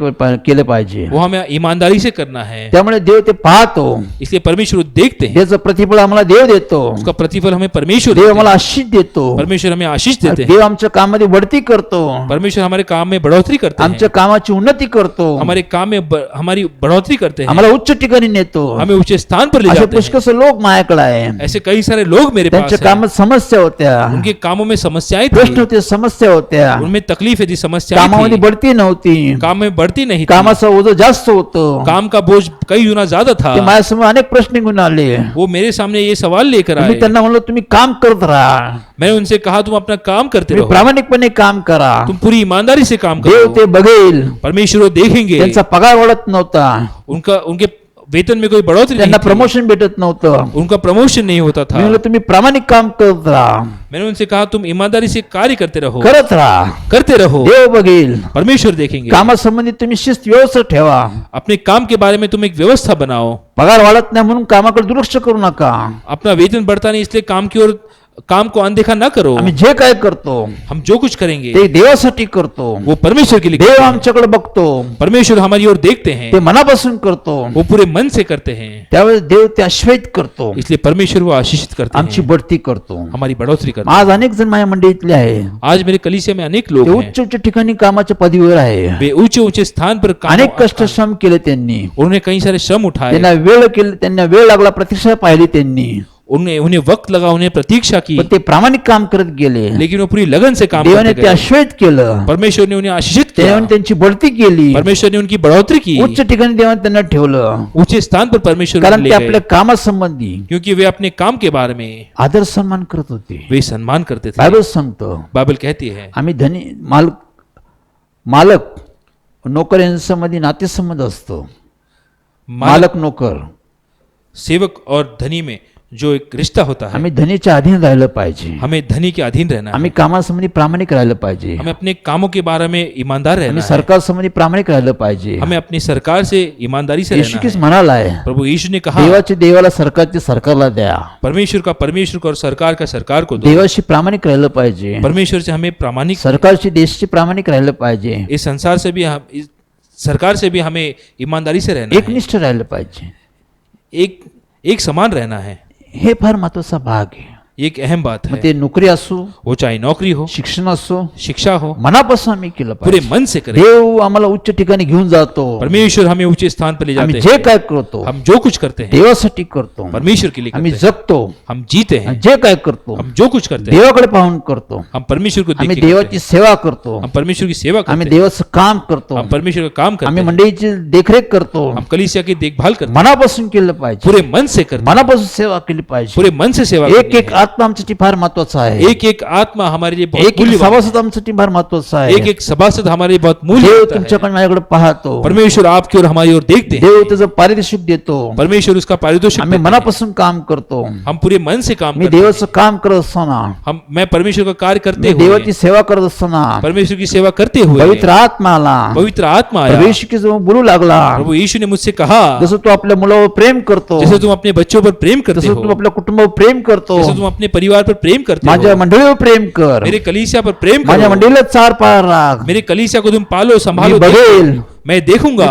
Speaker 3: केलं पाहिजे.
Speaker 1: वो हमें ईमानदारी से करना है.
Speaker 3: त्यामुळे देव ते पाहतो,
Speaker 1: इसलिए परमेश्वर देखते हैं,
Speaker 3: त्याचं प्रतिफळ आम्हाला देव देतो,
Speaker 1: उसका प्रतिफल हमें परमेश्वर
Speaker 3: देव
Speaker 1: देते
Speaker 3: आम्हाला
Speaker 1: हैं.
Speaker 3: आशीष देतो,
Speaker 1: परमेश्वर हमें आशीष देते हैं,
Speaker 3: देव आमच्या कामामध्ये बढती करतो,
Speaker 1: परमेश्वर हमारे काम में बढ़ोतरी करते हैं,
Speaker 3: आमच्या कामाची उन्नती करतो,
Speaker 1: हमारे काम में हमारी बढ़ोतरी करते हैं,
Speaker 3: आम्हाला उच्च ठिकाणी नेतो.
Speaker 1: हमें ऊंचे स्थान पर ले
Speaker 3: असे
Speaker 1: जाते हैं.
Speaker 3: पुष्कळ लोक माझ्याकडे आहे,
Speaker 1: ऐसे कई सारे लोग मेरे पास
Speaker 3: त्यांच्या
Speaker 1: हैं,
Speaker 3: कामात समस्या होत्या,
Speaker 1: उनके कामों में समस्याएं
Speaker 3: प्रश्न
Speaker 1: थी,
Speaker 3: होते, समस्या होत्या,
Speaker 1: उनमें तकलीफें थी, समस्याएं
Speaker 3: कामामध्ये
Speaker 1: थी,
Speaker 3: बढती नव्हती,
Speaker 1: काम में बढ़ती नहीं थी,
Speaker 3: कामाचं ओझं जास्त होतं.
Speaker 1: काम का बोझ कई गुना ज्यादा था.
Speaker 3: ते माझ्यासमोर अनेक प्रश्न घेऊन आले.
Speaker 1: वो मेरे सामने ये सवाल लेकर
Speaker 3: मी
Speaker 1: आए.
Speaker 3: त्यांना म्हणलो, तुम्ही काम करत राहा,
Speaker 1: मैंने उनसे कहा तुम अपना काम करते
Speaker 3: तुम्ही
Speaker 1: रहो,
Speaker 3: प्रामाणिकपणे काम करा,
Speaker 1: तुम पूरी ईमानदारी से काम
Speaker 3: देव
Speaker 1: करो.
Speaker 3: ते बघेल.
Speaker 1: परमेश्वर वो देखेंगे.
Speaker 3: त्यांचा पगार वाढत नव्हता,
Speaker 1: उनके वेतन में कोई बढ़ोतरी नहीं
Speaker 3: त्यांना
Speaker 1: थी,
Speaker 3: प्रमोशन भेटत नव्हतं.
Speaker 1: उनका प्रमोशन नहीं होता
Speaker 3: मी
Speaker 1: था.
Speaker 3: म्हणलो, तुम्ही प्रामाणिक काम करत राहा,
Speaker 1: मैंने उनसे कहा तुम ईमानदारी से कार्य करते रहो,
Speaker 3: करत राहा,
Speaker 1: करते रहो,
Speaker 3: देव बघेल.
Speaker 1: परमेश्वर देखेंगे.
Speaker 3: कामासंबंधी तुम्ही शिस्त व्यवस्थित ठेवा,
Speaker 1: अपने काम के बारे में तुम एक व्यवस्था बनाओ.
Speaker 3: पगार वाढत नाही म्हणून कामाकडे दुर्लक्ष करू नका.
Speaker 1: अपना वेतन बढ़ता नहीं इसलिए काम को अनदेखा ना करो.
Speaker 3: आम्ही जे काय करतो
Speaker 1: हम जो कुछ करेंगे
Speaker 3: ते देवासाठी करतो,
Speaker 1: वो परमेश्वर के लिए
Speaker 3: देव
Speaker 1: करते हैं.
Speaker 3: आमच्याकडे बघतो,
Speaker 1: परमेश्वर हमारी ओर देखते हैं,
Speaker 3: ते मनापासून करतो,
Speaker 1: वो पूरे मन से करते हैं,
Speaker 3: त्यावेळेस देव ते आश्वस्त करतो,
Speaker 1: इसलिए परमेश्वर वो आशीषित करते
Speaker 3: आमची
Speaker 1: हैं,
Speaker 3: बढती करतो.
Speaker 1: हमारी बढ़ोतरी करते हैं.
Speaker 3: आज अनेक जण माझ्या मंडळीतले आहे,
Speaker 1: आज मेरे कलीसिया में अनेक
Speaker 3: ते
Speaker 1: लोग हैं,
Speaker 3: उच्च उच्च ठिकाणी कामाच्या पदवीवर आहे,
Speaker 1: वे ऊंचे ऊंचे स्थान पर
Speaker 3: अनेक कष्ट श्रम केले त्यांनी,
Speaker 1: उन्होंने कई सारे श्रम उठाए,
Speaker 3: त्यांना वेळ लागला, प्रतीक्षा पाहिली त्यांनी,
Speaker 1: उन्हें वक्त लगा, उन्हें प्रतीक्षा की,
Speaker 3: पण ते प्रामाणिक काम करत गेले.
Speaker 1: लेकिन वो पूरी लगन से काम
Speaker 3: देवाने
Speaker 1: करते
Speaker 3: ते
Speaker 1: गए.
Speaker 3: आश्वस्त केलं,
Speaker 1: परमेश्वर ने उन्हें आशीषित किया,
Speaker 3: देवाने त्यांची बढती केली,
Speaker 1: परमेश्वर ने उनकी बढ़ोतरी की,
Speaker 3: उच्च ठिकाणी देवाने त्यांना ठेवलं,
Speaker 1: ऊंचे स्थान पर परमेश्वर
Speaker 3: कारण
Speaker 1: उन्हें
Speaker 3: ते
Speaker 1: ले
Speaker 3: आपल्या
Speaker 1: गए,
Speaker 3: कामासंबंधी
Speaker 1: क्योंकि वे अपने काम के बारे में
Speaker 3: आदर सन्मान करत होते.
Speaker 1: वे सम्मान करते थे.
Speaker 3: बायबल सांगतो,
Speaker 1: बाइबल कहती है
Speaker 3: आम्ही मालक नोकर यांच्यामध्ये नातेसंबंध असतो. मालक नोकर,
Speaker 1: सेवक और धनी में जो एक रिश्ता होता है,
Speaker 3: आम्ही धनीच्या अधीन राहिलं पाहिजे,
Speaker 1: हमें धनी के अधीन रहना है,
Speaker 3: आम्ही कामासंबंधी प्रामाणिक राहिलं पाहिजे,
Speaker 1: हमें अपने कामों के बारे में ईमानदार रहना
Speaker 3: आम्ही
Speaker 1: है,
Speaker 3: सरकारसंबंधी प्रामाणिक राहिलं पाहिजे.
Speaker 1: हमें अपनी सरकार से ईमानदारी से
Speaker 3: येशू
Speaker 1: रहना
Speaker 3: ख्रिस्त
Speaker 1: है.
Speaker 3: म्हणालाय,
Speaker 1: प्रभु यीशु ने कहा
Speaker 3: देवाचे देवाला, सरकारचे सरकारला द्या.
Speaker 1: परमेश्वर का परमेश्वर को और सरकार का सरकार को दो.
Speaker 3: देवाशी प्रामाणिक राहिलं पाहिजे,
Speaker 1: परमेश्वर से हमें प्रामाणिक,
Speaker 3: सरकारशी देशची प्रामाणिक राहिलं पाहिजे,
Speaker 1: इस संसार से भी इस सरकार से भी हमें ईमानदारी से रहना है,
Speaker 3: एकनिष्ठ राहिलं पाहिजे.
Speaker 1: एक समान रहना है.
Speaker 3: हे फार महत्वाचा भाग आहे.
Speaker 1: ये एक अहम बात
Speaker 3: मग
Speaker 1: है.
Speaker 3: ते नोकरी असो,
Speaker 1: वो चाहे नौकरी हो,
Speaker 3: शिक्षण असो,
Speaker 1: शिक्षा हो,
Speaker 3: मनापासून आम्ही केलं
Speaker 1: पूरे
Speaker 3: पाहिजे.
Speaker 1: मन से करें.
Speaker 3: देव आम्हाला उच्च ठिकाणी घेऊन जातो,
Speaker 1: परमेश्वर हमें ऊंचे स्थान पर ले
Speaker 3: आम्ही
Speaker 1: जाते
Speaker 3: जे
Speaker 1: हैं.
Speaker 3: काय करतो
Speaker 1: हम जो कुछ करते हैं
Speaker 3: देवासाठी करतो,
Speaker 1: परमेश्वर के लिए
Speaker 3: आम्ही
Speaker 1: करते हैं.
Speaker 3: जगतो,
Speaker 1: हम जीते हैं,
Speaker 3: आणि जे काय करतो
Speaker 1: हम जो कुछ करते हैं
Speaker 3: देवाकडे पाहून करतो,
Speaker 1: हम परमेश्वर को
Speaker 3: आम्ही
Speaker 1: देख के करते
Speaker 3: देवाची
Speaker 1: हैं.
Speaker 3: सेवा करतो,
Speaker 1: हम परमेश्वर की सेवा
Speaker 3: आम्ही
Speaker 1: करते हैं,
Speaker 3: देवाचं काम करतो,
Speaker 1: हम परमेश्वर का काम करते
Speaker 3: आम्ही
Speaker 1: हैं,
Speaker 3: मंडळीची देखरेख करतो,
Speaker 1: हम कलीसिया की देखभाल करते हैं,
Speaker 3: मनापासून केलं पाहिजे,
Speaker 1: पूरे मन से करते हैं,
Speaker 3: मनापासून सेवा केली पाहिजे.
Speaker 1: पूरे मन से सेवा
Speaker 3: एक
Speaker 1: करनी
Speaker 3: एक
Speaker 1: है.
Speaker 3: आत्मा आमच्यासाठी फार महत्वाचा आहे.
Speaker 1: एक एक आत्मा हमारे लिए बहुत
Speaker 3: एक एक
Speaker 1: मूल्यवान है.
Speaker 3: सभासद आमच्यासाठी फार महत्वाचा आहे.
Speaker 1: एक एक सभासद हमारे लिए बहुत मूल्य
Speaker 3: देव
Speaker 1: होता है.
Speaker 3: तुमच्याकडे माझ्याकडे पाहतो,
Speaker 1: परमेश्वर आपकी और हमारी ओर देखते हैं.
Speaker 3: देव त्याचं पारितोषिक देतो,
Speaker 1: परमेश्वर उसका पारितोषिक
Speaker 3: आम्ही
Speaker 1: देते हैं.
Speaker 3: मनापासून काम करतो.
Speaker 1: हम पूरे मन से काम
Speaker 3: मी
Speaker 1: करते हैं.
Speaker 3: देवाचं काम करत असताना,
Speaker 1: मैं परमेश्वर का कार्य करते
Speaker 3: मी
Speaker 1: हुए,
Speaker 3: देवाची सेवा करत असताना
Speaker 1: परमेश्वर की सेवा करते हुए
Speaker 3: पवित्र आत्मा आला,
Speaker 1: पवित्र आत्मा आया.
Speaker 3: प्रभू येशू ख्रिस्त बोलू लागला,
Speaker 1: प्रभु यीशु ने मुझसे कहा
Speaker 3: जसं तू आपल्या मुलावर प्रेम करतो,
Speaker 1: जैसे तुम अपने बच्चों पर प्रेम करते
Speaker 3: जसं
Speaker 1: हो,
Speaker 3: तू आपल्या कुटुंबावर प्रेम करतो,
Speaker 1: जैसे तुम अपने परिवार पर प्रेम करते
Speaker 3: माझ्या
Speaker 1: हो,
Speaker 3: मंडळीवर प्रेम कर,
Speaker 1: मेरे कलीसिया पर प्रेम
Speaker 3: माझ्या
Speaker 1: करो,
Speaker 3: मंडळीला चार पार राख,
Speaker 1: मेरे कलीसिया को तुम पालो
Speaker 3: मी
Speaker 1: संभालो,
Speaker 3: बघेल
Speaker 1: मैं देखूंगा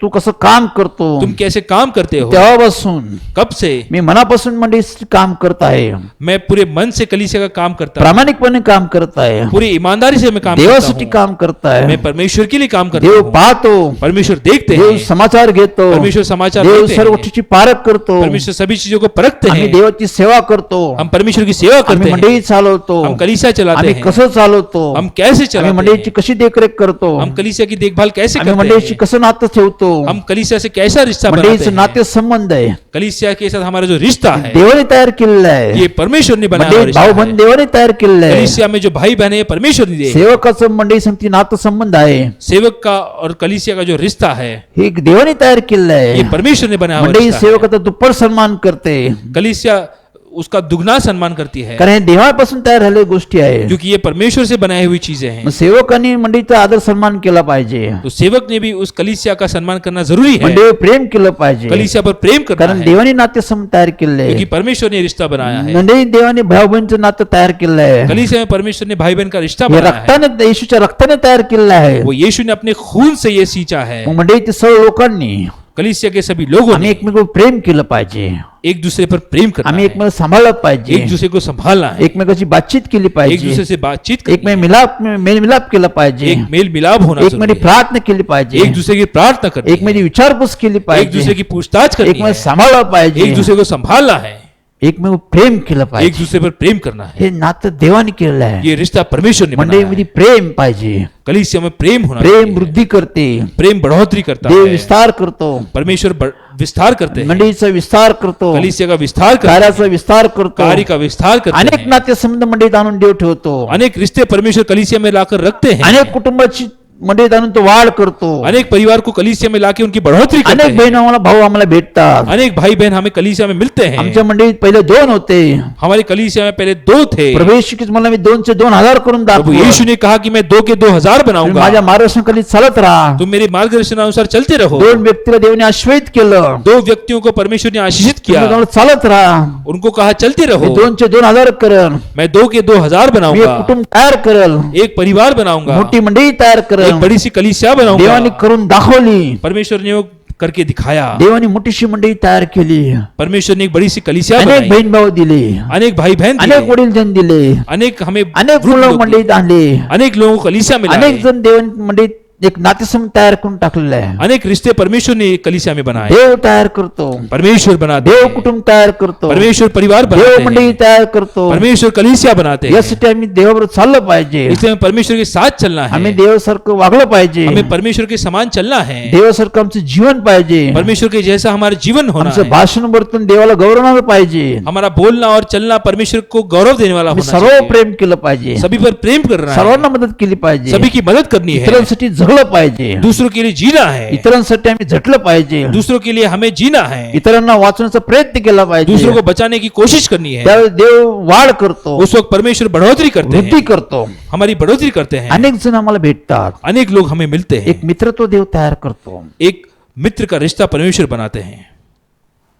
Speaker 3: तू कसं काम करतो.
Speaker 1: तुम कैसे काम करते हो.
Speaker 3: तेव्हापासून
Speaker 1: कब से
Speaker 3: मी मनापासून मंडळीसाठी काम करत आहे.
Speaker 1: मैं पूरे मन से कलीसिया का काम करता हूँ.
Speaker 3: प्रामाणिकपणे काम करत आहे.
Speaker 1: पूरी ईमानदारी से मैं काम करता
Speaker 3: देवासाठी
Speaker 1: हूँ.
Speaker 3: काम करत आहे.
Speaker 1: मैं परमेश्वर के लिए काम करता
Speaker 3: देव
Speaker 1: हूँ.
Speaker 3: पाहतो.
Speaker 1: परमेश्वर देखते
Speaker 3: देव
Speaker 1: हैं.
Speaker 3: समाचार घेतो.
Speaker 1: परमेश्वर समाचार
Speaker 3: देव
Speaker 1: देते
Speaker 3: सर्व
Speaker 1: हैं.
Speaker 3: गोष्टीची पारख करतो.
Speaker 1: परमेश्वर सभी चीजों को परखते
Speaker 3: आम्ही
Speaker 1: हैं.
Speaker 3: देवाची सेवा करतो.
Speaker 1: हम परमेश्वर की सेवा करते
Speaker 3: आम्ही
Speaker 1: हैं.
Speaker 3: मंडळी चालवतो.
Speaker 1: हम कलीसिया चलाते
Speaker 3: आम्ही
Speaker 1: हैं.
Speaker 3: कसं चालवतो.
Speaker 1: हम कैसे
Speaker 3: आम्ही
Speaker 1: चलाते
Speaker 3: मंडळीची
Speaker 1: हैं.
Speaker 3: कशी देखरेख करतो.
Speaker 1: हम कलीसिया की देखभाल कैसे
Speaker 3: आम्ही
Speaker 1: करते
Speaker 3: मंडळीची
Speaker 1: हैं.
Speaker 3: कसं नातं ठेवतो.
Speaker 1: हम कलीसिया से कैसा रिश्ता बनाते
Speaker 3: मंडळीचं
Speaker 1: हैं.
Speaker 3: नाते संबंध आहे.
Speaker 1: कलीसिया के साथ हमारा जो रिश्ता है
Speaker 3: देवाने तयार केलेलं आहे.
Speaker 1: ये परमेश्वर ने बनाया हुआ
Speaker 3: मंडळी
Speaker 1: रिश्ता
Speaker 3: भाऊ
Speaker 1: है.
Speaker 3: बंद देवाने तयार केलेलं आहे.
Speaker 1: कलीसिया में जो भाई बहन है ये परमेश्वर ने दिए.
Speaker 3: सेवकाचं मंडळी संगती नातं संबंध आहे.
Speaker 1: सेवक का और कलीसिया का जो रिश्ता है
Speaker 3: हे एक देवाने तयार केलेलं
Speaker 1: ये
Speaker 3: आहे.
Speaker 1: परमेश्वर ने बनाया हुआ
Speaker 3: मंडळी
Speaker 1: रिश्ता है.
Speaker 3: सेवकाचा दुप्पट सन्मान करते.
Speaker 1: कलीसिया उसका दुगना सम्मान करती है
Speaker 3: कारण हे देवापासून तयार झालेल्या गोष्टी आहे.
Speaker 1: क्योंकि ये परमेश्वर से बनाई हुई चीजें हैं.
Speaker 3: मग सेवकांनी मंडळीचा आदर सन्मान केला पाहिजे.
Speaker 1: तो सेवक ने भी उस कलीसिया का सम्मान करना जरूरी है.
Speaker 3: मंडळी प्रेम केलं पाहिजे.
Speaker 1: कलीसिया पर प्रेम करना
Speaker 3: कारण
Speaker 1: है
Speaker 3: देवाने नाते तयार केलेले
Speaker 1: क्योंकि
Speaker 3: आहे.
Speaker 1: परमेश्वर ने रिश्ता बनाया है.
Speaker 3: मंडळी देवाने भाऊ बहिणीचं नातं तयार केलेलं आहे.
Speaker 1: कलीसिया में परमेश्वर ने भाई बहन का रिश्ता
Speaker 3: हे
Speaker 1: बनाया है.
Speaker 3: रक्ताने येशूच्या रक्ताने तयार केलेलं आहे.
Speaker 1: वो यीशु ने अपने खून से ये सींचा है.
Speaker 3: मग मंडळी ते सर्व लोकांनी
Speaker 1: कलीसिया के सभी लोगों
Speaker 3: आम्ही
Speaker 1: ने
Speaker 3: एकमेकांवर प्रेम केलं पाहिजे.
Speaker 1: एक दूसरे पर प्रेम करना
Speaker 3: आम्ही
Speaker 1: है.
Speaker 3: एकमेकांना सांभाळलं पाहिजे.
Speaker 1: एक दूसरे को संभालना है.
Speaker 3: एकमेकाची बातचीत केली
Speaker 1: एक
Speaker 3: पाहिजे.
Speaker 1: दूसरे से बातचीत करनी
Speaker 3: एकमेक
Speaker 1: है.
Speaker 3: मिलाप मेलमिलाप केला पाहिजे.
Speaker 1: एक मेल मिलाप होना
Speaker 3: एकमेकांनी
Speaker 1: जरूरी है.
Speaker 3: प्रार्थना केली पाहिजे.
Speaker 1: एक दूसरे की प्रार्थना करनी है.
Speaker 3: एकमेकांची विचारपूस केली
Speaker 1: एक
Speaker 3: पाहिजे.
Speaker 1: दूसरे की पूछताछ करनी है.
Speaker 3: एकमेक सांभाळलं पाहिजे.
Speaker 1: एक दूसरे को संभालना है.
Speaker 3: एकमेक प्रेम केलं
Speaker 1: एक
Speaker 3: पाहिजे.
Speaker 1: दूसरे पर प्रेम करना है.
Speaker 3: हे नातं देवाने केलेलं आहे.
Speaker 1: ये रिश्ता परमेश्वर ने बनाया
Speaker 3: मंडळीमध्ये
Speaker 1: है.
Speaker 3: प्रेम पाहिजे.
Speaker 1: कलीसिया में प्रेम होना
Speaker 3: प्रेम
Speaker 1: चाहिए.
Speaker 3: वृद्धी करते.
Speaker 1: प्रेम बढ़ोतरी करता
Speaker 3: देव
Speaker 1: है.
Speaker 3: विस्तार करतो.
Speaker 1: परमेश्वर विस्तार करते हैं.
Speaker 3: मंडळीचा विस्तार करतो.
Speaker 1: कलीसिया का विस्तार करते
Speaker 3: कार्याचा
Speaker 1: हैं.
Speaker 3: विस्तार करतो.
Speaker 1: कार्य का विस्तार करते
Speaker 3: अनेक
Speaker 1: हैं.
Speaker 3: नाते संबंध मंडळीत आणून देव ठेवतो.
Speaker 1: अनेक रिश्ते परमेश्वर कलीसिया में लाकर रखते हैं.
Speaker 3: अनेक कुटुंबाची मंडळीत आणून तो वाढ करतो.
Speaker 1: अनेक परिवार को कलीसिया में लाके उनकी बढ़ोतरी करते
Speaker 3: अनेक
Speaker 1: हैं.
Speaker 3: बहीण आम्हाला भाऊ आम्हाला भेटतात.
Speaker 1: अनेक भाई बहन हमें कलीसिया में मिलते हैं.
Speaker 3: आमच्या मंडळीत पहिले 2 होते.
Speaker 1: हमारे कलीसिया में पहले 2 थे.
Speaker 3: प्रभू येशू ख्रिस्त मला मी 2 चे 2000 करून
Speaker 1: प्रभु
Speaker 3: दाखव.
Speaker 1: यीशु ने कहा कि मैं 2 के 2000 बनाऊंगा.
Speaker 3: माझ्या मार्गदर्शनाखाली चालत राहा.
Speaker 1: तुम मेरे मार्गदर्शनानुसार चलते रहो.
Speaker 3: 2 व्यक्तीला देवाने आश्वस्त केलं.
Speaker 1: 2 व्यक्तियों को परमेश्वर ने आशीषित किया.
Speaker 3: तुम्ही चालत राहा.
Speaker 1: उनको कहा चलते
Speaker 3: मी
Speaker 1: रहो.
Speaker 3: 2 चे 2000 करल.
Speaker 1: मैं 2 के 2000
Speaker 3: मी एक
Speaker 1: बनाऊंगा.
Speaker 3: कुटुंब तयार करल.
Speaker 1: एक परिवार बनाऊंगा.
Speaker 3: मोठी मंडळी तयार
Speaker 1: एक
Speaker 3: करल.
Speaker 1: बड़ी सी कलीसिया
Speaker 3: देवाने
Speaker 1: बनाऊंगा.
Speaker 3: करून दाखवली.
Speaker 1: परमेश्वर ने वो करके दिखाया.
Speaker 3: देवाने मोठीशी मंडळी तयार केली.
Speaker 1: परमेश्वर ने एक बड़ी सी कलीसिया
Speaker 3: अनेक
Speaker 1: बनाई.
Speaker 3: बहीण भाऊ दिले.
Speaker 1: अनेक भाई बहन
Speaker 3: अनेक
Speaker 1: दिए.
Speaker 3: वडील जन दिले.
Speaker 1: अनेक हमें
Speaker 3: अनेक
Speaker 1: वृद्ध
Speaker 3: मुलं
Speaker 1: लोग
Speaker 3: मंडळीत
Speaker 1: दिए.
Speaker 3: आणले.
Speaker 1: अनेक लोगों को कलीसिया में
Speaker 3: अनेक
Speaker 1: लाए.
Speaker 3: जण देव मंडळीत एक नातेसंबंध तयार करून टाकलेलं आहे.
Speaker 1: अनेक रिश्ते परमेश्वर ने कलीसिया में बनाए.
Speaker 3: देव तयार करतो.
Speaker 1: परमेश्वर बनाते
Speaker 3: देव
Speaker 1: हैं.
Speaker 3: कुटुंब तयार करतो.
Speaker 1: परमेश्वर परिवार
Speaker 3: देव
Speaker 1: बनाते
Speaker 3: मंडळी
Speaker 1: हैं.
Speaker 3: तयार करतो.
Speaker 1: परमेश्वर कलीसिया बनाते हैं.
Speaker 3: यासाठी आम्ही देवाबरोबर चाललं पाहिजे.
Speaker 1: इसलिए हमें परमेश्वर के साथ चलना है.
Speaker 3: आम्ही देवासारखं वागलं पाहिजे.
Speaker 1: हमें परमेश्वर के समान चलना है.
Speaker 3: देवासारखं आमचं जीवन पाहिजे.
Speaker 1: परमेश्वर के जैसा हमारा जीवन होना
Speaker 3: आमचं
Speaker 1: है.
Speaker 3: भाषण वर्तन देवाला गौरवणार पाहिजे.
Speaker 1: हमारा बोलना और चलना परमेश्वर को गौरव देने वाला
Speaker 3: आम्ही
Speaker 1: होना
Speaker 3: सर्व
Speaker 1: चाहिए.
Speaker 3: प्रेम केलं पाहिजे.
Speaker 1: सभी पर प्रेम करना है.
Speaker 3: सर्वांना मदत केली पाहिजे.
Speaker 1: सभी की मदद करनी है.
Speaker 3: इतरांसाठी जगलं पाहिजे.
Speaker 1: दूसरों के लिए जीना है.
Speaker 3: इतरांसाठी आम्ही झटलं पाहिजे.
Speaker 1: दूसरों के लिए हमें जीना है.
Speaker 3: इतरांना वाचवण्याचा प्रयत्न केला पाहिजे.
Speaker 1: दूसरों को बचाने की कोशिश करनी है.
Speaker 3: त्यावेळी देव वाढ करतो.
Speaker 1: उस वक्त परमेश्वर बढ़ोतरी करते
Speaker 3: वृद्धी
Speaker 1: हैं.
Speaker 3: करतो.
Speaker 1: हमारी बढ़ोतरी करते हैं.
Speaker 3: अनेक जण आम्हाला भेटतात.
Speaker 1: अनेक लोग हमें मिलते हैं.
Speaker 3: एक मित्रत्व देव तयार करतो.
Speaker 1: एक मित्र का रिश्ता परमेश्वर बनाते हैं.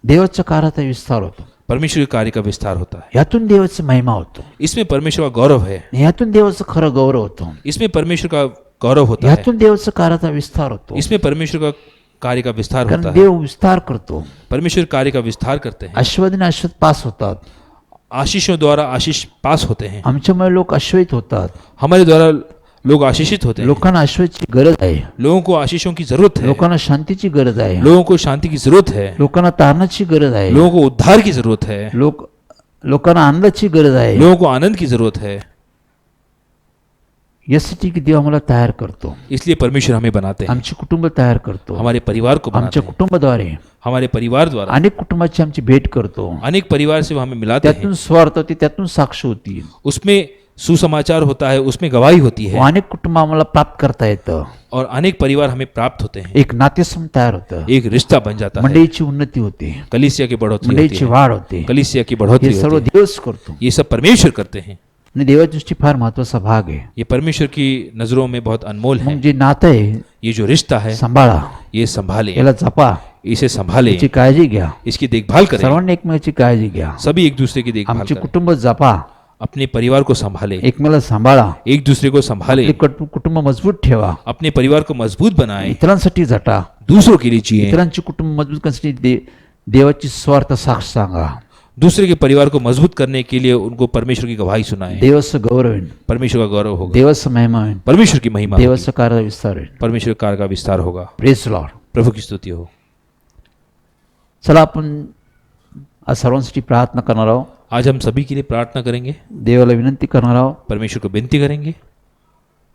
Speaker 3: देवाच्या कार्याचा विस्तार होतो.
Speaker 1: परमेश्वर के कार्य का विस्तार होता है.
Speaker 3: यातून देवाची महिमा होतो.
Speaker 1: इसमें परमेश्वर का गौरव है.
Speaker 3: यातून देवाचं खरं गौरव होतो.
Speaker 1: इसमें परमेश्वर का गौरव होता है.
Speaker 3: यातून देवाचा कार्याचा विस्तार होतो.
Speaker 1: इसमें परमेश्वर का कार्य का विस्तार
Speaker 3: कारण
Speaker 1: होता है.
Speaker 3: देव विस्तार करतो.
Speaker 1: परमेश्वर कार्य का विस्तार करते हैं.
Speaker 3: आशीर्वादाने आशीर्वाद पास होतात.
Speaker 1: आशीषों द्वारा आशीष पास होते हैं.
Speaker 3: आमच्यामुळे लोक आश्वस्त होतात.
Speaker 1: हमारे द्वारा लोग आशीषित होते हैं.
Speaker 3: लोकांना आश्वासची गरज आहे.
Speaker 1: लोगों को आशीषों की जरूरत है.
Speaker 3: लोकांना शांतीची गरज आहे.
Speaker 1: लोगों को शांति की जरूरत है.
Speaker 3: लोकांना तारणाची गरज आहे.
Speaker 1: लोगों को उद्धार की जरूरत है.
Speaker 3: लोकांना आनंदाची गरज आहे.
Speaker 1: लोगों को आनंद की जरूरत है.
Speaker 3: यासाठी की देव आम्हाला तयार करतो.
Speaker 1: इसलिए परमेश्वर हमें बनाते हैं.
Speaker 3: आमचे कुटुंब तयार करतो.
Speaker 1: हमारे परिवार को बनाते
Speaker 3: आमच्या
Speaker 1: हैं.
Speaker 3: कुटुंबाद्वारे
Speaker 1: हमारे परिवार द्वारा
Speaker 3: अनेक कुटुंबाची आमची भेट करतो.
Speaker 1: अनेक परिवार से वो हमें मिलाते हैं.
Speaker 3: त्यातून स्वार्थ होती. त्यातून साक्ष होती.
Speaker 1: उसमें सुसमाचार होता है. उसमें गवाही होती है.
Speaker 3: अनेक कुटुंब आम्हाला प्राप्त करता येतं.
Speaker 1: और अनेक परिवार हमें प्राप्त होते हैं.
Speaker 3: एक नातेसंबंध तयार होतं.
Speaker 1: एक रिश्ता बन जाता है.
Speaker 3: मंडळीची उन्नती होते.
Speaker 1: कलीसिया की बढ़ोतरी होती
Speaker 3: मंडळीची
Speaker 1: है.
Speaker 3: वाढ होते.
Speaker 1: कलीसिया की बढ़ोतरी
Speaker 3: हे सर्व
Speaker 1: होती है.
Speaker 3: देवच करतो.
Speaker 1: ये सब परमेश्वर करते हैं.
Speaker 3: आणि देवाच्या दृष्टी फार महत्वाचा भाग आहे.
Speaker 1: ये परमेश्वर की नजरों में बहुत अनमोल है.
Speaker 3: मग जे नातं आहे
Speaker 1: ये जो रिश्ता है
Speaker 3: सांभाळा.
Speaker 1: ये संभाले.
Speaker 3: याला जपा.
Speaker 1: इसे संभाले.
Speaker 3: याची काळजी घ्या.
Speaker 1: इसकी देखभाल करें.
Speaker 3: सर्वांनी एकमेकाची काळजी घ्या.
Speaker 1: सभी एक दूसरे की देखभाल
Speaker 3: आमचे
Speaker 1: करें.
Speaker 3: कुटुंब जपा.
Speaker 1: अपने परिवार को संभाले,
Speaker 3: एकमेकाला सांभाळा,
Speaker 1: एक दूसरे को संभाले,
Speaker 3: आपले कुटुंब मजबूत ठेवा,
Speaker 1: अपने परिवार को मजबूत बनाए,
Speaker 3: इतरांसाठी झटा,
Speaker 1: दूसरों के लिए जिए,
Speaker 3: इतरांचे कुटुंब मजबूत करण्यासाठी देवाची स्वार्थ साक्ष सांगा.
Speaker 1: दूसरे के परिवार को मजबूत करने के लिए उनको परमेश्वर की गवाही सुनाए.
Speaker 3: देवाचं गौरव होईल,
Speaker 1: परमेश्वर का गौरव होगा,
Speaker 3: देवाचं महिमा होईल,
Speaker 1: परमेश्वर की महिमा होगी,
Speaker 3: देवाचं कार्य विस्तार होईल.
Speaker 1: परमेश्वर कार्य का विस्तार होगा.
Speaker 3: Praise Lord.
Speaker 1: प्रभु की स्तुति हो.
Speaker 3: चला आपण आज सर्वांसाठी प्रार्थना करणार आहोत.
Speaker 1: आज हम सभी के लिए प्रार्थना करेंगे,
Speaker 3: देवाला विनंती करणार आहोत.
Speaker 1: परमेश्वर को विनती करेंगे.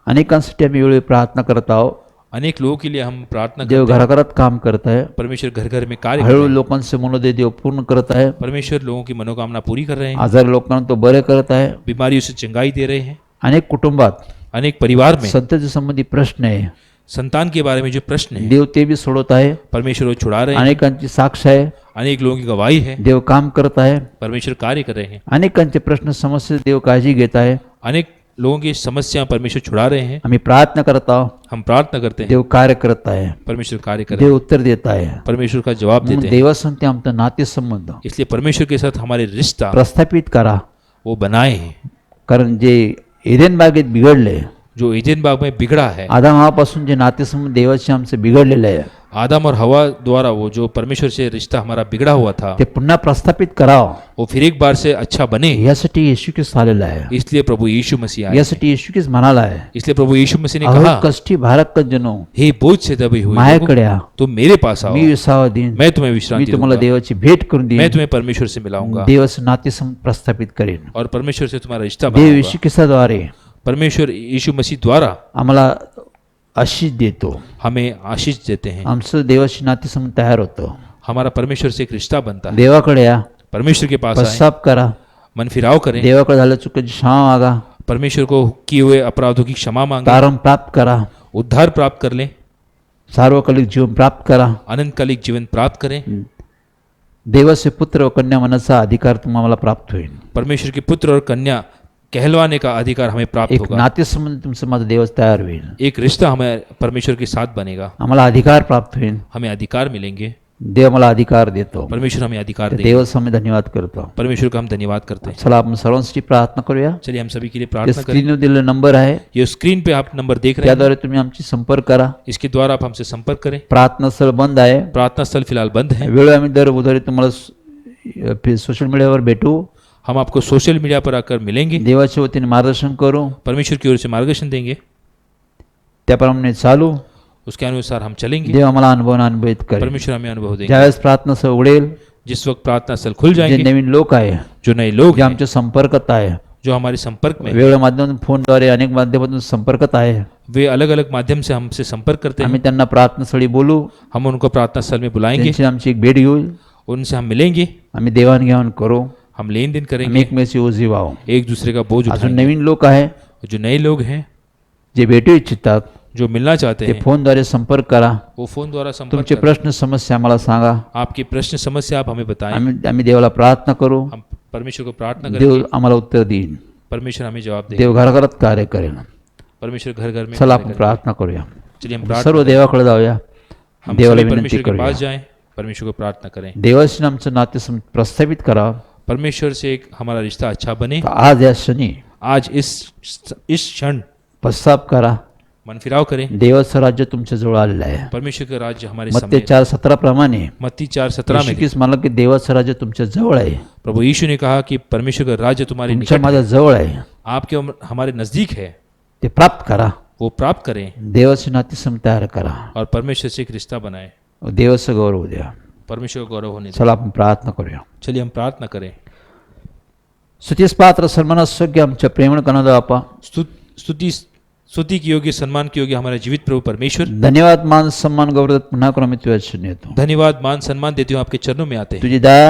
Speaker 3: अनेकांसाठी आम्ही वेळोवेळी प्रार्थना करत आहोत.
Speaker 1: अनेक लोगों के लिए हम प्रार्थना
Speaker 3: देव
Speaker 1: करते हैं.
Speaker 3: घराघरात काम करत आहे.
Speaker 1: परमेश्वर घर घर में कार्य कर
Speaker 3: हळूहळू
Speaker 1: रहे हैं.
Speaker 3: लोकांचे मनोदय देव पूर्ण करत आहे.
Speaker 1: परमेश्वर लोगों की मनोकामना पूरी कर रहे हैं,
Speaker 3: आजारी लोकांना तो बरे करत आहे.
Speaker 1: बीमारियों से चंगाई दे रहे हैं.
Speaker 3: अनेक कुटुंबात
Speaker 1: अनेक परिवार में
Speaker 3: संतती संबंधी प्रश्न आहे,
Speaker 1: संतान के बारे में जो प्रश्न है,
Speaker 3: देव ते बी सोडवत आहे.
Speaker 1: परमेश्वर वो छुड़ा रहे हैं.
Speaker 3: अनेकांची साक्ष आहे,
Speaker 1: अनेक लोगों की गवाही है,
Speaker 3: देव काम करत आहे.
Speaker 1: परमेश्वर कार्य कर रहे हैं.
Speaker 3: अनेकांचे प्रश्न समस्या देव काळजी घेत आहे.
Speaker 1: अनेक लोगों की समस्या परमेश्वर छुड़ा रहे हैं.
Speaker 3: आम्ही प्रार्थना करत आहोत.
Speaker 1: हम प्रार्थना करते हैं,
Speaker 3: देव कार्य करत आहे,
Speaker 1: परमेश्वर कार्य कर रहे
Speaker 3: देव उत्तर देत आहे.
Speaker 1: हैं, परमेश्वर का जवाब
Speaker 3: म्हणून
Speaker 1: देते हैं.
Speaker 3: देवासंगती आमचा नातेसंबंध
Speaker 1: इसलिए परमेश्वर के साथ हमारे रिश्ता
Speaker 3: प्रस्थापित करा.
Speaker 1: वो बनाए हैं.
Speaker 3: कारण जे एदेन बागेत बिघडले,
Speaker 1: जो एदेन बाग में बिगड़ा है,
Speaker 3: आदामापासून जे नातेसंबंध देवाचे आमचे बिघडलेले आहे,
Speaker 1: आदम और हवा द्वारा वो जो परमेश्वर से रिश्ता हमारा बिगड़ा हुआ था,
Speaker 3: ते पुन्हा प्रस्थापित करावं
Speaker 1: वो फिर एक बार से अच्छा बने.
Speaker 3: यासाठी येशू ख्रिस्त आलेला आहे.
Speaker 1: इसलिए प्रभु यीशु मसीह आए.
Speaker 3: यासाठी येशू ख्रिस्त म्हणाला आहे,
Speaker 1: इसलिए प्रभु यीशु मसीह ने
Speaker 3: अहो
Speaker 1: कहा,
Speaker 3: कष्टी भारत का जनो
Speaker 1: हे बोझ से दबे हुए लोगों,
Speaker 3: माझ्याकडे या,
Speaker 1: तुम मेरे पास आओ,
Speaker 3: मी विसावा देईन,
Speaker 1: मैं तुम्हें
Speaker 3: मी
Speaker 1: विश्रांति
Speaker 3: तुम्हाला
Speaker 1: दूंगा,
Speaker 3: देवाची भेट करून
Speaker 1: मैं
Speaker 3: देईन,
Speaker 1: तुम्हें परमेश्वर से मिलाऊंगा
Speaker 3: देवाचं नातेसंबंध प्रस्थापित करेन.
Speaker 1: और परमेश्वर से तुम्हारा रिश्ता
Speaker 3: देव
Speaker 1: बनाऊंगा.
Speaker 3: येशू ख्रिस्ताद्वारे
Speaker 1: परमेश्वर यीशु मसीह द्वारा
Speaker 3: आम्हाला आशीष देतो.
Speaker 1: हमें आशीष देते हैं.
Speaker 3: आमचं देवाशी नातेसंबंध तयार होतं.
Speaker 1: हमारा परमेश्वर से एक रिश्ता बनता है.
Speaker 3: देवाकडे या,
Speaker 1: परमेश्वर के पास आए,
Speaker 3: पश्चाताप करा,
Speaker 1: मन फिराव करें,
Speaker 3: देवाकडे झालं चुकीची क्षमा मागा,
Speaker 1: परमेश्वर को किए हुए अपराधों की क्षमा मांगे,
Speaker 3: तारण प्राप्त करा,
Speaker 1: उद्धार प्राप्त कर लें,
Speaker 3: सार्वकालिक जीवन प्राप्त करा.
Speaker 1: अनंतकालिक जीवन प्राप्त करें.
Speaker 3: देवाचे पुत्र व कन्या मनाचा अधिकार तुम्हाला प्राप्त होईल.
Speaker 1: परमेश्वर के पुत्र और कन्या कहलवाने का अधिकार हमें प्राप्त
Speaker 3: एक
Speaker 1: होगा.
Speaker 3: नातेसंबंध तुमचं माझं देवाच तयार होईल.
Speaker 1: एक रिश्ता हमें परमेश्वर के साथ बनेगा.
Speaker 3: आम्हाला अधिकार प्राप्त होईल.
Speaker 1: हमें अधिकार मिलेंगे.
Speaker 3: देव मला अधिकार देतो.
Speaker 1: परमेश्वर हमें अधिकार देगा.
Speaker 3: देवाचा आम्ही धन्यवाद करतो.
Speaker 1: परमेश्वर का हम धन्यवाद करते हैं.
Speaker 3: चला आपण सर्वांसाठी प्रार्थना करूया.
Speaker 1: चलिए हम सभी के लिए
Speaker 3: या
Speaker 1: प्रार्थना करें.
Speaker 3: स्क्रीनवर दिलेला नंबर आहे,
Speaker 1: ये स्क्रीन पे आप नंबर देख रहे हैं,
Speaker 3: त्याद्वारे तुम्ही आमची संपर्क करा.
Speaker 1: इसके द्वारा आप हमसे संपर्क करें.
Speaker 3: प्रार्थना स्थळ बंद आहे.
Speaker 1: प्रार्थना स्थल फिलहाल बंद है.
Speaker 3: वेळोवेळी आम्ही दर बुधवारी तुम्हाला सोशल मीडियावर भेटू,
Speaker 1: हम आपको सोशल मीडिया पर आकर मिलेंगे,
Speaker 3: देवाच्या वतीने मार्गदर्शन करू,
Speaker 1: परमेश्वर की ओर से मार्गदर्शन देंगे,
Speaker 3: त्याप्रमाणे चालू.
Speaker 1: उसके अनुसार हम चलेंगे.
Speaker 3: देव आम्हाला अनुभवित करेल.
Speaker 1: परमेश्वर हमें अनुभव देंगे.
Speaker 3: ज्यावेळेस प्रार्थना स्थळ उघडेल,
Speaker 1: जिस वक्त प्रार्थना स्थल खुल
Speaker 3: जे
Speaker 1: जाएंगे,
Speaker 3: नवीन लोक आहे,
Speaker 1: जो नए लोग
Speaker 3: जे
Speaker 1: हैं,
Speaker 3: आमच्या संपर्कात आहे,
Speaker 1: जो हमारे संपर्क में हैं,
Speaker 3: वेगवेगळ्या माध्यमातून फोनद्वारे अनेक माध्यमातून संपर्कात आहे,
Speaker 1: वे अलग अलग माध्यम से हमसे संपर्क करते हैं.
Speaker 3: आम्ही त्यांना प्रार्थनास्थळी बोलू,
Speaker 1: हम उनको प्रार्थना स्थल में बुलाएंगे,
Speaker 3: त्यांची आमची एक भेट घेऊ,
Speaker 1: उनसे हम मिलेंगे,
Speaker 3: आम्ही देवाणघेवाण करू,
Speaker 1: हम लेन देन
Speaker 3: आम्ही
Speaker 1: करेंगे,
Speaker 3: एकमेकांची ओझी व्हावं.
Speaker 1: एक दूसरे का बोझ
Speaker 3: अजून
Speaker 1: उठाएंगे.
Speaker 3: नवीन लोक आहे
Speaker 1: जो नए लोग हैं,
Speaker 3: जे भेटू इच्छितात,
Speaker 1: जो मिलना चाहते
Speaker 3: ते
Speaker 1: हैं,
Speaker 3: फोनद्वारे संपर्क करा.
Speaker 1: वो फोन द्वारा संपर्क
Speaker 3: तुमचे
Speaker 1: करें.
Speaker 3: प्रश्न समस्या आम्हाला सांगा.
Speaker 1: आपके प्रश्न समस्या आप हमें बताएं.
Speaker 3: आम्ही देवाला प्रार्थना करू.
Speaker 1: हम परमेश्वर को प्रार्थना करेंगे.
Speaker 3: देव आम्हाला उत्तर देईन.
Speaker 1: परमेश्वर हमें जवाब देगा.
Speaker 3: देव घराघरात कार्य करेल.
Speaker 1: परमेश्वर घर घर में
Speaker 3: चला
Speaker 1: कार्य
Speaker 3: आपण
Speaker 1: करेगा.
Speaker 3: प्रार्थना करूया.
Speaker 1: चलिए हम प्रार्थना
Speaker 3: सर्व देवाकडे जाऊया.
Speaker 1: हम
Speaker 3: देवाला
Speaker 1: सभी
Speaker 3: विनंती
Speaker 1: परमेश्वर के
Speaker 3: करूया.
Speaker 1: पास जाएं, परमेश्वर को प्रार्थना करें.
Speaker 3: देवाशी आमचं नाते प्रस्थापित करा.
Speaker 1: परमेश्वर से एक हमारा रिश्ता अच्छा बने.
Speaker 3: आज या क्षणी
Speaker 1: आज इस क्षण
Speaker 3: पश्चाताप करा.
Speaker 1: मन फिराव करें.
Speaker 3: देवाचं राज्य तुमच्या जवळ आलेलं आहे.
Speaker 1: परमेश्वर का राज्य हमारे
Speaker 3: मत्ती
Speaker 1: सामने.
Speaker 3: 4:17 प्रमाणे
Speaker 1: मत्ती 4:17 में
Speaker 3: म्हणलं की देवाचं राज्य तुमच्या जवळ आहे.
Speaker 1: प्रभु यीशु ने कहा कि परमेश्वर का राज्य तुम्हारे
Speaker 3: तुमच्या
Speaker 1: निकट
Speaker 3: माझ्या जवळ आहे.
Speaker 1: आपके हमारे नजदीक है.
Speaker 3: ते प्राप्त करा.
Speaker 1: वो प्राप्त करें
Speaker 3: देवाचे नाते तयार करा.
Speaker 1: और परमेश्वर से एक रिश्ता बनाए.
Speaker 3: देवाचं गौरव द्या.
Speaker 1: परमेश्वर का गौरव होने दें.
Speaker 3: चला आपण प्रार्थना करूया.
Speaker 1: चलिए हम प्रार्थना करें.
Speaker 3: स्तुतीस पात्र सन्मानास योग्य आमच्या प्रेमळ कनादा बापा,
Speaker 1: स्तुति की योग्य, सम्मान की योग्य हमारा जीवित प्रभु परमेश्वर,
Speaker 3: धन्यवाद, मान सन्मान गौरव पुन्हा करून आम्ही तुझ्या चरणी येतो.
Speaker 1: धन्यवाद, मान सम्मान देते हुए आपके चरणों में आते हैं.
Speaker 3: तुझी दया,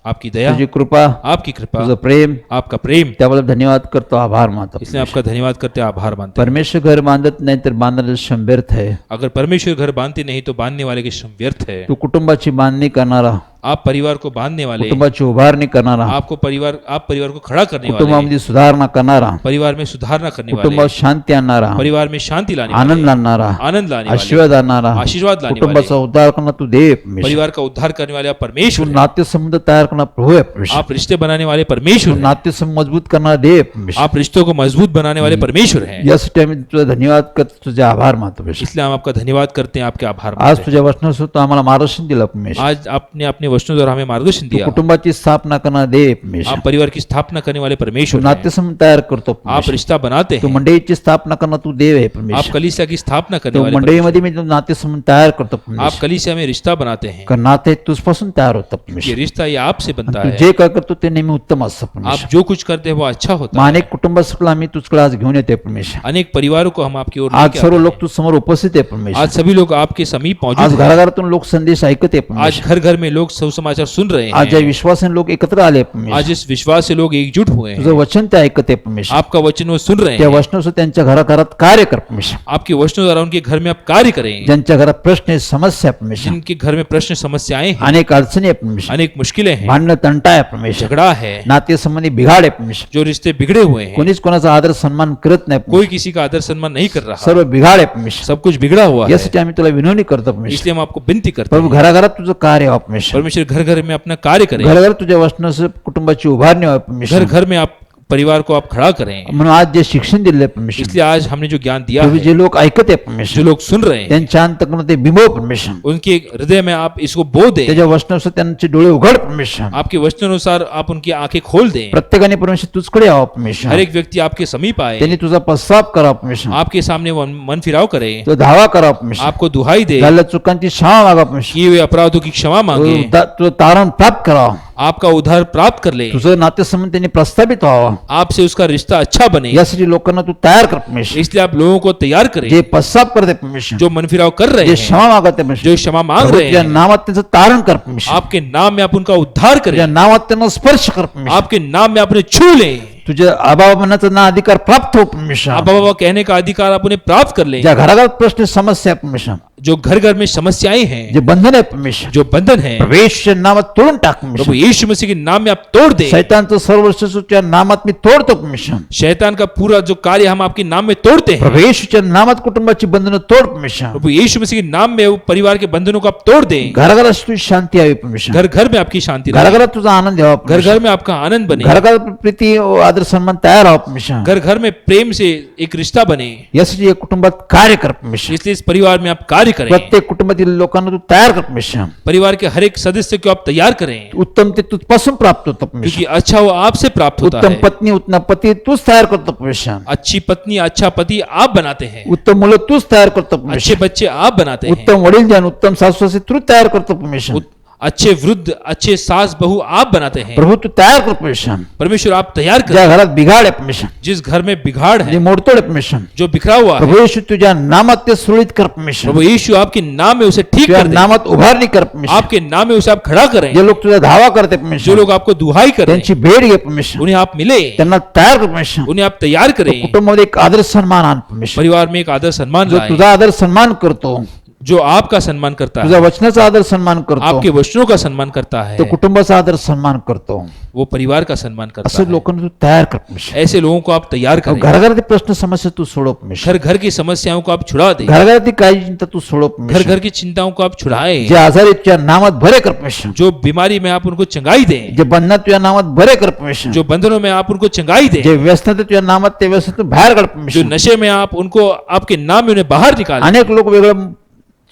Speaker 1: आपकी दया,
Speaker 3: तुझी कृपा,
Speaker 1: आपकी कृपा,
Speaker 3: तुझं प्रेम,
Speaker 1: आपका प्रेम,
Speaker 3: त्याबद्दल धन्यवाद करतो, आभार मानतो.
Speaker 1: इसलिए आपका धन्यवाद करते हैं, आभार मानते हैं.
Speaker 3: परमेश्वर घर बांधत नाही तर बांधणारे श्रम व्यर्थ आहे.
Speaker 1: अगर परमेश्वर घर बांधते नहीं तो बांधने वाले के श्रम व्यर्थ है.
Speaker 3: तू कुटुंबाची बांधणी करणारा,
Speaker 1: आप परिवार को बांधने वाले,
Speaker 3: कुटुंबाची उभारणी करणारा,
Speaker 1: आप परिवार को खड़ा करने वाले,
Speaker 3: कुटुंबामध्ये सुधारणा करणारा,
Speaker 1: परिवार में सुधारणा करने वाले,
Speaker 3: कुटुंबात शांती आणणारा,
Speaker 1: परिवार में शांति लाने
Speaker 3: आनंद
Speaker 1: वाले,
Speaker 3: आणणारा,
Speaker 1: आनंद लाने वाले,
Speaker 3: आशीर्वाद आणणारा,
Speaker 1: आशीर्वाद लाने
Speaker 3: कुटुंबाचा
Speaker 1: वाले,
Speaker 3: उद्धार करणारा तू देव परमेश्वर.
Speaker 1: परिवार का उद्धार करने वाले आप परमेश्वर हैं.
Speaker 3: नातेसंबंध तयार करणारा प्रभू आहे परमेश्वर.
Speaker 1: आप रिश्ते बनाने वाले परमेश्वर हैं.
Speaker 3: नातेसंबंध मजबूत करणारा देव परमेश्वर.
Speaker 1: आप रिश्तों को मजबूत बनाने वाले परमेश्वर हैं.
Speaker 3: यासाठी आम्ही तुझा धन्यवाद करतो, तुझे आभार मानतो परमेश्वर.
Speaker 1: इसलिए हम आपका धन्यवाद करते हैं, आपके आभार
Speaker 3: आज
Speaker 1: मानते हैं.
Speaker 3: तुझ्या वचनानुसार तू आम्हाला मार्गदर्शन दिलं परमेश्वर.
Speaker 1: आज आपने अपने वचनों द्वारा हमें मार्गदर्शन
Speaker 3: तू
Speaker 1: दिया.
Speaker 3: कुटुंबाची स्थापना करणारा देव परमेश्वर.
Speaker 1: आप परिवार की स्थापना करने वाले
Speaker 3: तू
Speaker 1: परमेश्वर हैं.
Speaker 3: नातेसंबंध तयार करतो
Speaker 1: आप
Speaker 3: परमेश्वर.
Speaker 1: रिश्ता बनाते
Speaker 3: तू
Speaker 1: हैं.
Speaker 3: मंडळीची स्थापना करणारा तू देव आहे
Speaker 1: आप
Speaker 3: परमेश्वर.
Speaker 1: कलीसिया की स्थापना करने
Speaker 3: तो
Speaker 1: वाले परमेश्वर
Speaker 3: मंडळीमध्ये मी नातेसंबंध तयार करतो
Speaker 1: हैं. आप
Speaker 3: परमेश्वर.
Speaker 1: कलीसिया में रिश्ता बनाते हैं.
Speaker 3: कारण नाते तुझपासून तयार होतं
Speaker 1: ये
Speaker 3: परमेश्वर.
Speaker 1: रिश्ता ये आपसे बनता
Speaker 3: तू
Speaker 1: है.
Speaker 3: जे काय करतो ते नेहमी उत्तम असतं
Speaker 1: आप
Speaker 3: परमेश्वर.
Speaker 1: जो कुछ करते हैं वो अच्छा होता
Speaker 3: मग
Speaker 1: है.
Speaker 3: अनेक कुटुंबासकला आम्ही तुझकडे आज घेऊन येते परमेश्वर.
Speaker 1: अनेक परिवारों को हम आपकी ओर
Speaker 3: आज
Speaker 1: लेके
Speaker 3: सर्व
Speaker 1: आते
Speaker 3: लोक
Speaker 1: हैं.
Speaker 3: तू समोर उपस्थित आहे परमेश्वर.
Speaker 1: आज सभी लोग आपके समीप
Speaker 3: आज
Speaker 1: मौजूद हैं.
Speaker 3: घराघरातून लोक संदेश ऐकत आहे
Speaker 1: आज
Speaker 3: परमेश्वर.
Speaker 1: घर घर में लोग सुसमाचार सुन रहे
Speaker 3: आज या
Speaker 1: हैं.
Speaker 3: विश्वासाने लोक एकत्र आले परमेश्वर.
Speaker 1: आज इस विश्वास से लोग एकजुट हुए
Speaker 3: तुझं
Speaker 1: हैं.
Speaker 3: वचन ते ऐकत आहे परमेश्वर.
Speaker 1: आपका वचन वो सुन रहे
Speaker 3: त्या
Speaker 1: हैं.
Speaker 3: वचनानुसार त्यांच्या घराघरात कार्य कर परमेश्वर.
Speaker 1: आपके वचनों द्वारा उनके घर में आप कार्य करें.
Speaker 3: ज्यांच्या घरात प्रश्न आहे, समस्या आहे परमेश्वर,
Speaker 1: जिनके घर में प्रश्न समस्याएं हैं,
Speaker 3: अनेक अडचणी आहे परमेश्वर,
Speaker 1: अनेक मुश्किलें हैं,
Speaker 3: भांडणं तंटा आहे परमेश्वर,
Speaker 1: झगड़ा है,
Speaker 3: नातेसंबंधी बिघाड आहे परमेश्वर,
Speaker 1: जो रिश्ते बिगड़े हुए हैं,
Speaker 3: कोणीच कोणाचा आदर सन्मान करत नाही
Speaker 1: कोई
Speaker 3: परमेश्वर.
Speaker 1: किसी का आदर सम्मान नहीं कर रहा,
Speaker 3: सर्व बिघाड आहे परमेश्वर.
Speaker 1: सब कुछ बिगड़ा हुआ है.
Speaker 3: यासाठी आम्ही तुला विनवणी करतो परमेश्वर.
Speaker 1: इसलिए हम आपको विनती करते
Speaker 3: प्रभू
Speaker 1: हैं,
Speaker 3: घराघरात तुझं कार्य व्हावं परमेश्वर.
Speaker 1: परमेश्वर घर घर में अपना कार्य करें.
Speaker 3: घराघरात तुझ्या वचनानुसार कुटुंबाची उभारणी व्हावी
Speaker 1: घर
Speaker 3: परमेश्वर.
Speaker 1: घर में आप परिवार को आप खड़ा करें.
Speaker 3: म्हणून आज जे शिक्षण दिले परमेश्वर,
Speaker 1: इसलिए आज हमने जो ज्ञान दिया
Speaker 3: प्रभू
Speaker 1: है,
Speaker 3: जे लोक ऐकत आहे
Speaker 1: जो
Speaker 3: परमेश्वर,
Speaker 1: लोग सुन रहे हैं,
Speaker 3: त्यांच्या अंतकरणात ते बिंबव परमेश्वर.
Speaker 1: उनके हृदय में आप इसको बो दें.
Speaker 3: त्याच्या वचनानुसार त्यांचे डोळे उघड परमेश्वर.
Speaker 1: आपके वचनानुसार आप उनकी आंखें खोल दें.
Speaker 3: प्रत्येकाने परमेश्वर तुझकडे यावं परमेश्वर.
Speaker 1: हर एक व्यक्ति आपके समीप आए,
Speaker 3: त्यांनी तुझा पश्चाताप करा परमेश्वर.
Speaker 1: आपके सामने वो मन फिराव करे,
Speaker 3: तो धावा करा परमेश्वर.
Speaker 1: आपको दुहाई दे,
Speaker 3: झालेल्या चुकांची क्षमा मागा परमेश्वर.
Speaker 1: किए हुए अपराधों की क्षमा मांगे,
Speaker 3: तुझं तारण प्राप्त करावं.
Speaker 1: आपका उद्धार प्राप्त कर ले,
Speaker 3: तुझं नातेसंबंध त्यांनी प्रस्थापित व्हावं.
Speaker 1: आपसे उसका रिश्ता अच्छा बने.
Speaker 3: यासाठी लोकांना तू तयार कर परमेश्वर.
Speaker 1: इसलिए आप लोगों को तैयार करें,
Speaker 3: जे पश्चाताप करते परमेश्वर,
Speaker 1: जो मन फिराव कर रहे
Speaker 3: जे
Speaker 1: हैं,
Speaker 3: क्षमा मागत आहे परमेश्वर,
Speaker 1: जो क्षमा मांग
Speaker 3: प्रभू
Speaker 1: रहे
Speaker 3: तुझ्या
Speaker 1: हैं,
Speaker 3: नामात त्यांचं तारण कर परमेश्वर.
Speaker 1: आपके नाम में आप उनका उद्धार
Speaker 3: तुझ्या
Speaker 1: करें,
Speaker 3: नावात त्यांना स्पर्श कर परमेश्वर.
Speaker 1: आपके नाम में आपने छू ले,
Speaker 3: तुझ्या आबा मनाचा ना अधिकार प्राप्त हो परमेश्वर.
Speaker 1: आप बाबा कहने का अधिकार आप उन्हें प्राप्त कर ले.
Speaker 3: ज्या घराघरात प्रश्न समस्या आहे परमेश्वर,
Speaker 1: जो घर घर में समस्याएं हैं,
Speaker 3: जे बंधन आहे परमेश्वर,
Speaker 1: जो बंधन है,
Speaker 3: प्रवेशच्या नामात तोडून टाक
Speaker 1: प्रभु
Speaker 3: परमेश्वर.
Speaker 1: यीशु मसीह के नाम में आप तोड़ दे.
Speaker 3: शैतानचं सर्व वर्चस्व तुझ्या नामात मी तोडतो परमेश्वर.
Speaker 1: शैतान का पूरा जो कार्य हम आपके नाम में तोड़ते हैं,
Speaker 3: प्रवेशच्या नामात कुटुंबाची बंधनं तोड परमेश्वर.
Speaker 1: प्रभु यीशु मसीह के नाम में वो परिवार के बंधनों को आप तोड़ दें.
Speaker 3: घराघरात तुझी शांती यावी परमेश्वर.
Speaker 1: घर घर में आपकी शांति रहे,
Speaker 3: घराघरात तुझा आनंद यावा
Speaker 1: घर
Speaker 3: परमेश्वर.
Speaker 1: घर में आपका आनंद बने,
Speaker 3: घराघरात प्रीती व आदर सन्मान तयार व्हावा परमेश्वर.
Speaker 1: घर घर में प्रेम से एक रिश्ता बने.
Speaker 3: यासाठी या कुटुंबात कार्य कर परमेश्वर.
Speaker 1: इसलिए इस परिवार में आप कार्य करें.
Speaker 3: प्रत्येक कुटुंबातील लोकांना तू तयार कर परमेश्वर.
Speaker 1: परिवार के हर एक सदस्य को आप तैयार करें,
Speaker 3: उत्तम ते तुझपासून प्राप्त होतं परमेश्वर.
Speaker 1: क्योंकि अच्छा वो आपसे प्राप्त होता
Speaker 3: उत्तम
Speaker 1: है.
Speaker 3: पत्नी उत्तम पती तूच तयार करतो परमेश्वर.
Speaker 1: अच्छी पत्नी अच्छा पति आप बनाते हैं,
Speaker 3: उत्तम मुलं तूच तयार करतो
Speaker 1: अच्छे
Speaker 3: परमेश्वर.
Speaker 1: बच्चे आप बनाते हैं,
Speaker 3: उत्तम वडील ज्ञान उत्तम सासू सासरे तू तयार करतो परमेश्वर.
Speaker 1: अच्छे वृद्ध अच्छे सास बहू आप बनाते हैं.
Speaker 3: प्रभू तू तयार कर परमेश्वर.
Speaker 1: परमेश्वर आप तैयार
Speaker 3: ज्या
Speaker 1: करें.
Speaker 3: घरात बिघाड आहे परमेश्वर,
Speaker 1: जिस घर में बिगाड़
Speaker 3: जे
Speaker 1: है,
Speaker 3: मोडतोड आहे परमेश्वर,
Speaker 1: जो बिखरा हुआ है,
Speaker 3: प्रभू येशू तुझ्या नामात ते सुरळीत कर परमेश्वर.
Speaker 1: प्रभु यीशु आपके नाम में उसे ठीक
Speaker 3: तुझ्या
Speaker 1: कर दे.
Speaker 3: नामात उभारणी कर परमेश्वर.
Speaker 1: आपके नाम में उसे आप खड़ा करें.
Speaker 3: जे लोक तुझा धावा करते
Speaker 1: जो
Speaker 3: परमेश्वर,
Speaker 1: लोग आपको दुहाई करें,
Speaker 3: त्यांची भेट घे परमेश्वर.
Speaker 1: उन्हें आप मिले,
Speaker 3: त्यांना तयार कर परमेश्वर.
Speaker 1: उन्हें आप तैयार करें.
Speaker 3: कुटुंबामध्ये एक आदर सन्मान आण परमेश्वर.
Speaker 1: परिवार में एक आदर सम्मान
Speaker 3: जो
Speaker 1: लाएं,
Speaker 3: तुझा आदर सन्मान करतो,
Speaker 1: जो आपका सम्मान करता
Speaker 3: तुझ्या
Speaker 1: है,
Speaker 3: वचनाचा आदर सन्मान करतो,
Speaker 1: आपके वचनों का सम्मान करता है,
Speaker 3: तो कुटुंबाचा आदर सन्मान करतो.
Speaker 1: वो परिवार का सम्मान करता
Speaker 3: असं
Speaker 1: है.
Speaker 3: लोकांना तू तयार कर परमेश्वर.
Speaker 1: ऐसे लोगों को आप तैयार करें.
Speaker 3: घराघरातील प्रश्न समस्या तू सोडव परमेश्वर.
Speaker 1: घर घर की समस्याओं को आप छुड़ा दें.
Speaker 3: घराघरातील काळजी चिंता तू सोडव
Speaker 1: घर
Speaker 3: परमेश्वर.
Speaker 1: घर की चिंताओं को आप छुड़ाएं.
Speaker 3: जे आजारी तुझ्या नामात भरे कर परमेश्वर.
Speaker 1: जो बीमारी में आप उनको चंगाई दें,
Speaker 3: जे बंधनात तुझ्या नामात भरे कर परमेश्वर.
Speaker 1: जो बंधनों में आप उनको चंगाई दें,
Speaker 3: जे व्यसनात आहे तुझ्या नामात ते व्यसनातून बाहेर काढ
Speaker 1: जो
Speaker 3: परमेश्वर.
Speaker 1: नशे में आप उनको आपके नाम में उन्हें बाहर निकालें.
Speaker 3: अनेक लोक वेगळ्या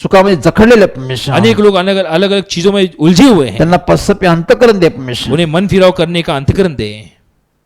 Speaker 3: चुकामध्ये जखडलेले आहेत परमेश्वर.
Speaker 1: अनेक लोग अलग अलग चीजों में उलझे हुए हैं.
Speaker 3: त्यांना पश्चाताप अंतकरण दे परमेश्वर.
Speaker 1: उन्हें मन फिराव करने का अंतकरण दे.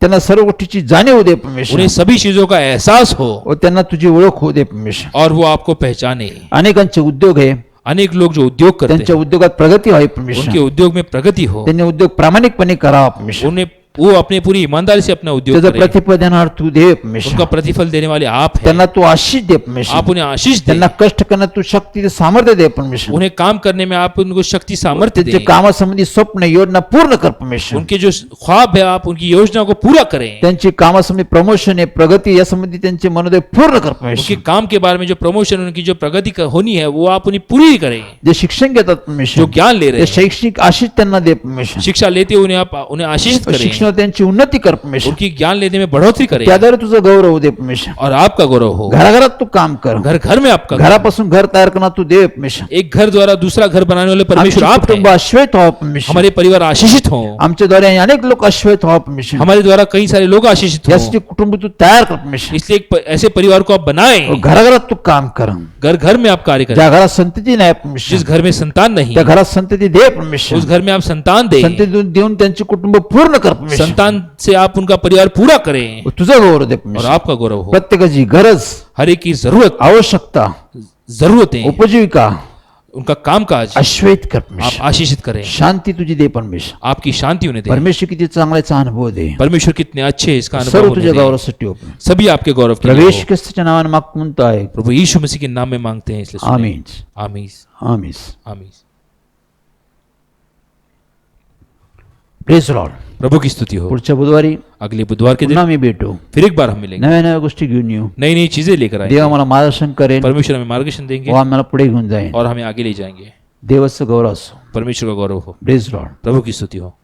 Speaker 3: त्यांना सर्व गोष्टीची जाणीव दे परमेश्वर.
Speaker 1: उन्हें सभी चीजों का एहसास हो
Speaker 3: व त्यांना तुझी ओळख होऊ दे परमेश्वर.
Speaker 1: और वो आपको पहचाने.
Speaker 3: अनेकांचे उद्योग आहे,
Speaker 1: अनेक लोग जो उद्योग करते
Speaker 3: त्यांच्या
Speaker 1: हैं,
Speaker 3: उद्योगात प्रगती व्हावी
Speaker 1: उनके
Speaker 3: परमेश्वर.
Speaker 1: उद्योग में प्रगति हो,
Speaker 3: त्यांनी उद्योग प्रामाणिकपणे करावा परमेश्वर.
Speaker 1: उन्हें वो अपने पूरी ईमानदारी से अपना उद्योग
Speaker 3: त्याचं
Speaker 1: करें।
Speaker 3: प्रतिफळ देणार तू दे परमेश्वर.
Speaker 1: उनका प्रतिफल देने वाले आप हैं।
Speaker 3: त्यांना तू आशीष दे परमेश्वर.
Speaker 1: आप उन्हें आशीष दें।
Speaker 3: त्यांना कष्ट करण्यात तू शक्ती सामर्थ्य दे परमेश्वर.
Speaker 1: उन्हें काम करने में आप उनको शक्ति सामर्थ्य
Speaker 3: त्यांचे
Speaker 1: दें।
Speaker 3: कामासंबंधी स्वप्न योजना पूर्ण कर परमेश्वर.
Speaker 1: उनके जो ख्वाब है आप उनकी योजना को पूरा करें।
Speaker 3: त्यांची कामासंबंधी प्रमोशन आहे प्रगती या संबंधी त्यांचे मनोदय पूर्ण कर
Speaker 1: उनके
Speaker 3: परमेश्वर.
Speaker 1: काम के बारे में जो प्रमोशन उनकी जो प्रगति होनी है वो आप उन्हें पूरी करें।
Speaker 3: जे शिक्षण घेतात
Speaker 1: जो
Speaker 3: परमेश्वर
Speaker 1: ज्ञान ले रहे
Speaker 3: ते
Speaker 1: हैं,
Speaker 3: शैक्षणिक आशीष त्यांना दे परमेश्वर.
Speaker 1: शिक्षा लेते हुए आप उन्हें आशीषित करें।
Speaker 3: शिक्षणात त्यांची उन्नती कर परमेश्वर.
Speaker 1: उनकी ज्ञान लेने में बढ़ोतरी करें
Speaker 3: त्याद्वारे तुझं गौरव दे परमेश्वर.
Speaker 1: और आपका गौरव हो।
Speaker 3: घराघरात तू काम कर.
Speaker 1: घर घर में आपका
Speaker 3: घरापासून घर तयार करणार तू दे परमेश्वर.
Speaker 1: एक घर द्वारा दूसरा घर बनाने वाले परमेश्वर
Speaker 3: आमचे
Speaker 1: आप
Speaker 3: कुटुंब
Speaker 1: हैं।
Speaker 3: आश्वस्त व्हावं परमेश्वर.
Speaker 1: हमारे परिवार आशीषित हो।
Speaker 3: आमच्या द्वारे अनेक लोक आश्वस्त व्हावं परमेश्वर.
Speaker 1: हमारे द्वारा कई सारे लोग आशीषित हो।
Speaker 3: यासाठी कुटुंब तू तयार कर परमेश्वर.
Speaker 1: इसलिए ऐसे परिवार को आप बनाएं।
Speaker 3: घराघरात तू काम कर.
Speaker 1: घर घर में आप कार्य करें।
Speaker 3: ज्या घरात संतती नाही परमेश्वर
Speaker 1: जिस घर में संतान नहीं
Speaker 3: त्या घरात संतती दे परमेश्वर.
Speaker 1: उस घर में आप संतान दें।
Speaker 3: संतती देऊन त्यांचे कुटुंब पूर्ण कर परमेश्वर.
Speaker 1: संतान से आप उनका परिवार पूरा करें
Speaker 3: तुझं गौरव दे
Speaker 1: और
Speaker 3: परमेश्वर.
Speaker 1: आपका गौरव हो।
Speaker 3: प्रत्येकाची गरज
Speaker 1: हर एक की जरूरत
Speaker 3: आवश्यकता
Speaker 1: जरूरतें
Speaker 3: उपजीविका
Speaker 1: उनका कामकाज
Speaker 3: आश्वस्त कर
Speaker 1: आप
Speaker 3: परमेश्वर.
Speaker 1: आशीषित करें।
Speaker 3: शांती तुझी दे परमेश्वर.
Speaker 1: आपकी शांति उन्हें दे।
Speaker 3: परमेश्वर किती चांगल्याचा अनुभव दे.
Speaker 1: परमेश्वर कितने अच्छे हैं, इसका अनुभव
Speaker 3: सर्व
Speaker 1: उन्हें
Speaker 3: तुझ्या
Speaker 1: दे।
Speaker 3: गौरवासाठी हो.
Speaker 1: सभी आपके गौरव के लिए
Speaker 3: प्रवेश
Speaker 1: हो।
Speaker 3: ख्रिस्ताच्या नावाने माग म्हणतो आहे.
Speaker 1: प्रभु यीशु मसीह के नाम में मांगते हैं, इसलिए सुने।
Speaker 3: आमीन
Speaker 1: आमीन
Speaker 3: आमीन.
Speaker 1: आमीन।
Speaker 3: Praise Lord.
Speaker 1: प्रभु की स्तुति हो।
Speaker 3: पुढच्या बुधवारी
Speaker 1: अगले बुधवार के दिन
Speaker 3: पुन्हा मी भेटू.
Speaker 1: फिर एक बार हम मिलेंगे,
Speaker 3: नव्या नव्या गोष्टी घेऊन येऊ.
Speaker 1: नई नई चीजें लेकर आएंगे।
Speaker 3: देव आम्हाला मार्गदर्शन करेल
Speaker 1: परमेश्वर हमें मार्गदर्शन देंगे
Speaker 3: व आम्हाला पुढे घेऊन जाईल.
Speaker 1: और हमें आगे ले जाएंगे।
Speaker 3: देवाचं गौरव असो.
Speaker 1: परमेश्वर का गौरव हो।
Speaker 3: Praise Lord.
Speaker 1: प्रभु की स्तुति हो।